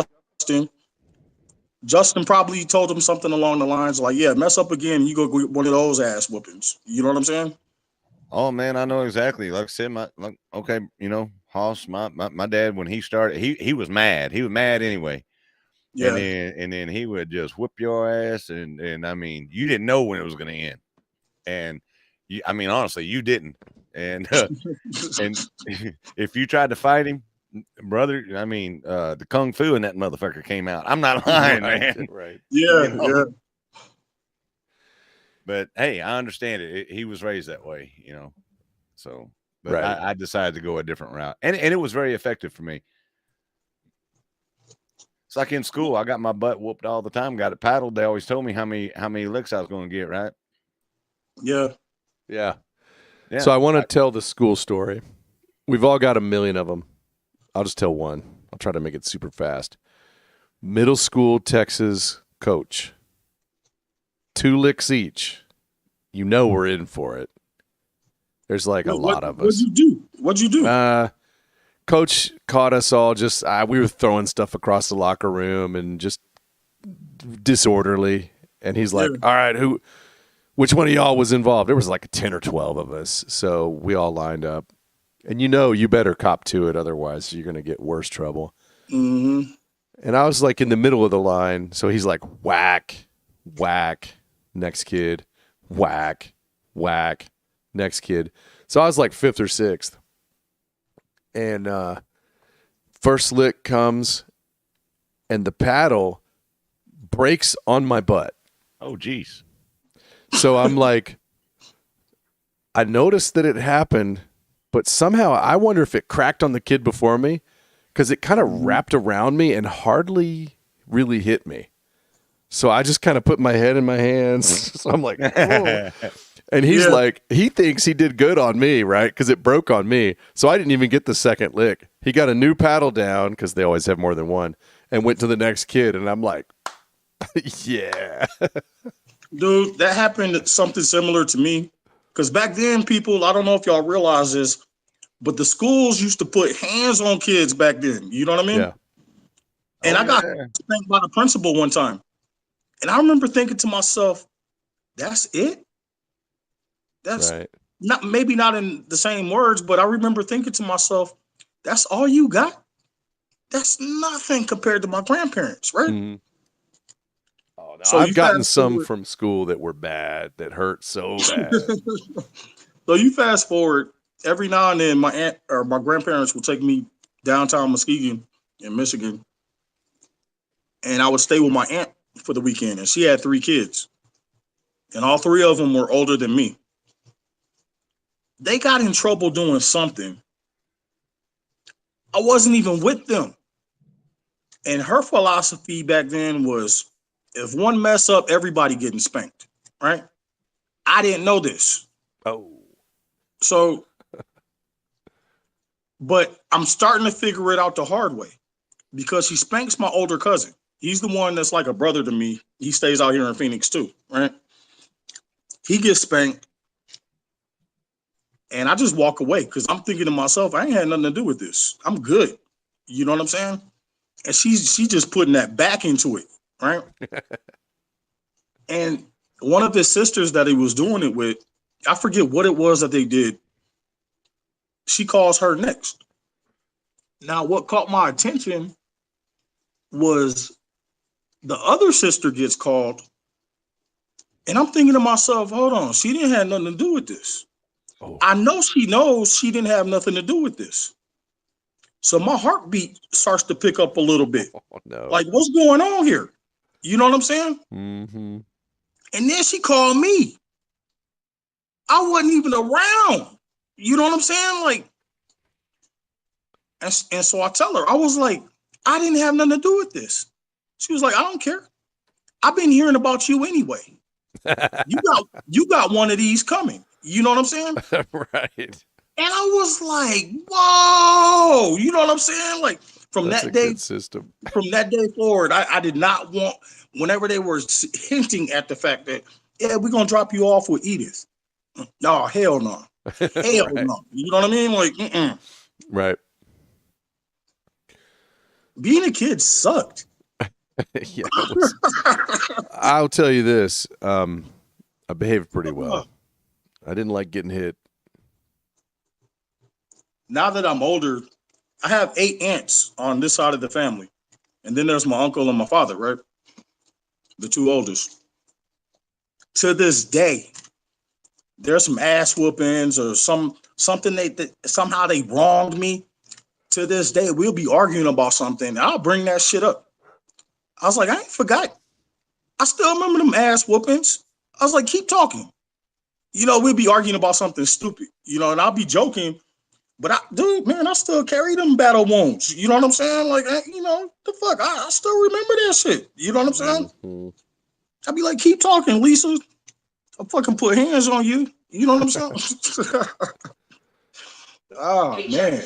Justin probably told him something along the lines like, yeah, mess up again, you go get one of those ass whoopings. You know what I'm saying? Oh man, I know exactly. Like I said, Hoss, my dad, when he started, he was mad. He was mad anyway. Yeah. And then he would just whip your ass, and I mean, you didn't know when it was going to end. And I mean, honestly, you didn't. And and if you tried to fight him, brother, I mean, the kung fu in that motherfucker came out. I'm not lying, man. Right. Yeah. But hey, I understand it. He was raised that way, So, but I decided to go a different route, and it was very effective for me. It's like in school, I got my butt whooped all the time. Got it paddled. They always told me how many licks I was going to get. Right? Yeah. So I want to tell the school story. We've all got a million of them. I'll just tell one. I'll try to make it super fast. Middle school Texas coach. 2 licks each. You know we're in for it. There's like a lot of us. What'd you do? Coach caught us all just we were throwing stuff across the locker room and just disorderly. And he's like, all right, which one of y'all was involved? There was like 10 or 12 of us. So we all lined up. And you better cop to it. Otherwise, you're going to get worse trouble. Mm-hmm. And I was like in the middle of the line. So he's like, whack, whack, next kid, whack, whack, next kid. So I was like 5th or 6th. And first lick comes, and the paddle breaks on my butt. Oh, geez. So I'm like, I noticed that it happened, but somehow I wonder if it cracked on the kid before me, because it kind of wrapped around me and hardly really hit me. So I just kind of put my head in my hands. So I'm like, whoa. And he's like, he thinks he did good on me, right? Because it broke on me. So I didn't even get the second lick. He got a new paddle down, because they always have more than one, and went to the next kid. And I'm like, yeah. Dude, that happened something similar to me. Because back then, people, I don't know if y'all realize this, but the schools used to put hands on kids back then. You know what I mean? Yeah. And I got spanked by the principal one time. And I remember thinking to myself, that's it? That's right. maybe not in the same words, but I remember thinking to myself, that's all you got? That's nothing compared to my grandparents, right? Mm-hmm. Oh, no, So I've gotten some from school that were bad, that hurt so bad. So you fast forward, every now and then my aunt or my grandparents will take me downtown Muskegon in Michigan, and I would stay with my aunt for the weekend, and she had 3 kids, and all 3 of them were older than me. They got in trouble doing something. I wasn't even with them. And her philosophy back then was, if one mess up, everybody getting spanked, right? I didn't know this. Oh. So, but I'm starting to figure it out the hard way, because he spanks my older cousin. He's the one that's like a brother to me. He stays out here in Phoenix too, right? He gets spanked, and I just walk away because I'm thinking to myself, I ain't had nothing to do with this. I'm good. You know what I'm saying? And she's just putting that back into it, right? And one of his sisters that he was doing it with, I forget what it was that they did. She calls her next. Now, what caught my attention was the other sister gets called, and I'm thinking to myself, hold on, she didn't have nothing to do with this. Oh. I know she knows she didn't have nothing to do with this. So my heartbeat starts to pick up a little bit. Oh, no. Like, what's going on here? You know what I'm saying? Mm-hmm. And then she called me. I wasn't even around. You know what I'm saying? Like, and so I tell her, I was like, I didn't have nothing to do with this. She was like, I don't care. I've been hearing about you anyway. You got one of these coming. You know what I'm saying? Right. And I was like, whoa, you know what I'm saying? Like, from That's that a day, good system. From that day forward, I did not want, whenever they were hinting at the fact that, yeah, we're going to drop you off with Edith. No, hell no. Hell right. no. You know what I mean? Like, right. Being a kid sucked. Yeah, I'll tell you this. I behaved pretty well. I didn't like getting hit. Now that I'm older, I have 8 aunts on this side of the family. And then there's my uncle and my father, right? The 2 oldest. To this day, there's some ass whoopings or something that somehow they wronged me. To this day, we'll be arguing about something, and I'll bring that shit up. I was like, I ain't forgot. I still remember them ass whoopings. I was like, keep talking. You know, we'll be arguing about something stupid, you know, and I'll be joking. But I still carry them battle wounds. You know what I'm saying? Like, you know, the fuck, I still remember that shit. You know what I'm saying? Mm-hmm. I'd be like, keep talking, Lisa. I'll fucking put hands on you. You know what I'm saying? Oh, man.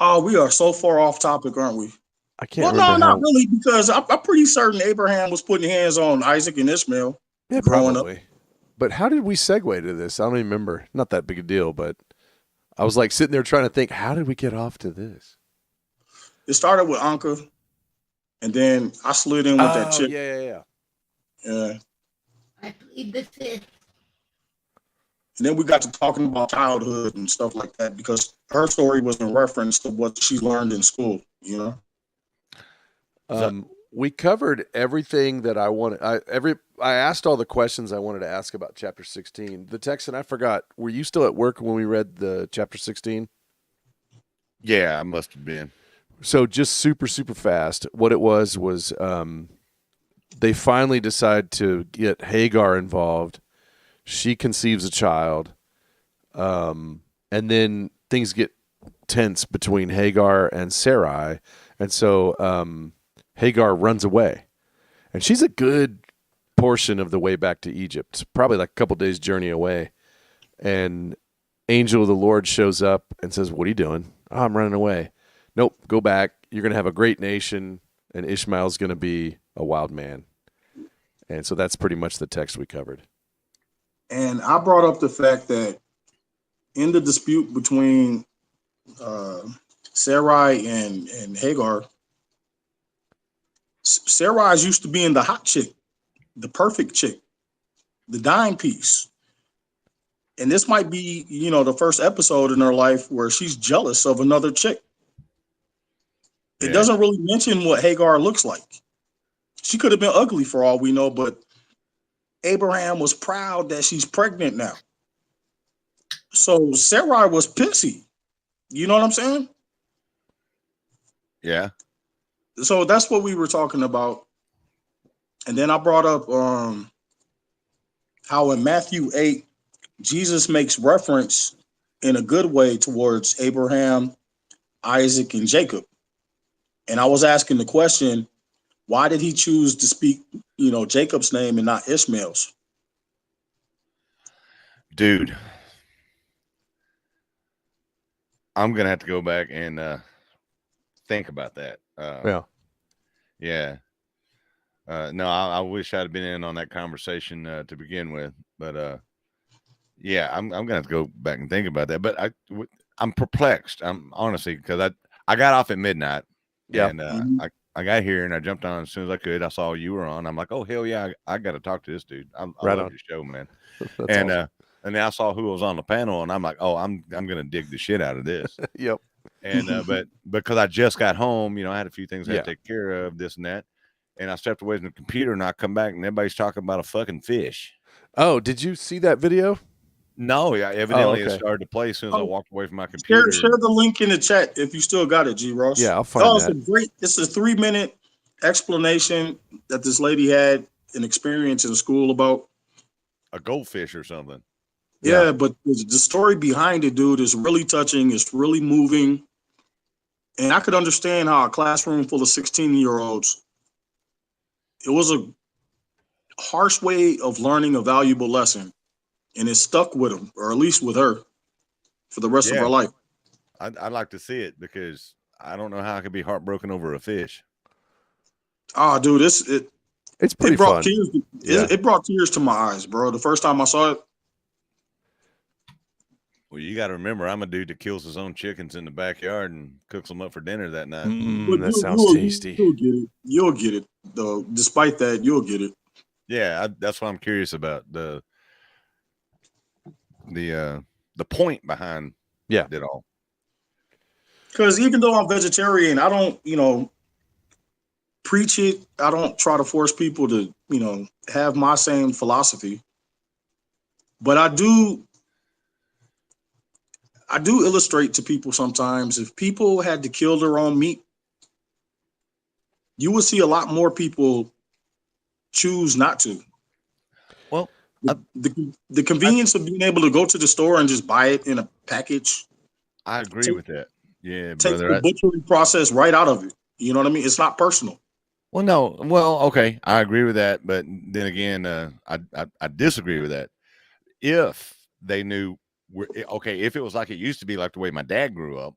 Oh, we are so far off topic, aren't we? I can't remember. Not really, because I'm pretty certain Abraham was putting hands on Isaac and Ishmael. Yeah, probably. Up. But how did we segue to this? I don't even remember. Not that big a deal, but I was like sitting there trying to think, how did we get off to this? It started with Anka, and then I slid in with that chick. Yeah. Yeah. I plead the fifth. And then we got to talking about childhood and stuff like that because her story was in reference to what she learned in school, you know? We covered everything that I wanted. I asked all the questions I wanted to ask about chapter 16. The Texan, I forgot. Were you still at work when we read the chapter 16? Yeah, I must have been. So just super fast. What it was they finally decide to get Hagar involved. She conceives a child, and then things get tense between Hagar and Sarai, and so Hagar runs away, and she's a good portion of the way back to Egypt, probably like a couple days journey away. And angel of the Lord shows up and says, "What are you doing?" "Oh, I'm running away." "Nope, go back. You're going to have a great nation, and Ishmael's going to be a wild man. And so that's pretty much the text we covered. And I brought up the fact that in the dispute between Sarai and Hagar, Sarai's used to being the hot chick, the perfect chick, the dime piece. And this might be, the first episode in her life where she's jealous of another chick. It doesn't really mention what Hagar looks like. She could have been ugly for all we know, but Abraham was proud that she's pregnant now. So Sarai was pissy. You know what I'm saying? Yeah. So that's what we were talking about. And then I brought up how in Matthew 8, Jesus makes reference in a good way towards Abraham, Isaac, and Jacob. And I was asking the question, why did he choose to speak, Jacob's name and not Ishmael's? Dude, I'm going to have to go back and think about that. Yeah. No, I wish I'd been in on that conversation to begin with, but yeah, I'm gonna have to go back and think about that. But I'm perplexed. I'm honestly, because I got off at midnight, and I got here and I jumped on as soon as I could. I saw you were on. I'm like, oh hell yeah, I got to talk to this dude. I love your show, man. And awesome. And then I saw who was on the panel, and I'm like, oh, I'm gonna dig the shit out of this. Yep. And but because I just got home, I had a few things I had to take care of, this and that. And I stepped away from the computer and I come back and everybody's talking about a fucking fish. Oh, did you see that video? No, yeah, evidently it started to play as soon as I walked away from my computer. Share the link in the chat if you still got it, G. Ross. Yeah, I'll find that. It's a 3-minute explanation that this lady had an experience in school about a goldfish or something. Yeah, but the story behind it, dude, is really touching. It's really moving. And I could understand how a classroom full of 16-year-olds, it was a harsh way of learning a valuable lesson. And it stuck with them, or at least with her, for the rest of her life. I'd like to see it because I don't know how I could be heartbroken over a fish. Ah, dude, it's pretty fun. It brought tears to my eyes, bro. The first time I saw it. Well, you got to remember, I'm a dude that kills his own chickens in the backyard and cooks them up for dinner that night. That sounds tasty. You'll get it, though. Despite that, you'll get it. Yeah, that's what I'm curious about. The point behind it all. Because even though I'm vegetarian, I don't, preach it. I don't try to force people to, have my same philosophy. But I do illustrate to people sometimes, if people had to kill their own meat, you would see a lot more people choose not to. Well, the convenience of being able to go to the store and just buy it in a package. I agree with that. Yeah, take the butchering process right out of it. You know what I mean? It's not personal. Well, no. Well, okay, I agree with that, but then again, I disagree with that. If they knew, if it was like it used to be, like the way my dad grew up,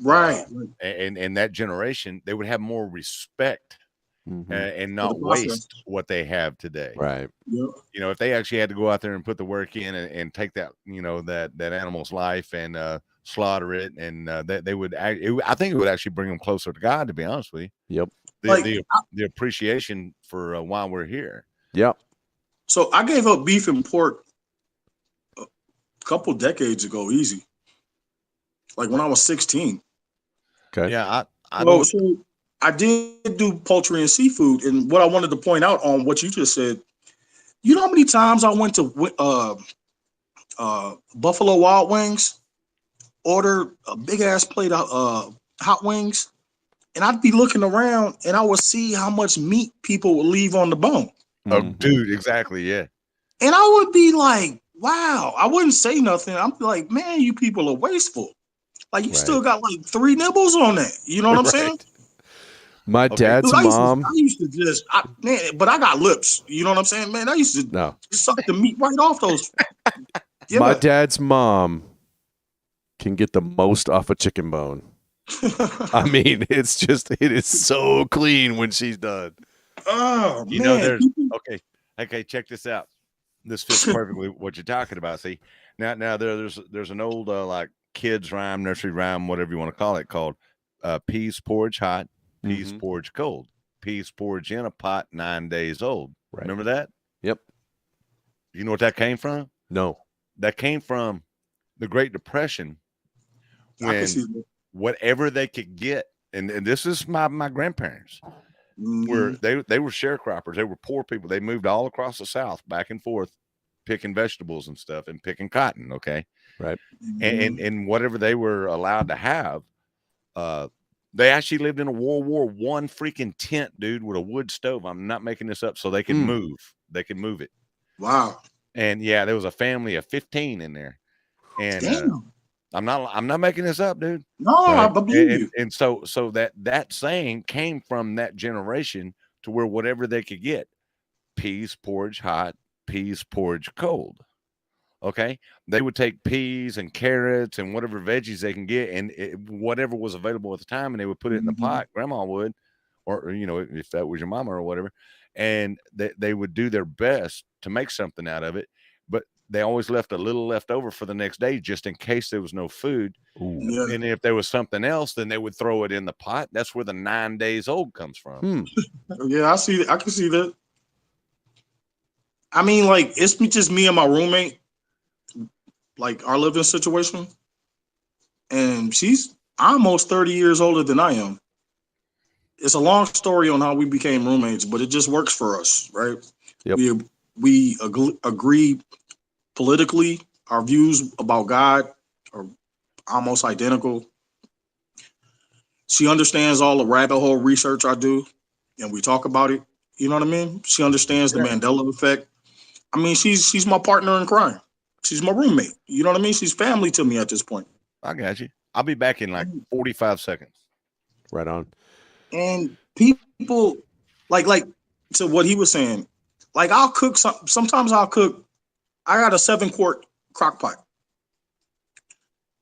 right, and that generation, they would have more respect. And not waste what they have today. Right. Yep. If they actually had to go out there and put the work in and take that, that animal's life and slaughter it, and they would, I think it would actually bring them closer to God, to be honest with you. Yep. The appreciation for why we're here. Yep. So I gave up beef and pork a couple decades ago, easy. Like when I was 16. Okay. Yeah, I Well, don't. so I did do poultry and seafood, and what I wanted to point out on what you just said, you know how many times I went to Buffalo Wild Wings, order a big ass plate of hot wings, and I'd be looking around and I would see how much meat people would leave on the bone. Oh, Mhm. dude, exactly. Yeah. And I would be like, wow, I wouldn't say nothing. I'm like, man, you people are wasteful. Like you Right. still got like 3 nibbles on that. You know what I'm saying? Right. My Okay. dad's Dude, I mom. used to just, man, but I got lips. You know what I'm saying, man? I used to No. suck the meat right off those. Yeah. My dad's mom can get the most off a chicken bone. I mean, it is so clean when she's done. Oh You know, man, there's people- okay. Check this out. This fits perfectly what you're talking about. See, now there's an old like kids rhyme, nursery rhyme, whatever you want to call it, called peas porridge hot, peas Mhm. porridge cold, peas porridge in a pot 9 days old. Right. Remember that? Yep. You know what that came from? No. That came from the Great Depression, I can when see that. whatever they could get, and this is my grandparents. Were Mhm. they were sharecroppers. They were poor people. They moved all across the South, back and forth, picking vegetables and stuff and picking cotton. Okay, Right. and whatever they were allowed to have, they actually lived in a World War I freaking tent, dude, with a wood stove. I'm not making this up. So they could move. They could move it. Wow. And yeah, there was a family of 15 in there. And Damn. I'm not making this up, dude. No, I Right. believe you. And so that saying came from that generation, to where whatever they could get, peas porridge hot, peas porridge cold. Okay, they would take peas and carrots and whatever veggies they can get, and whatever was available at the time, and they would put it in the Mhm. pot. Grandma would, or if that was your mama or whatever, and they would do their best to make something out of it, but they always left a little left over for the next day, just in case there was no food. Ooh. Yeah. And if there was something else, then they would throw it in the pot. That's where the 9 days old comes from. Yeah, I see. I can see that. I mean, like it's just me and my roommate, like our living situation, and she's almost 30 years older than I am. It's a long story on how we became roommates, but it just works for us, right? Yep. We agree politically. Our views about God are almost identical. She understands all the rabbit hole research I do, and we talk about it. You know what I mean? She understands the Mandela effect. I mean, she's my partner in crime. She's my roommate. You know what I mean? She's family to me at this point. I got you. I'll be back in like 45 seconds. Right on. And people like to what he was saying, like I'll cook sometimes I'll cook. I got a 7-quart crock pot.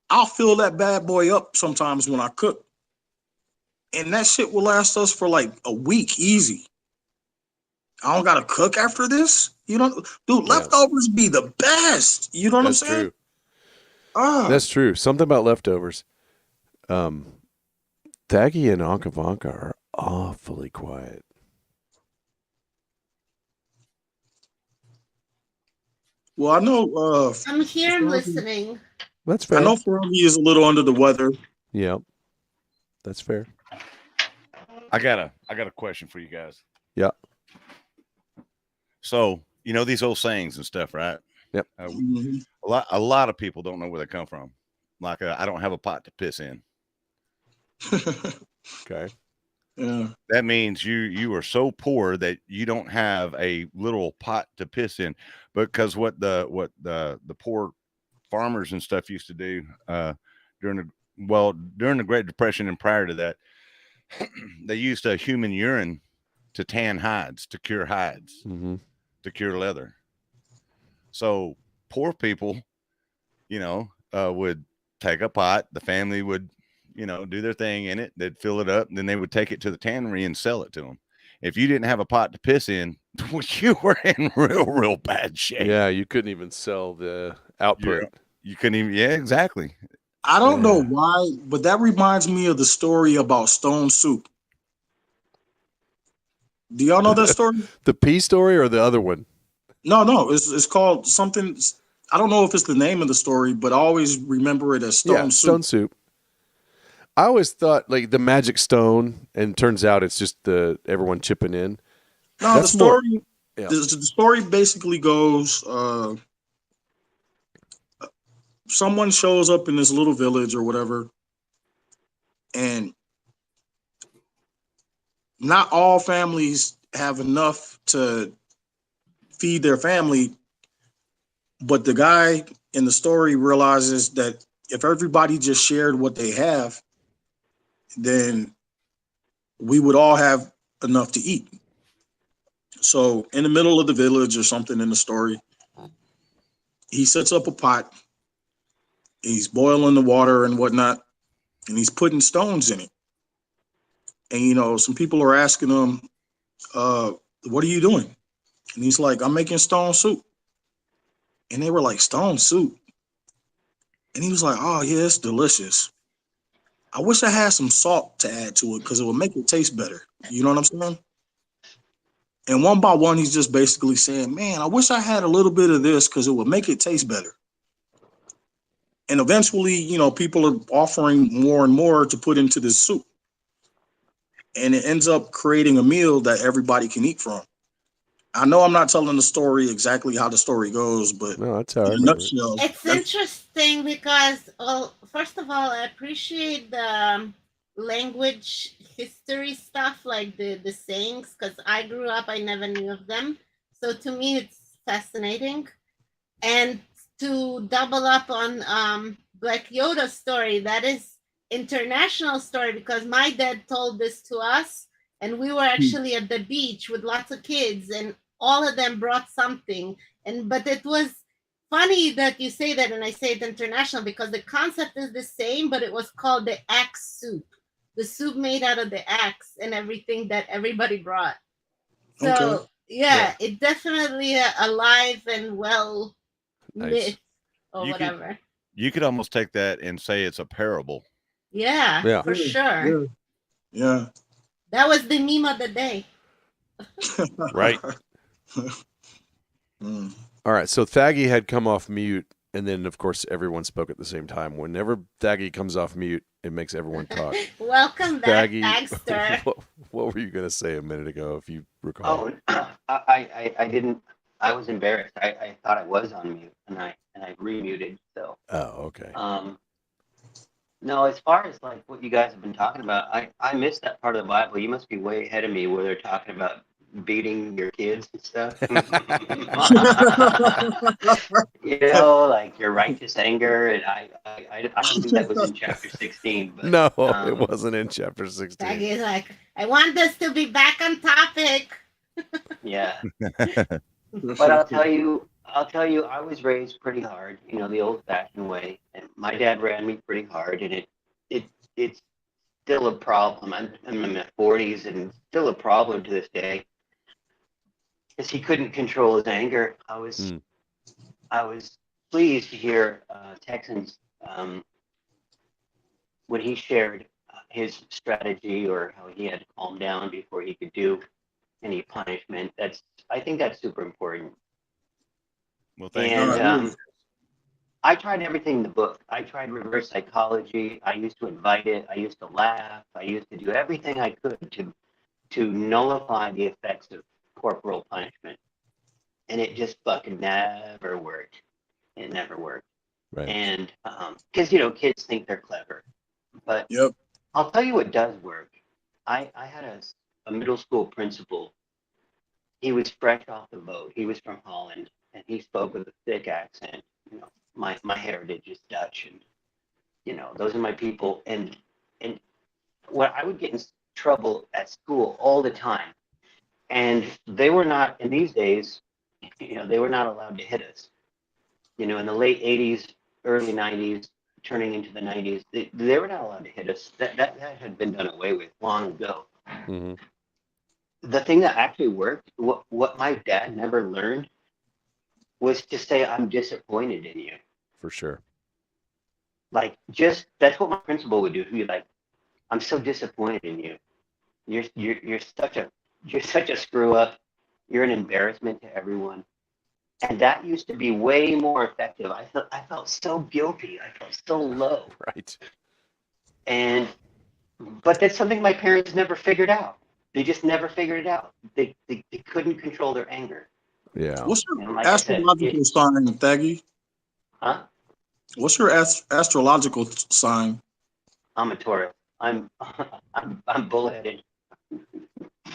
I'll fill that bad boy up sometimes when I cook. And that shit will last us for like a week easy. I don't gotta cook after this. You know, dude, leftovers be the best. You know what That's I'm saying? true. Ah. That's true. Something about leftovers. Daggy and Ankavanka are awfully quiet. Well, I know I'm here. I'm listening. That's fair. I know Fergie is a little under the weather. Yep. That's fair. I got a question for you guys. Yeah. So, these old sayings and stuff, right? Yep. A lot of people don't know where they come from. Like, I don't have a pot to piss in. Okay. Yeah. That means you are so poor that you don't have a little pot to piss in. Because what the poor farmers and stuff used to do during the Great Depression and prior to that, they used human urine to tan hides, to cure hides, to cure leather. So poor people, would take a pot. The family would, do their thing in it. They'd fill it up, and then they would take it to the tannery and sell it to them. If you didn't have a pot to piss in, you were in real bad shape. Yeah, you couldn't even sell the output. You couldn't even. Yeah, exactly. I don't know why, but that reminds me of the story about Stone Soup. Do y'all know that story? The pee story or the other one? No, it's called something. I don't know if it's the name of the story, but I always remember it as Yeah, Stone Soup. Stone Soup. I always thought like the magic stone, and turns out it's just the everyone chipping in. No, That's more. Yeah. the story basically goes. Someone shows up in this little village or whatever, and not all families have enough to feed their family, but the guy in the story realizes that if everybody just shared what they have, then we would all have enough to eat. So in the middle of the village or something in the story, he sets up a pot, he's boiling the water and whatnot, and he's putting stones in it. And some people are asking him, uh, what are you doing? And he's like, I'm making stone soup. And they were like, stone soup? And he was like, oh yeah, it's delicious. I wish I had some salt to add to it because it would make it taste better. You know what I'm saying? And one by one, he's just basically saying, man, I wish I had a little bit of this because it would make it taste better. And eventually, people are offering more and more to put into this soup. And it ends up creating a meal that everybody can eat from. I know I'm not telling the story exactly how the story goes, but No, that's how I in a remember it. nutshell, It's interesting because, well, first of all, I appreciate the language history stuff, like the sayings, because I grew up, I never knew of them. So to me, it's fascinating. And to double up on Black Yoda's story, that is international story because my dad told this to us, and we were actually at the beach with lots of kids, and all of them brought something. But it was funny that you say that, and I say it international because the concept is the same, but it was called the axe soup, the soup made out of the axe and everything that everybody brought. So okay. yeah, it definitely alive and well Nice. myth or You could- whatever. You could almost take that and say it's a parable. Yeah, Yeah. for sure. Yeah. That was the meme of the day. Right. Mm. All right. So Thaggy had come off mute, and then of course everyone spoke at the same time. Whenever Thaggy comes off mute, it makes everyone talk. Welcome back, Thaggy, Agster. what were you going to say a minute ago, if you recall? Oh, I didn't. I was embarrassed. I thought I was on mute, and I remuted. So, Oh, okay. no. As far as like what you guys have been talking about, I missed that part of the Bible. You must be way ahead of me, where they're talking about beating your kids and stuff. Like your righteous anger, and I don't think that was in chapter 16. But No, it wasn't in chapter 16. Thaggy is like, I want this to be back on topic. yeah. But I'll tell you, I was raised pretty hard, the old-fashioned way, and my dad ran me pretty hard, and it's still a problem. I'm in my 40s, and still a problem to this day, because he couldn't control his anger. I was pleased to hear Texans when he shared his strategy or how he had to calm down before he could do any punishment. I think that's super important. Well, thank And you. I tried everything in the book. I tried reverse psychology. I used to invite it. I used to laugh. I used to do everything I could to nullify the effects of corporal punishment. And it just fucking never worked. It never worked. Right. And because, kids think they're clever. But Yep. I'll tell you what does work. I had a middle school principal. He was fresh off the boat. He was from Holland, and he spoke with a thick accent. My heritage is Dutch, and those are my people. And what I would get in trouble at school all the time, and they were not in these days. They were not allowed to hit us. In the late '80s, early '90s, turning into the '90s, they were not allowed to hit us. That had been done away with long ago. Mm-hmm. The thing that actually worked, what my dad never learned, was to say, I'm disappointed in you. For sure. Like, that's what my principal would do. He'd be like, I'm so disappointed in you. You're such a screw up. You're an embarrassment to everyone. And that used to be way more effective. I felt so guilty. I felt so low. Right. But that's something my parents never figured out. They just never figured it out. They couldn't control their anger. Yeah. What's your And like I said, astrological sign, Thaggy? huh? What's your astrological sign? I'm a Taurus. I'm bullheaded.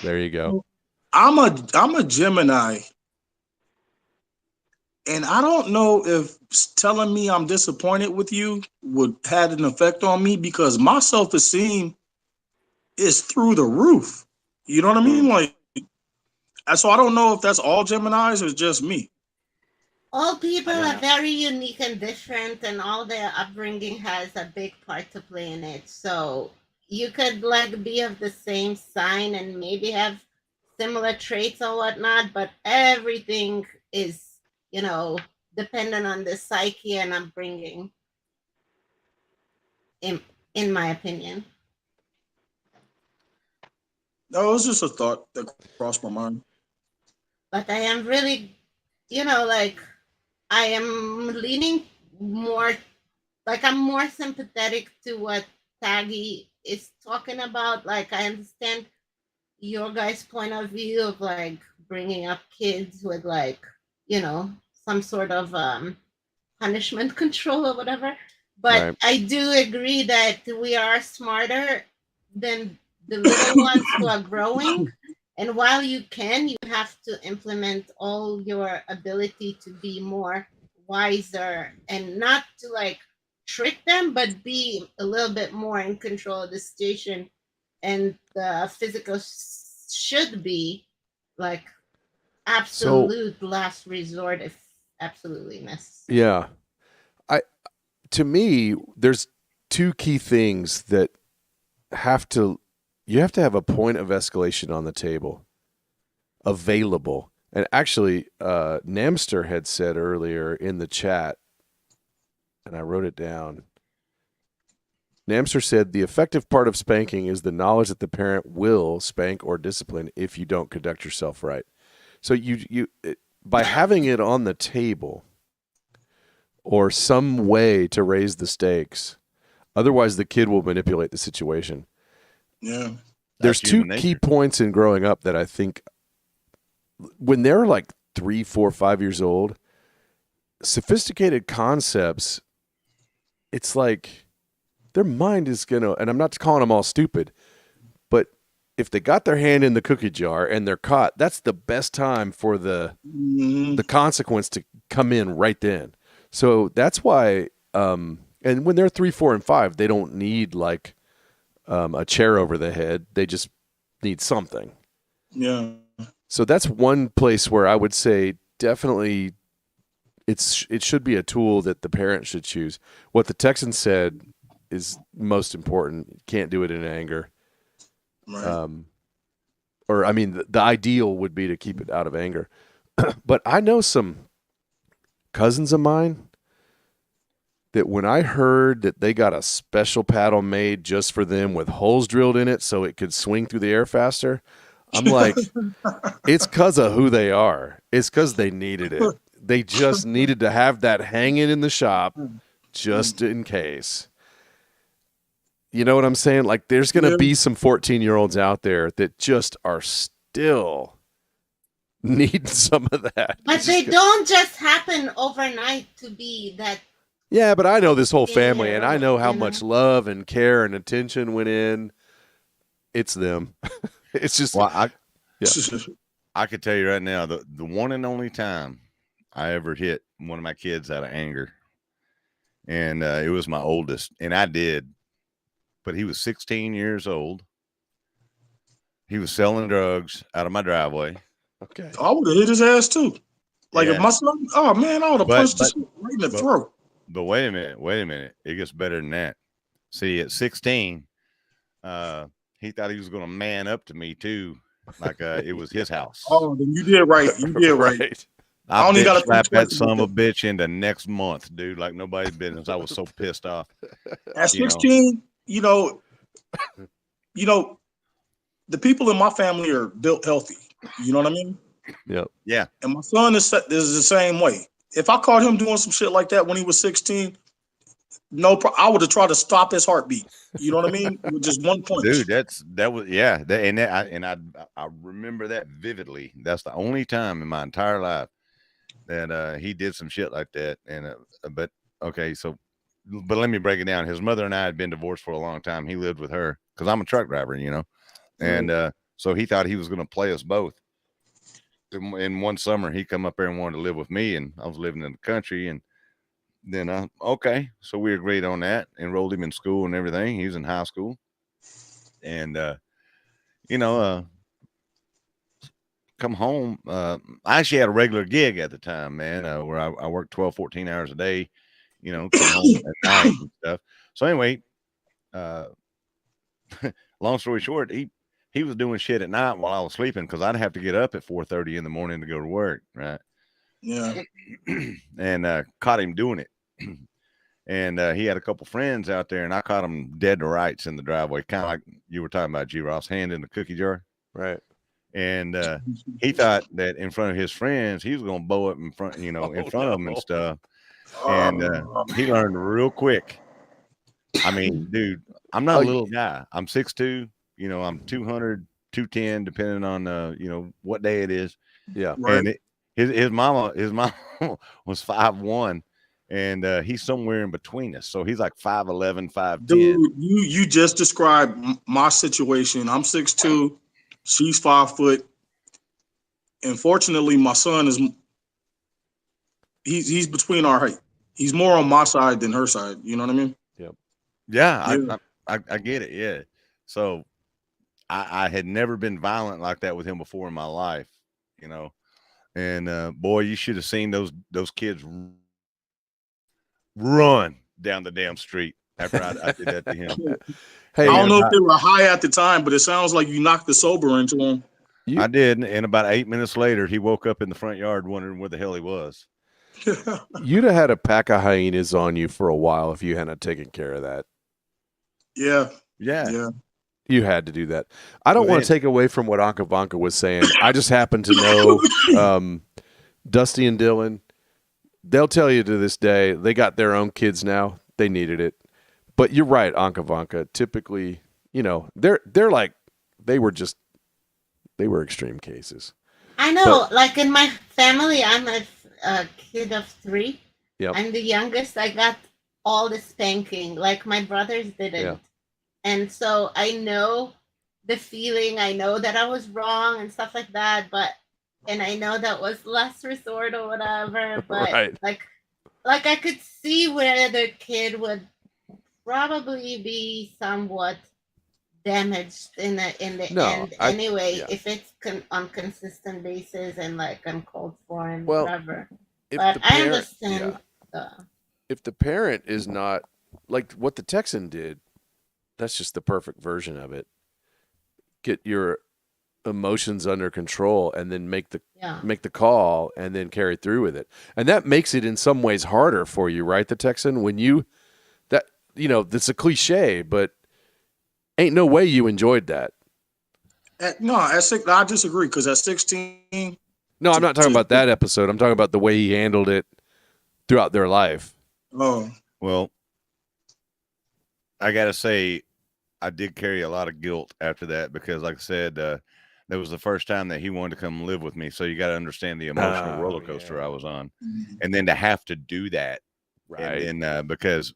There you go. I'm a Gemini, and I don't know if telling me I'm disappointed with you would had an effect on me because my self-esteem is through the roof. You know what I mean? Like, so I don't know if that's all Geminis or just me. All people I don't are know. very unique and different, and all their upbringing has a big part to play in it. So you could like be of the same sign and maybe have similar traits or whatnot, but everything is, dependent on the psyche and upbringing, in in my opinion. No, it was just a thought that crossed my mind. But I am really, like I am leaning more, like I'm more sympathetic to what Taggy is talking about. Like I understand your guys' point of view of like bringing up kids with like, some sort of punishment control or whatever. But Right. I do agree that we are smarter than the little ones who are growing. And while you have to implement all your ability to be more wiser and not to like trick them, but be a little bit more in control of the situation. And the physical should be like So absolute last resort if absolutely necessary. yeah, I to me, there's two key things that have to you have to have a point of escalation on the table available. And actually, Namster had said earlier in the chat, and I wrote it down. Namster said the effective part of spanking is the knowledge that the parent will spank or discipline if you don't conduct yourself right. So by having it on the table or some way to raise the stakes, otherwise the kid will manipulate the situation. Yeah. There's That's two human key nature. points in growing up that I think when they're like 3, 4, 5 years old, sophisticated concepts, it's like their mind is going to, and I'm not calling them all stupid, but if they got their hand in the cookie jar and they're caught, that's the best time for the consequence to come in right then. So that's why, and when they're 3, 4, and 5, they don't need like a chair over the head. They just need something. Yeah. So that's one place where I would say definitely it should be a tool that the parent should choose. What the Texan said is most important. You can't do it in anger. Right. Or I mean, the ideal would be to keep it out of anger. But I know some cousins of mine that when I heard that they got a special paddle made just for them with holes drilled in it so it could swing through the air faster, I'm like, it's because of who they are. It's because they needed it. They just needed to have that hanging in the shop just in case. You know what I'm saying? Like there's going to be some 14-year-olds out there that just are still needing some of that. But they don't just happen overnight to be that. Yeah, but I know this whole family, Senior, and I know how you know? much love and care and attention went in. It's them. It's just Well, I could tell you right now, the one and only time I ever hit one of my kids out of anger, and it was my oldest, and I did, but he was 16 years old. He was selling drugs out of my driveway. Okay. I would have hit his ass too. Like if my son, oh man, I would have punched this right in the throat. But wait a minute. It gets better than that. See, at 16, he thought he was going to man up to me too, like it was his house. Oh, then you did right. You did right. I only got to slap that son of a bitch into next month, dude, like nobody's business. I was so pissed off. At 16, you know, the people in my family are built healthy. You know what I mean? Yep. Yeah. And my son is the same way. If I caught him doing some shit like that when he was 16, I would have tried to stop his heartbeat. You know what I mean? With just one punch. Dude, that was yeah. I remember that vividly. That's the only time in my entire life that he did some shit like that. And but okay, so but let me break it down. His mother and I had been divorced for a long time. He lived with her because I'm a truck driver, you know, and so he thought he was going to play us both. In one summer, he come up there and wanted to live with me, and I was living in the country, and then okay, so we agreed on that, enrolled him in school and everything. He was in high school, and you know, come home. I actually had a regular gig at the time, man, where I worked 12, 14 hours a day, you know, come home at night and stuff. So anyway, long story short, he was doing shit at night while I was sleeping because I'd have to get up at 4:30 in the morning to go to work, right? Yeah. And caught him doing it. And he had a couple friends out there, and I caught him dead to rights in the driveway, kind of like you were talking about, G. Ross, hand in the cookie jar. Right. And he thought that in front of his friends, he was going to bow up in front, you know, in front of them and stuff. And he learned real quick. I mean, dude, I'm not a little guy. I'm 6'2", you know, I'm 200, 210, depending on, you know, what day it is. Yeah. Right. And his mama was 5'1", and he's somewhere in between us. So he's like 5'11", 5'10". Dude, you just described my situation. I'm 6'2", she's 5 foot. And fortunately, my son he's between our height. He's more on my side than her side. You know what I mean? Yep. Yeah, I get it. Yeah. So I had never been violent like that with him before in my life, you know. And boy, you should have seen those kids run down the damn street after I did that to him. Hey, I don't know if they were high at the time, but it sounds like you knocked the sober into him. I did, and about 8 minutes later, he woke up in the front yard wondering where the hell he was. You'd have had a pack of hyenas on you for a while if you hadn't taken care of that. Yeah. You had to do that. I don't want to take away from what Anka Vanka was saying. I just happen to know Dusty and Dylan, they'll tell you to this day, they got their own kids now. They needed it. But you're right, Anka Vanka. Typically, you know, they're like, they were extreme cases. I know, like in my family, I'm a kid of 3. Yep. I'm the youngest. I got all the spanking, like my brothers didn't. Yeah. And so I know the feeling. I know that I was wrong and stuff like that. And I know that was last resort or whatever. But right. like I could see where the kid would probably be somewhat damaged in the end anyway, if it's on consistent basis and like uncalled for and whatever. But I understand. If the parent is not like what the Texan did, that's just the perfect version of it. Get your emotions under control and then make the call and then carry through with it. And that makes it in some ways harder for you, right? The Texan, when that's a cliche, but ain't no way you enjoyed that. I disagree because at 16. No, I'm not talking about that episode. I'm talking about the way he handled it throughout their life. Oh, well, I got to say, I did carry a lot of guilt after that because, like I said, that was the first time that he wanted to come live with me. So you got to understand the emotional roller coaster I was on. And then to have to do that. Right. And because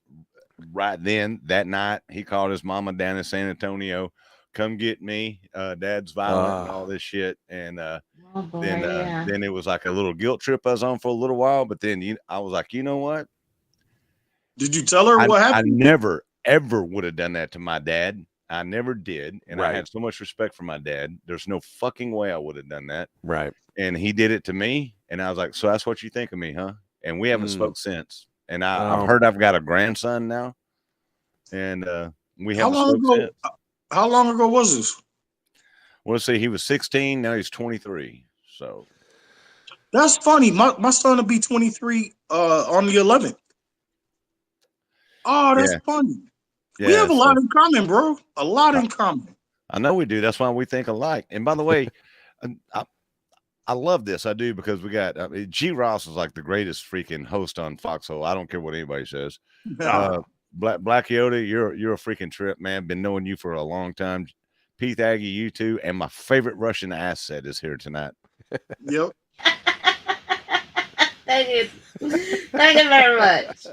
right then, that night, he called his mama down in San Antonio, come get me. Dad's violent and all this shit. And then it was like a little guilt trip I was on for a little while. But then I was like, you know what? Did you tell her what happened? I never, ever would have done that to my dad. I never did. And I had so much respect for my dad. There's no fucking way I would have done that. Right. And he did it to me. And I was like, so that's what you think of me, huh? And we haven't spoke since. And I've heard I've got a grandson now. And we haven't spoke since. How long ago was this? Well, let's see. He was 16. Now he's 23. So. That's funny. My son will be 23 on the 11th. Oh, that's funny. Yeah, we have a lot in common, bro. A lot in common. I know we do. That's why we think alike. And by the way, I love this. I do, because we got G. Ross is like the greatest freaking host on Foxhole. I don't care what anybody says. Black Yoda, you're a freaking trip, man. Been knowing you for a long time. Pete Aggie, you too. And my favorite Russian asset is here tonight. Yep. Thank you. Thank you very much.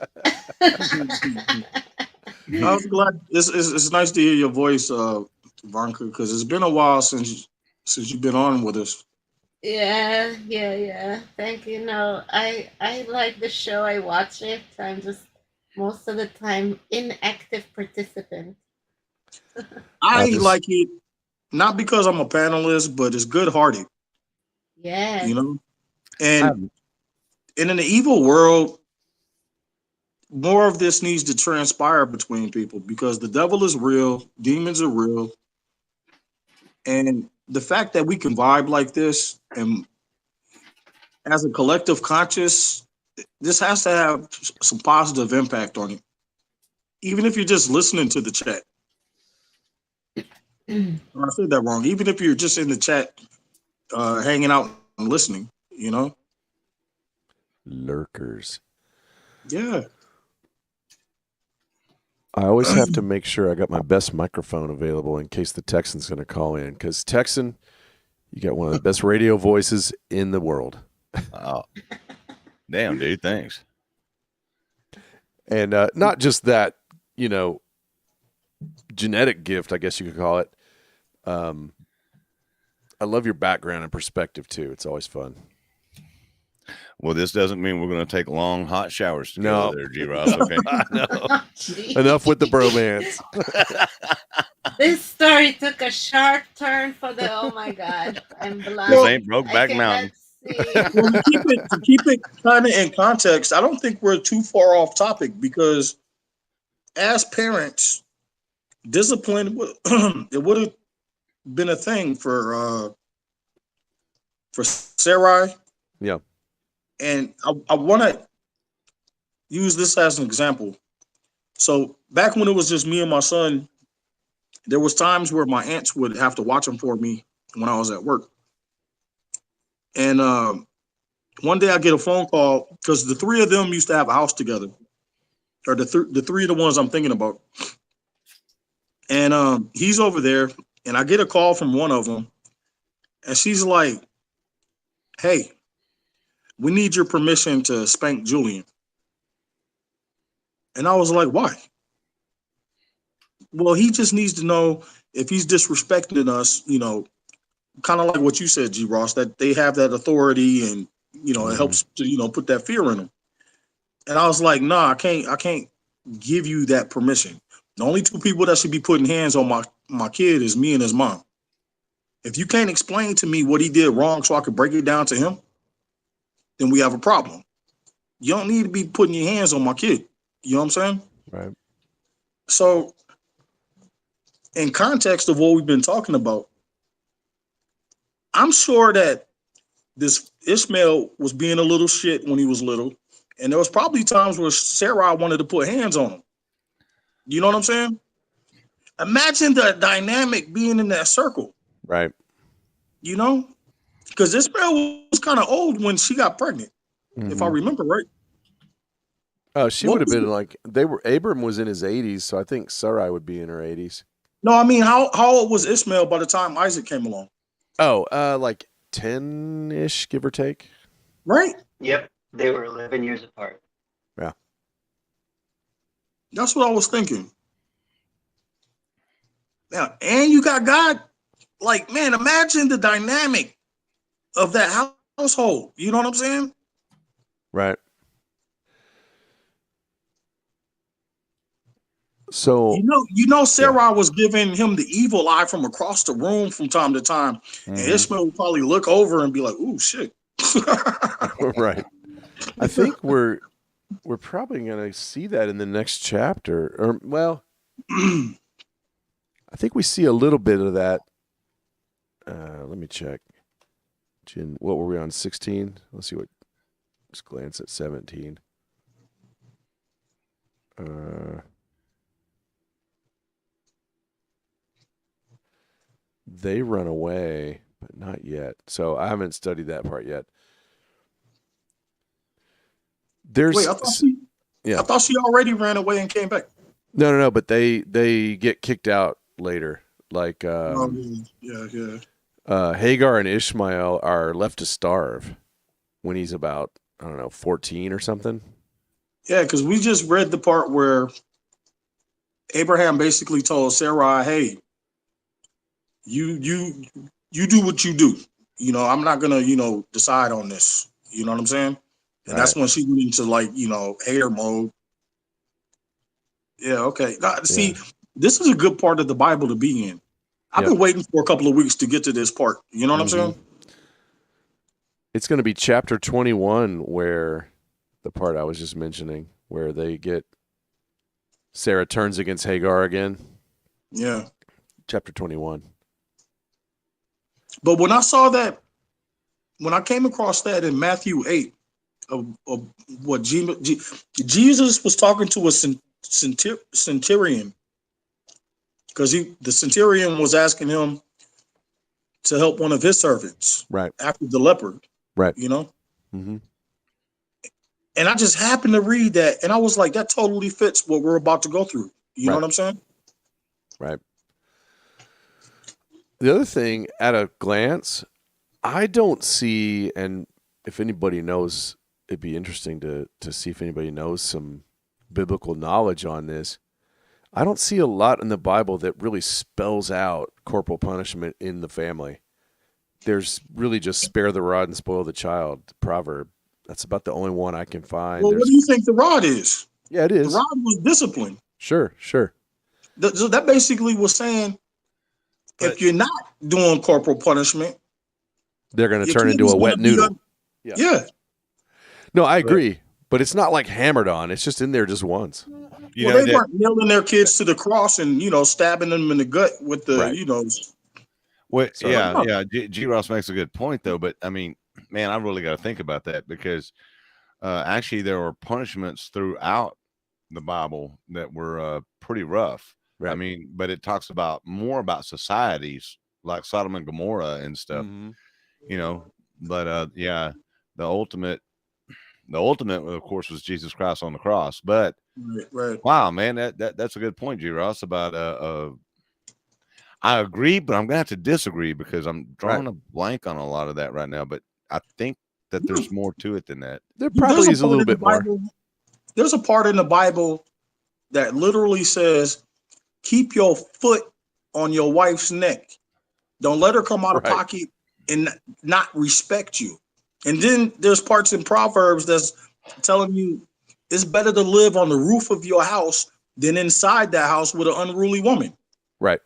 I was glad. It's nice to hear your voice, Ivanka, because it's been a while since you've been on with us. Yeah. Thank you. No, I like the show. I watch it. I'm just most of the time inactive participant. I like it not because I'm a panelist, but it's good-hearted. Yeah. You know, and in an evil world, more of this needs to transpire between people because the devil is real, demons are real, and the fact that we can vibe like this and as a collective conscious, this has to have some positive impact on you. Even if you're just listening to the chat. I said that wrong. Even if you're just in the chat, hanging out and listening, you know? Lurkers. Yeah. I always have to make sure I got my best microphone available in case the Texan's going to call in. Because Texan, you got one of the best radio voices in the world. Oh, damn, dude. Thanks. And not just that, you know, genetic gift, I guess you could call it. I love your background and perspective, too. It's always fun. Well, this doesn't mean we're going to take long, hot showers together there, G. Ross. Okay. No. Enough with the bromance. This story took a sharp turn for the oh my god. I'm blind. This ain't Brokeback Mountain. Well, to keep it kind of in context, I don't think we're too far off topic because as parents, discipline it would have been a thing for Sarai. Yeah. And I want to use this as an example. So back when it was just me and my son, there was times where my aunts would have to watch him for me when I was at work. And one day I get a phone call because the three of them used to have a house together, or the three of the ones I'm thinking about. And he's over there, and I get a call from one of them, and she's like, "Hey, we need your permission to spank Julian." And I was like, "Why?" Well, he just needs to know if he's disrespecting us, you know, kind of like what you said, G. Ross, that they have that authority and, you know, it helps to, you know, put that fear in them. And I was like, nah, I can't give you that permission. The only two people that should be putting hands on my kid is me and his mom. If you can't explain to me what he did wrong so I could break it down to him, then we have a problem. You don't need to be putting your hands on my kid. You know what I'm saying? Right. So in context of what we've been talking about, I'm sure that this Ishmael was being a little shit when he was little. And there was probably times where Sarah wanted to put hands on him. You know what I'm saying? Imagine the dynamic being in that circle. Right. You know? Because Ishmael was kind of old when she got pregnant, if I remember right. Oh, she would have been like Abram was in his 80s, so I think Sarai would be in her 80s. No, I mean, how old was Ishmael by the time Isaac came along? Oh, like 10-ish, give or take. Right? Yep. They were 11 years apart. Yeah. That's what I was thinking. Now, and you got God. Like, man, imagine the dynamic of that household. You know what I'm saying? Right. So you know, Sarah was giving him the evil eye from across the room from time to time, and Ishmael would probably look over and be like, "Ooh, shit." Right. I think we're probably going to see that in the next chapter, or well, I think we see a little bit of that. Let me check. What were we on? 16. Let's see what. Let's glance at 17. They run away, but not yet. So I haven't studied that part yet. There's Wait, I thought she already ran away and came back. no, but they get kicked out later. Like Yeah. Hagar and Ishmael are left to starve when he's about, I don't know, 14 or something. Yeah, because we just read the part where Abraham basically told Sarai, "Hey, you do what you do. You know, I'm not gonna, decide on this. You know what I'm saying?" And that's when she went into like, hater mode. Yeah, okay. Now, see, this is a good part of the Bible to be in. I've been waiting for a couple of weeks to get to this part. You know what I'm saying? It's going to be chapter 21 where the part I was just mentioning, where Sarah turns against Hagar again. Yeah. Chapter 21. But when I saw that, when I came across that in Matthew 8, of what Jesus was talking to a centurion, because the centurion was asking him to help one of his servants after the leper, Mm-hmm. And I just happened to read that, and I was like, that totally fits what we're about to go through. You know what I'm saying? Right. The other thing, at a glance, I don't see, and if anybody knows, it'd be interesting to see if anybody knows some biblical knowledge on this. I don't see a lot in the Bible that really spells out corporal punishment in the family. There's really just spare the rod and spoil the child proverb. That's about the only one I can find. Well, what do you think the rod is? Yeah, it is. The rod was discipline. Sure. So that basically was saying, if you're not doing corporal punishment, they're going to turn into a wet noodle. Yeah. No, I agree. But it's not like hammered on. It's just in there just once. They weren't nailing their kids to the cross and, stabbing them in the gut with the, Well, yeah. G. Ross makes a good point, though. But, I mean, man, I really got to think about that because actually there were punishments throughout the Bible that were pretty rough. Right. I mean, but it talks more about societies like Sodom and Gomorrah and stuff, But, the ultimate, of course, was Jesus Christ on the cross. But wow, man, that's a good point, G. Ross, about I agree, but I'm gonna have to disagree because I'm drawing a blank on a lot of that right now. But I think that there's more to it than that. There probably is a little bit more. There's a part in the Bible that literally says, "Keep your foot on your wife's neck. Don't let her come out of pocket and not respect you." And then there's parts in Proverbs that's telling you it's better to live on the roof of your house than inside that house with an unruly woman. Right.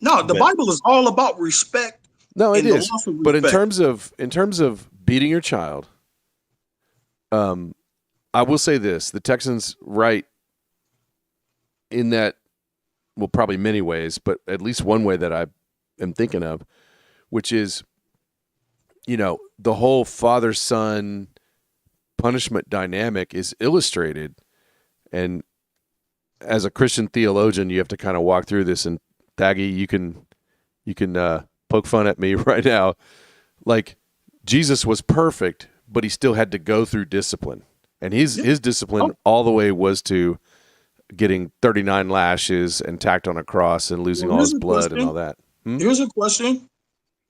No, the Bible is all about respect. No, it is. But in terms of beating your child, I will say this: the Texans right in that, well, probably many ways, but at least one way that I am thinking of, which is, the whole father-son punishment dynamic is illustrated. And as a Christian theologian, you have to kind of walk through this. And Thaggy, you can poke fun at me right now. Like, Jesus was perfect, but he still had to go through discipline. And his discipline all the way was to getting 39 lashes and tacked on a cross and losing all his blood and all that. Here's a question.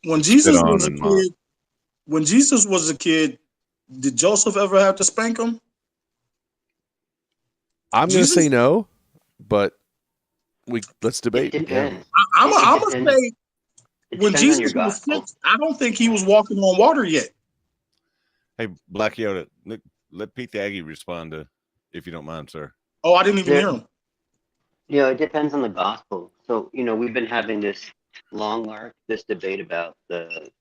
When Jesus was a kid, did Joseph ever have to spank him? I'm going to say no, but let's debate. It depends. I'm going to say when Jesus was 6, I don't think he was walking on water yet. Hey, Black Yoda, let Pete the Aggie respond to, if you don't mind, sir. Oh, I didn't even hear him. It depends on the gospel. So, we've been having this this debate about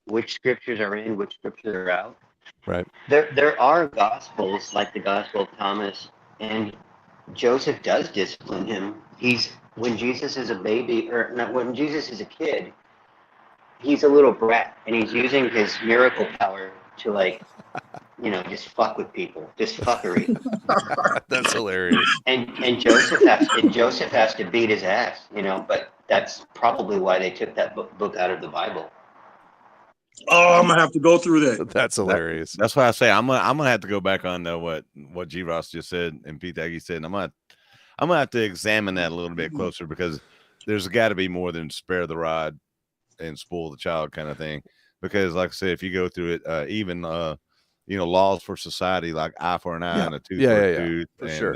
which scriptures are in, which scriptures are out. Right. There are gospels like the Gospel of Thomas, and Joseph does discipline him. When Jesus is a baby, or not, when Jesus is a kid, he's a little brat, and he's using his miracle power to just fuck with people, just fuckery. That's hilarious. And Joseph has to beat his ass, but that's probably why they took that book out of the Bible. Oh, I'm gonna have to go through that. That's hilarious. That's why I say I'm gonna have to go back on what G Ross just said and Pete Aggie said. And I'm gonna have to examine that a little bit closer, because there's got to be more than spare the rod and spoil the child kind of thing. Because like I said, if you go through it, even laws for society, like eye for an eye Yeah. and a tooth Yeah, for yeah, a yeah, tooth, for and sure.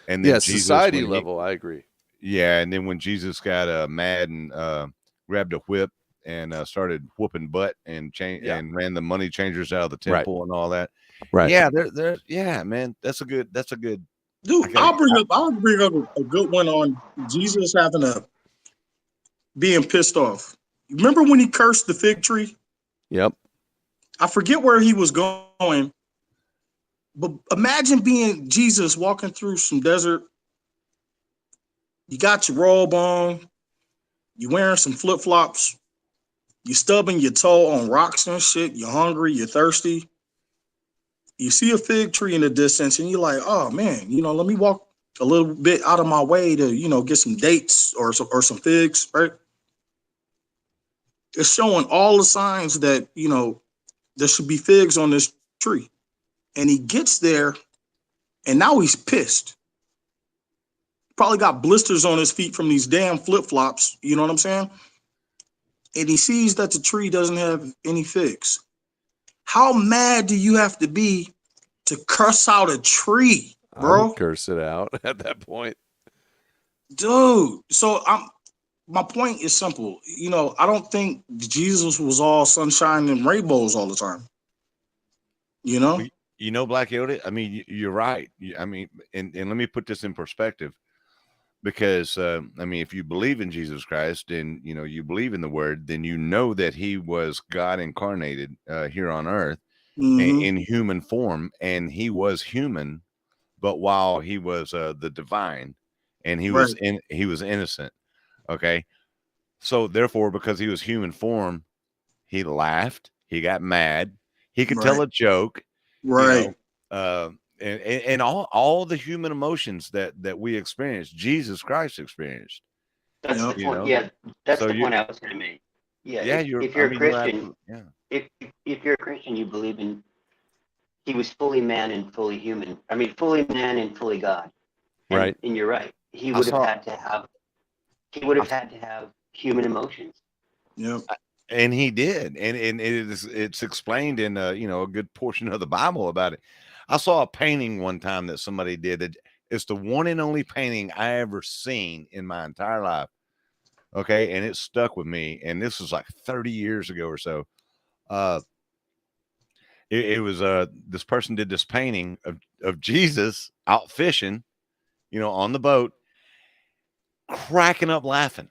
and then Yeah, Jesus, society when level, I agree. yeah, and then when Jesus got mad and grabbed a whip and started whooping butt and Yeah. and ran the money changers out of the Right. temple and all that. Right. Yeah, yeah, man, that's a good. Dude, I gotta, I'll bring up a good one on Jesus being pissed off. Remember when he cursed the fig tree? Yep. I forget where he was going, but imagine being Jesus walking through some desert. You got your robe on, you wearing some flip flops, you stubbing your toe on rocks and shit. You're hungry, you're thirsty. You see a fig tree in the distance, and you're like, "Oh man, let me walk a little bit out of my way to, get some dates or some figs." Right? It's showing all the signs that there should be figs on this tree, and he gets there, and now he's pissed. Probably got blisters on his feet from these damn flip flops. You know what I'm saying? And he sees that the tree doesn't have any figs. How mad do you have to be to curse out a tree, I would bro? curse it out at that point. Dude. So my point is simple. I don't think Jesus was all sunshine and rainbows all the time. Black Yoda. I mean, you're right. I mean, and let me put this in perspective, because I mean, if you believe in Jesus Christ and you believe in the Word, then you know that He was God incarnated here on earth in human form, and He was human, but while He was the divine, and He was Right. he was innocent. Okay, so therefore, because He was human form, He laughed, He got mad, He could tell Right. a joke, Right. uh, and all the human emotions that we experience, Jesus Christ experienced. That's the Yep. point. Yeah, that's So the point I was going to make. Yeah, yeah, if I you're a mean, you're Christian, absolutely, yeah. if you're a Christian, you believe in he was fully man and fully human. I mean, fully man and fully God. And, Right. And you're right. He I would have saw, had to have. He would have had to have human emotions. Yep. and He did, and it's explained in a good portion of the Bible about it. I saw a painting one time that somebody did. That it's the one and only painting I ever seen in my entire life. Okay, and it stuck with me. And this was like 30 years ago or so. It was this person did this painting of Jesus out fishing, on the boat, cracking up laughing.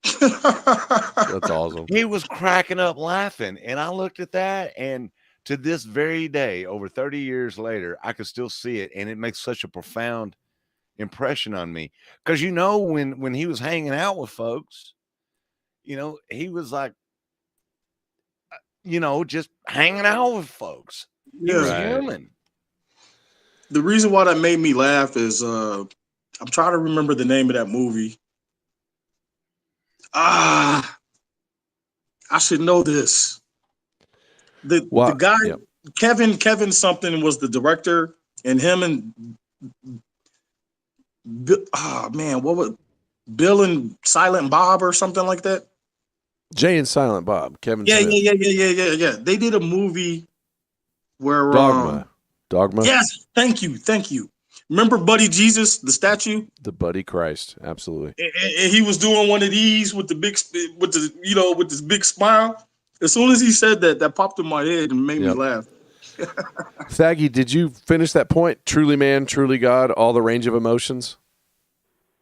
That's awesome. He was cracking up laughing, and I looked at that, and to this very day, over 30 years later, I could still see it, and it makes such a profound impression on me. Because when he was hanging out with folks, he was like, just hanging out with folks. He was Yeah. Right. human. The reason why that made me laugh is I'm trying to remember the name of that movie. I should know this. The guy Yep. Kevin something was the director, and him and man, what was Bill and Silent Bob or something like that? Jay and Silent Bob, Kevin Yeah, Smith. yeah. They did a movie where Dogma. Yes, thank you. Remember Buddy Jesus, the statue? The Buddy Christ, absolutely. And he was doing one of these with with this big smile. As soon as he said that, that popped in my head and made me laugh. Thaggy, did you finish that point? Truly man, truly God, all the range of emotions.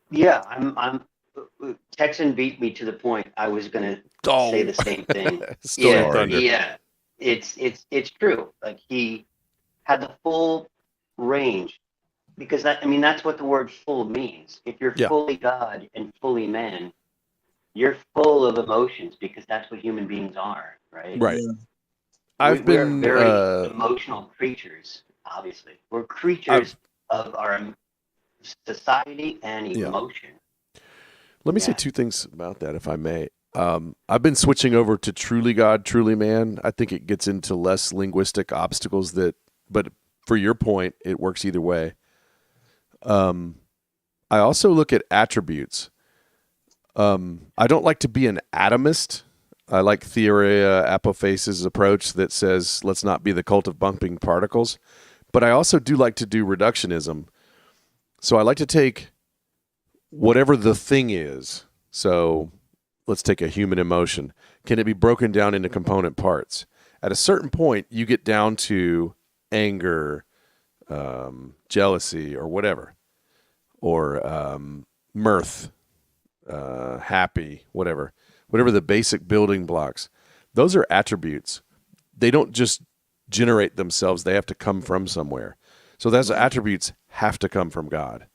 Yeah, I'm. Texan beat me to the point. I was going to say the same thing. Stole thunder. Yeah. It's true. Like he had the full range, because that's what the word full means. If you're fully God and fully man, you're full of emotions, because that's what human beings are, right? Right. Yeah. We're very emotional creatures, obviously. We're creatures of our society and emotion. Let me say two things about that, if I may. I've been switching over to truly God, truly man. I think it gets into less linguistic obstacles but for your point, it works either way. I also look at attributes. I don't like to be an atomist. I like Theoria Apophasis' approach that says let's not be the cult of bumping particles. But I also do like to do reductionism. So I like to take whatever the thing is. So let's take a human emotion. Can it be broken down into component parts? At a certain point, you get down to anger, jealousy, or whatever, or mirth, happy, whatever the basic building blocks. Those are attributes. They don't just generate themselves. They have to come from somewhere. So those attributes have to come from God,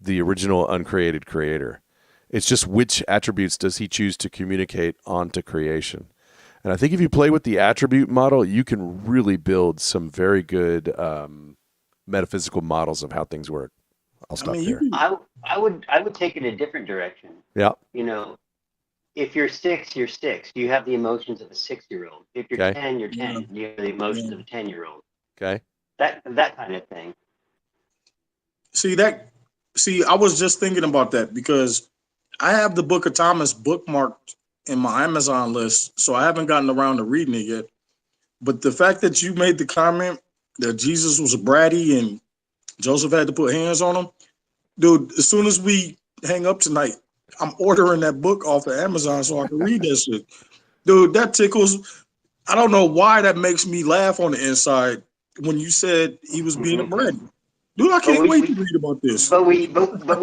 the original uncreated creator. It's just which attributes does he choose to communicate onto creation. And I think if you play with the attribute model, you can really build some very good metaphysical models of how things work. I'll stop there. I would take it a different direction. Yeah. You know, if you're 6, you're 6. You have the emotions of a 6-year-old. If you're Okay. 10, you're 10. You have the emotions of a 10-year-old. Okay. That kind of thing. See, I was just thinking about that because I have the Book of Thomas bookmarked in my Amazon list, so I haven't gotten around to reading it yet. But the fact that you made the comment that Jesus was a bratty and Joseph had to put hands on him, dude, as soon as we hang up tonight, I'm ordering that book off of Amazon so I can read that shit. Dude, that tickles. I don't know why that makes me laugh on the inside when you said he was being a bratty. Dude, I can't wait to read about this. But we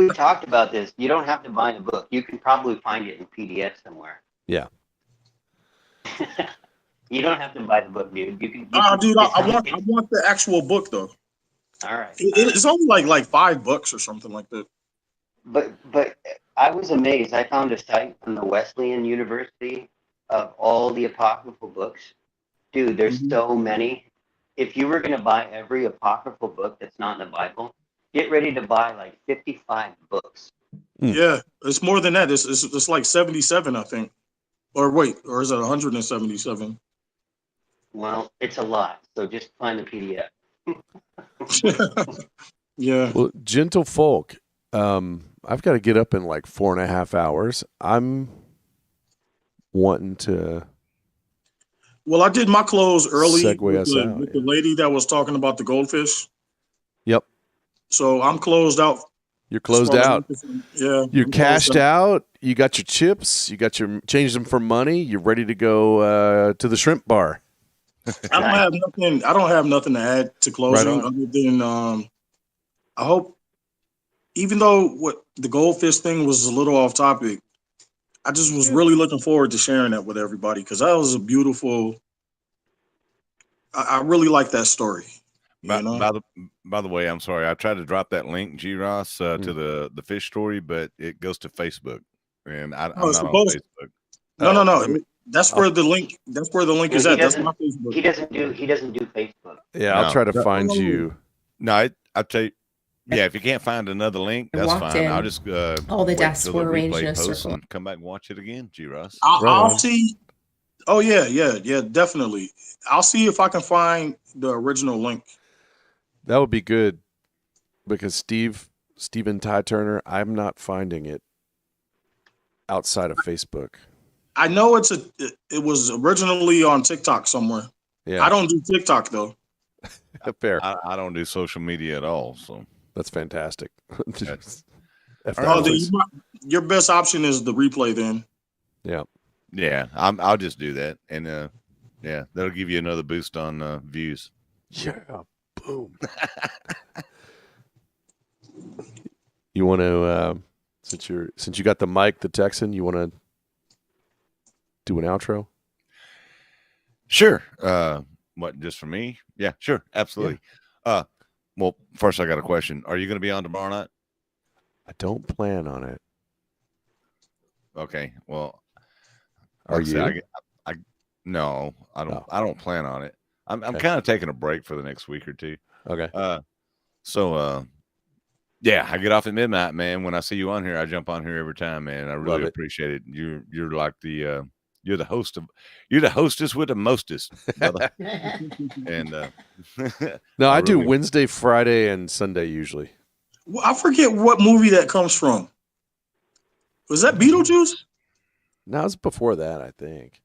talked about this. You don't have to buy the book. You can probably find it in PDF somewhere. Yeah. You don't have to buy the book, dude. You can. Dude, I want the actual book though. All right. It's only like $5 or something like that. But I was amazed. I found a site from the Wesleyan University of all the apocryphal books. Dude, there's so many. If you were going to buy every apocryphal book that's not in the Bible, get ready to buy like 55 books. Yeah, it's more than that. It's like 77, I think. Or wait, or is it 177? Well, it's a lot. So just find the PDF. Yeah. Well, gentle folk, I've got to get up in like 4.5 hours. I'm wanting to. Well, I did my close early Segue us out, with the lady that was talking about the goldfish. Yep. So I'm closed out. You're closed out. Yeah. You're cashed out. You got your chips. You got your changed them for money. You're ready to go to the shrimp bar. I don't have nothing to add to closing other than I hope, even though what the goldfish thing was a little off topic, I just was really looking forward to sharing that with everybody because that was a beautiful. I really like that story. By the way, I'm sorry. I tried to drop that link, G. Ross, to the fish story, but it goes to Facebook, and I'm not on Facebook. No. That's where the link. That's where the link is at. That's my Facebook. He doesn't do Facebook. Yeah, I'll try to find you. No, I'll tell you. Yeah, if you can't find another link, that's fine. I'll just all the desks were arranged in a circle. And come back and watch it again, G. Ross. I'll see. Oh yeah, definitely. I'll see if I can find the original link. That would be good because Stephen Ty Turner, I'm not finding it outside of Facebook. I know it was originally on TikTok somewhere. Yeah, I don't do TikTok though. Fair. I don't do social media at all, so that's fantastic. Your best option is the replay then. Yeah. I'll just do that, and that'll give you another boost on views. Yeah, boom. You want to since you got the mic, the Texan, you want to do an outro? Sure. What, just for me? Yeah, sure. Absolutely. Yeah. Well, first I got a question. Are you going to be on tomorrow night? I don't plan on it. Okay. Well, are you? No, I don't. I don't plan on it. I'm kind of taking a break for the next week or two. Okay. Yeah, I get off at midnight, man. When I see you on here, I jump on here every time, man. I Love really it. appreciate it. You're like you're the hostess with the mostest, brother. And No, I do really- Wednesday, Friday, and Sunday usually. Well, I forget what movie that comes from. Was that Beetlejuice? No, it was before that, I think.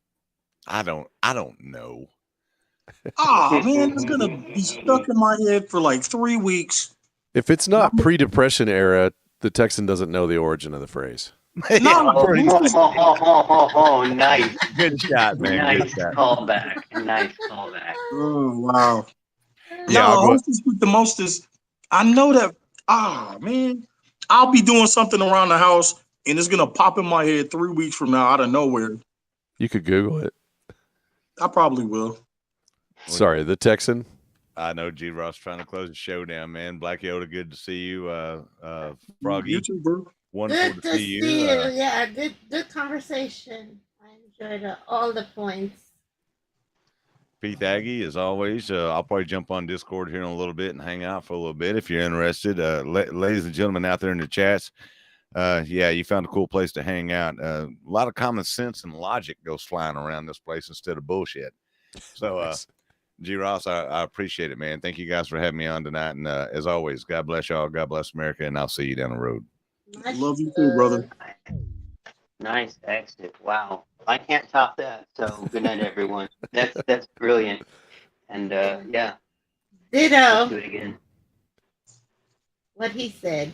I don't know. Ah, man, it's gonna be stuck in my head for like 3 weeks. If it's not pre-Depression era, the Texan doesn't know the origin of the phrase. No, Oh, nice. Good shot, man. Nice Good shot. callback. Nice callback. Oh wow. Yeah, No, I'll go- hostess with the mostest. I know that. Ah, man, I'll be doing something around the house, and it's gonna pop in my head 3 weeks from now out of nowhere. You could Google it. I probably will. Sorry, the Texan. I know G Ross trying to close the show down, man. Black Yoda, good to see you. Froggy, You too, bro. wonderful Good to to see you. see you. Yeah, good conversation. I enjoyed all the points. Pete Aggie, as always, I'll probably jump on Discord here in a little bit and hang out for a little bit if you're interested. Ladies and gentlemen out there in the chats, yeah, you found a cool place to hang out. A lot of common sense and logic goes flying around this place instead of bullshit. So, Nice. G Ross, I appreciate it, man. Thank you guys for having me on tonight. And as always, God bless y'all. God bless America. And I'll see you down the road. I love you too, brother. Nice exit. Wow. I can't top that. So good night, everyone. That's brilliant. And yeah, let's do Ditto. it again. What he said.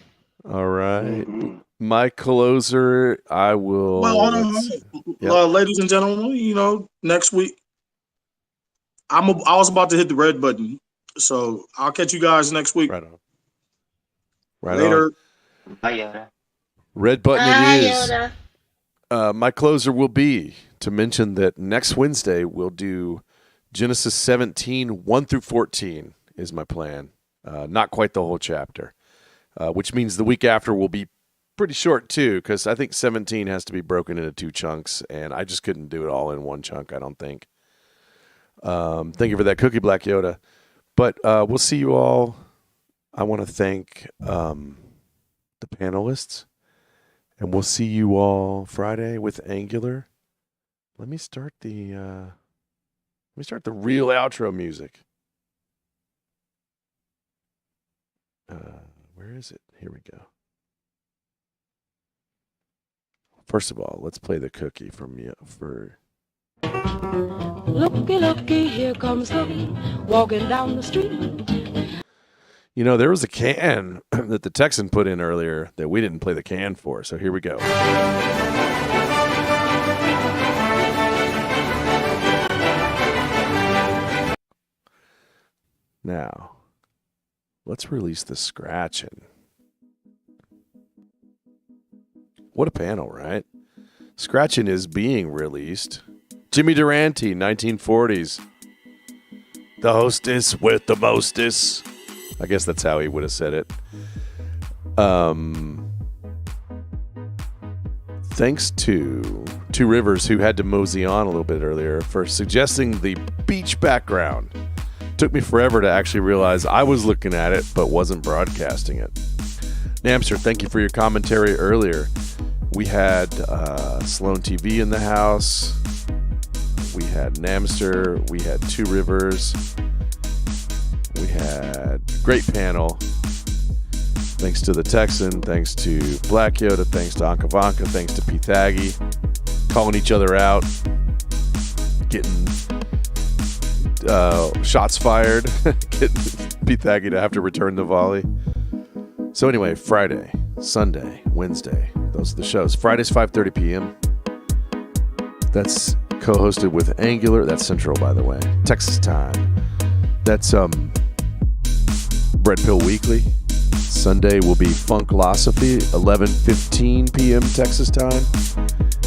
All right. Mhm. My closer, I will. Well, Yep. ladies and gentlemen, next week I was about to hit the red button, so I'll catch you guys next week. Right on. Right Later. on. Bye, Yoda. Red button Bye, it is. Yoda. My closer will be to mention that next Wednesday we'll do Genesis 17, 1 through 14 is my plan. Not quite the whole chapter, which means the week after will be pretty short too, because I think 17 has to be broken into 2 chunks, and I just couldn't do it all in one chunk, I don't think. Thank you for that cookie, Black Yoda. But we'll see you all. I want to thank the panelists, and we'll see you all Friday with Angular. Let me start the real outro music. Where is it? Here we go. First of all, let's play the cookie from you for. Looky, looky, here comes Cookie, walking down the street. You know, there was a can that the Texan put in earlier that we didn't play the can for, so here we go. Now, let's release the scratching. What a panel, right? Scratching is being released. Jimmy Durante, 1940s. The hostess with the mostess. I guess that's how he would have said it. Thanks to Two Rivers, who had to mosey on a little bit earlier, for suggesting the beach background. Took me forever to actually realize I was looking at it, but wasn't broadcasting it. Namster, thank you for your commentary earlier. We had Sloan TV in the house. We had Namster. We had Two Rivers. We had great panel. Thanks to the Texan. Thanks to Black Yoda. Thanks to Ankavanka. Thanks to Pithagi. Calling each other out. Getting shots fired. Getting Pithagi to have to return the volley. So anyway, Friday, Sunday, Wednesday. Those are the shows. Friday's 5:30 p.m. That's co-hosted with Angular. That's Central, by the way. Texas time. That's Bread Pill Weekly. Sunday will be Funklosophy, 11:15 p.m. Texas time.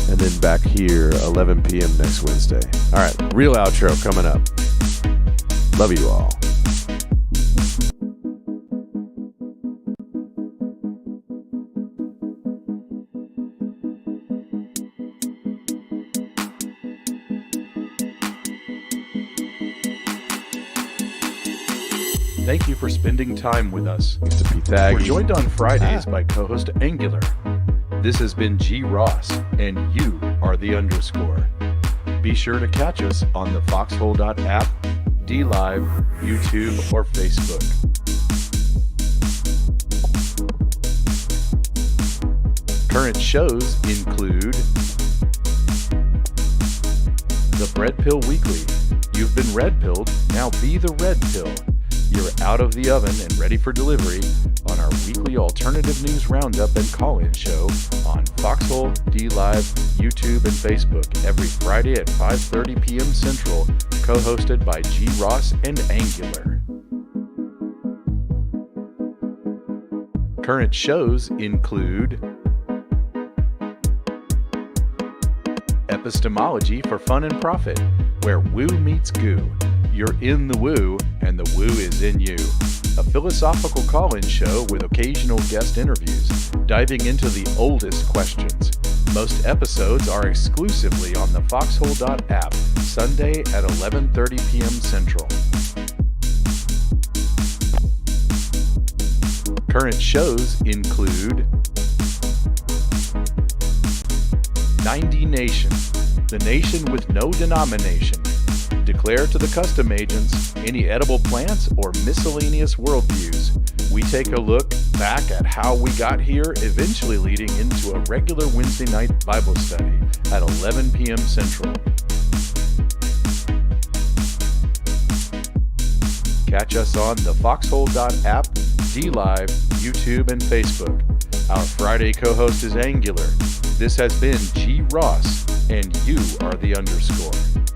And then back here, 11 p.m. next Wednesday. All right, real outro coming up. Love you all. Thank you for spending time with us. Thanks to We're Pythagoras. joined on Fridays by co-host Angular. This has been G. Ross, and you are the underscore. Be sure to catch us on the foxhole.app, DLive, YouTube, or Facebook. Current shows include the Bread Pill Weekly. You've been red pilled, now be the red pill. You're out of the oven and ready for delivery on our weekly alternative news roundup and call-in show on Foxhole, DLive, YouTube, and Facebook every Friday at 5:30 p.m. Central, co-hosted by G. Ross and Angular. Current shows include Epistemology for Fun and Profit, where woo meets goo. You're in the woo, and the woo is in you. A philosophical call-in show with occasional guest interviews, diving into the oldest questions. Most episodes are exclusively on the foxhole.app, Sunday at 11:30 p.m. Central. Current shows include 9dNation, the nation with no denomination. Declare to the custom agents any edible plants or miscellaneous worldviews. We take a look back at how we got here, eventually leading into a regular Wednesday night Bible study at 11 p.m. Central. Catch us on the foxhole.app, DLive, YouTube, and Facebook. Our Friday co-host is Angular. This has been G. Ross, and you are the underscore.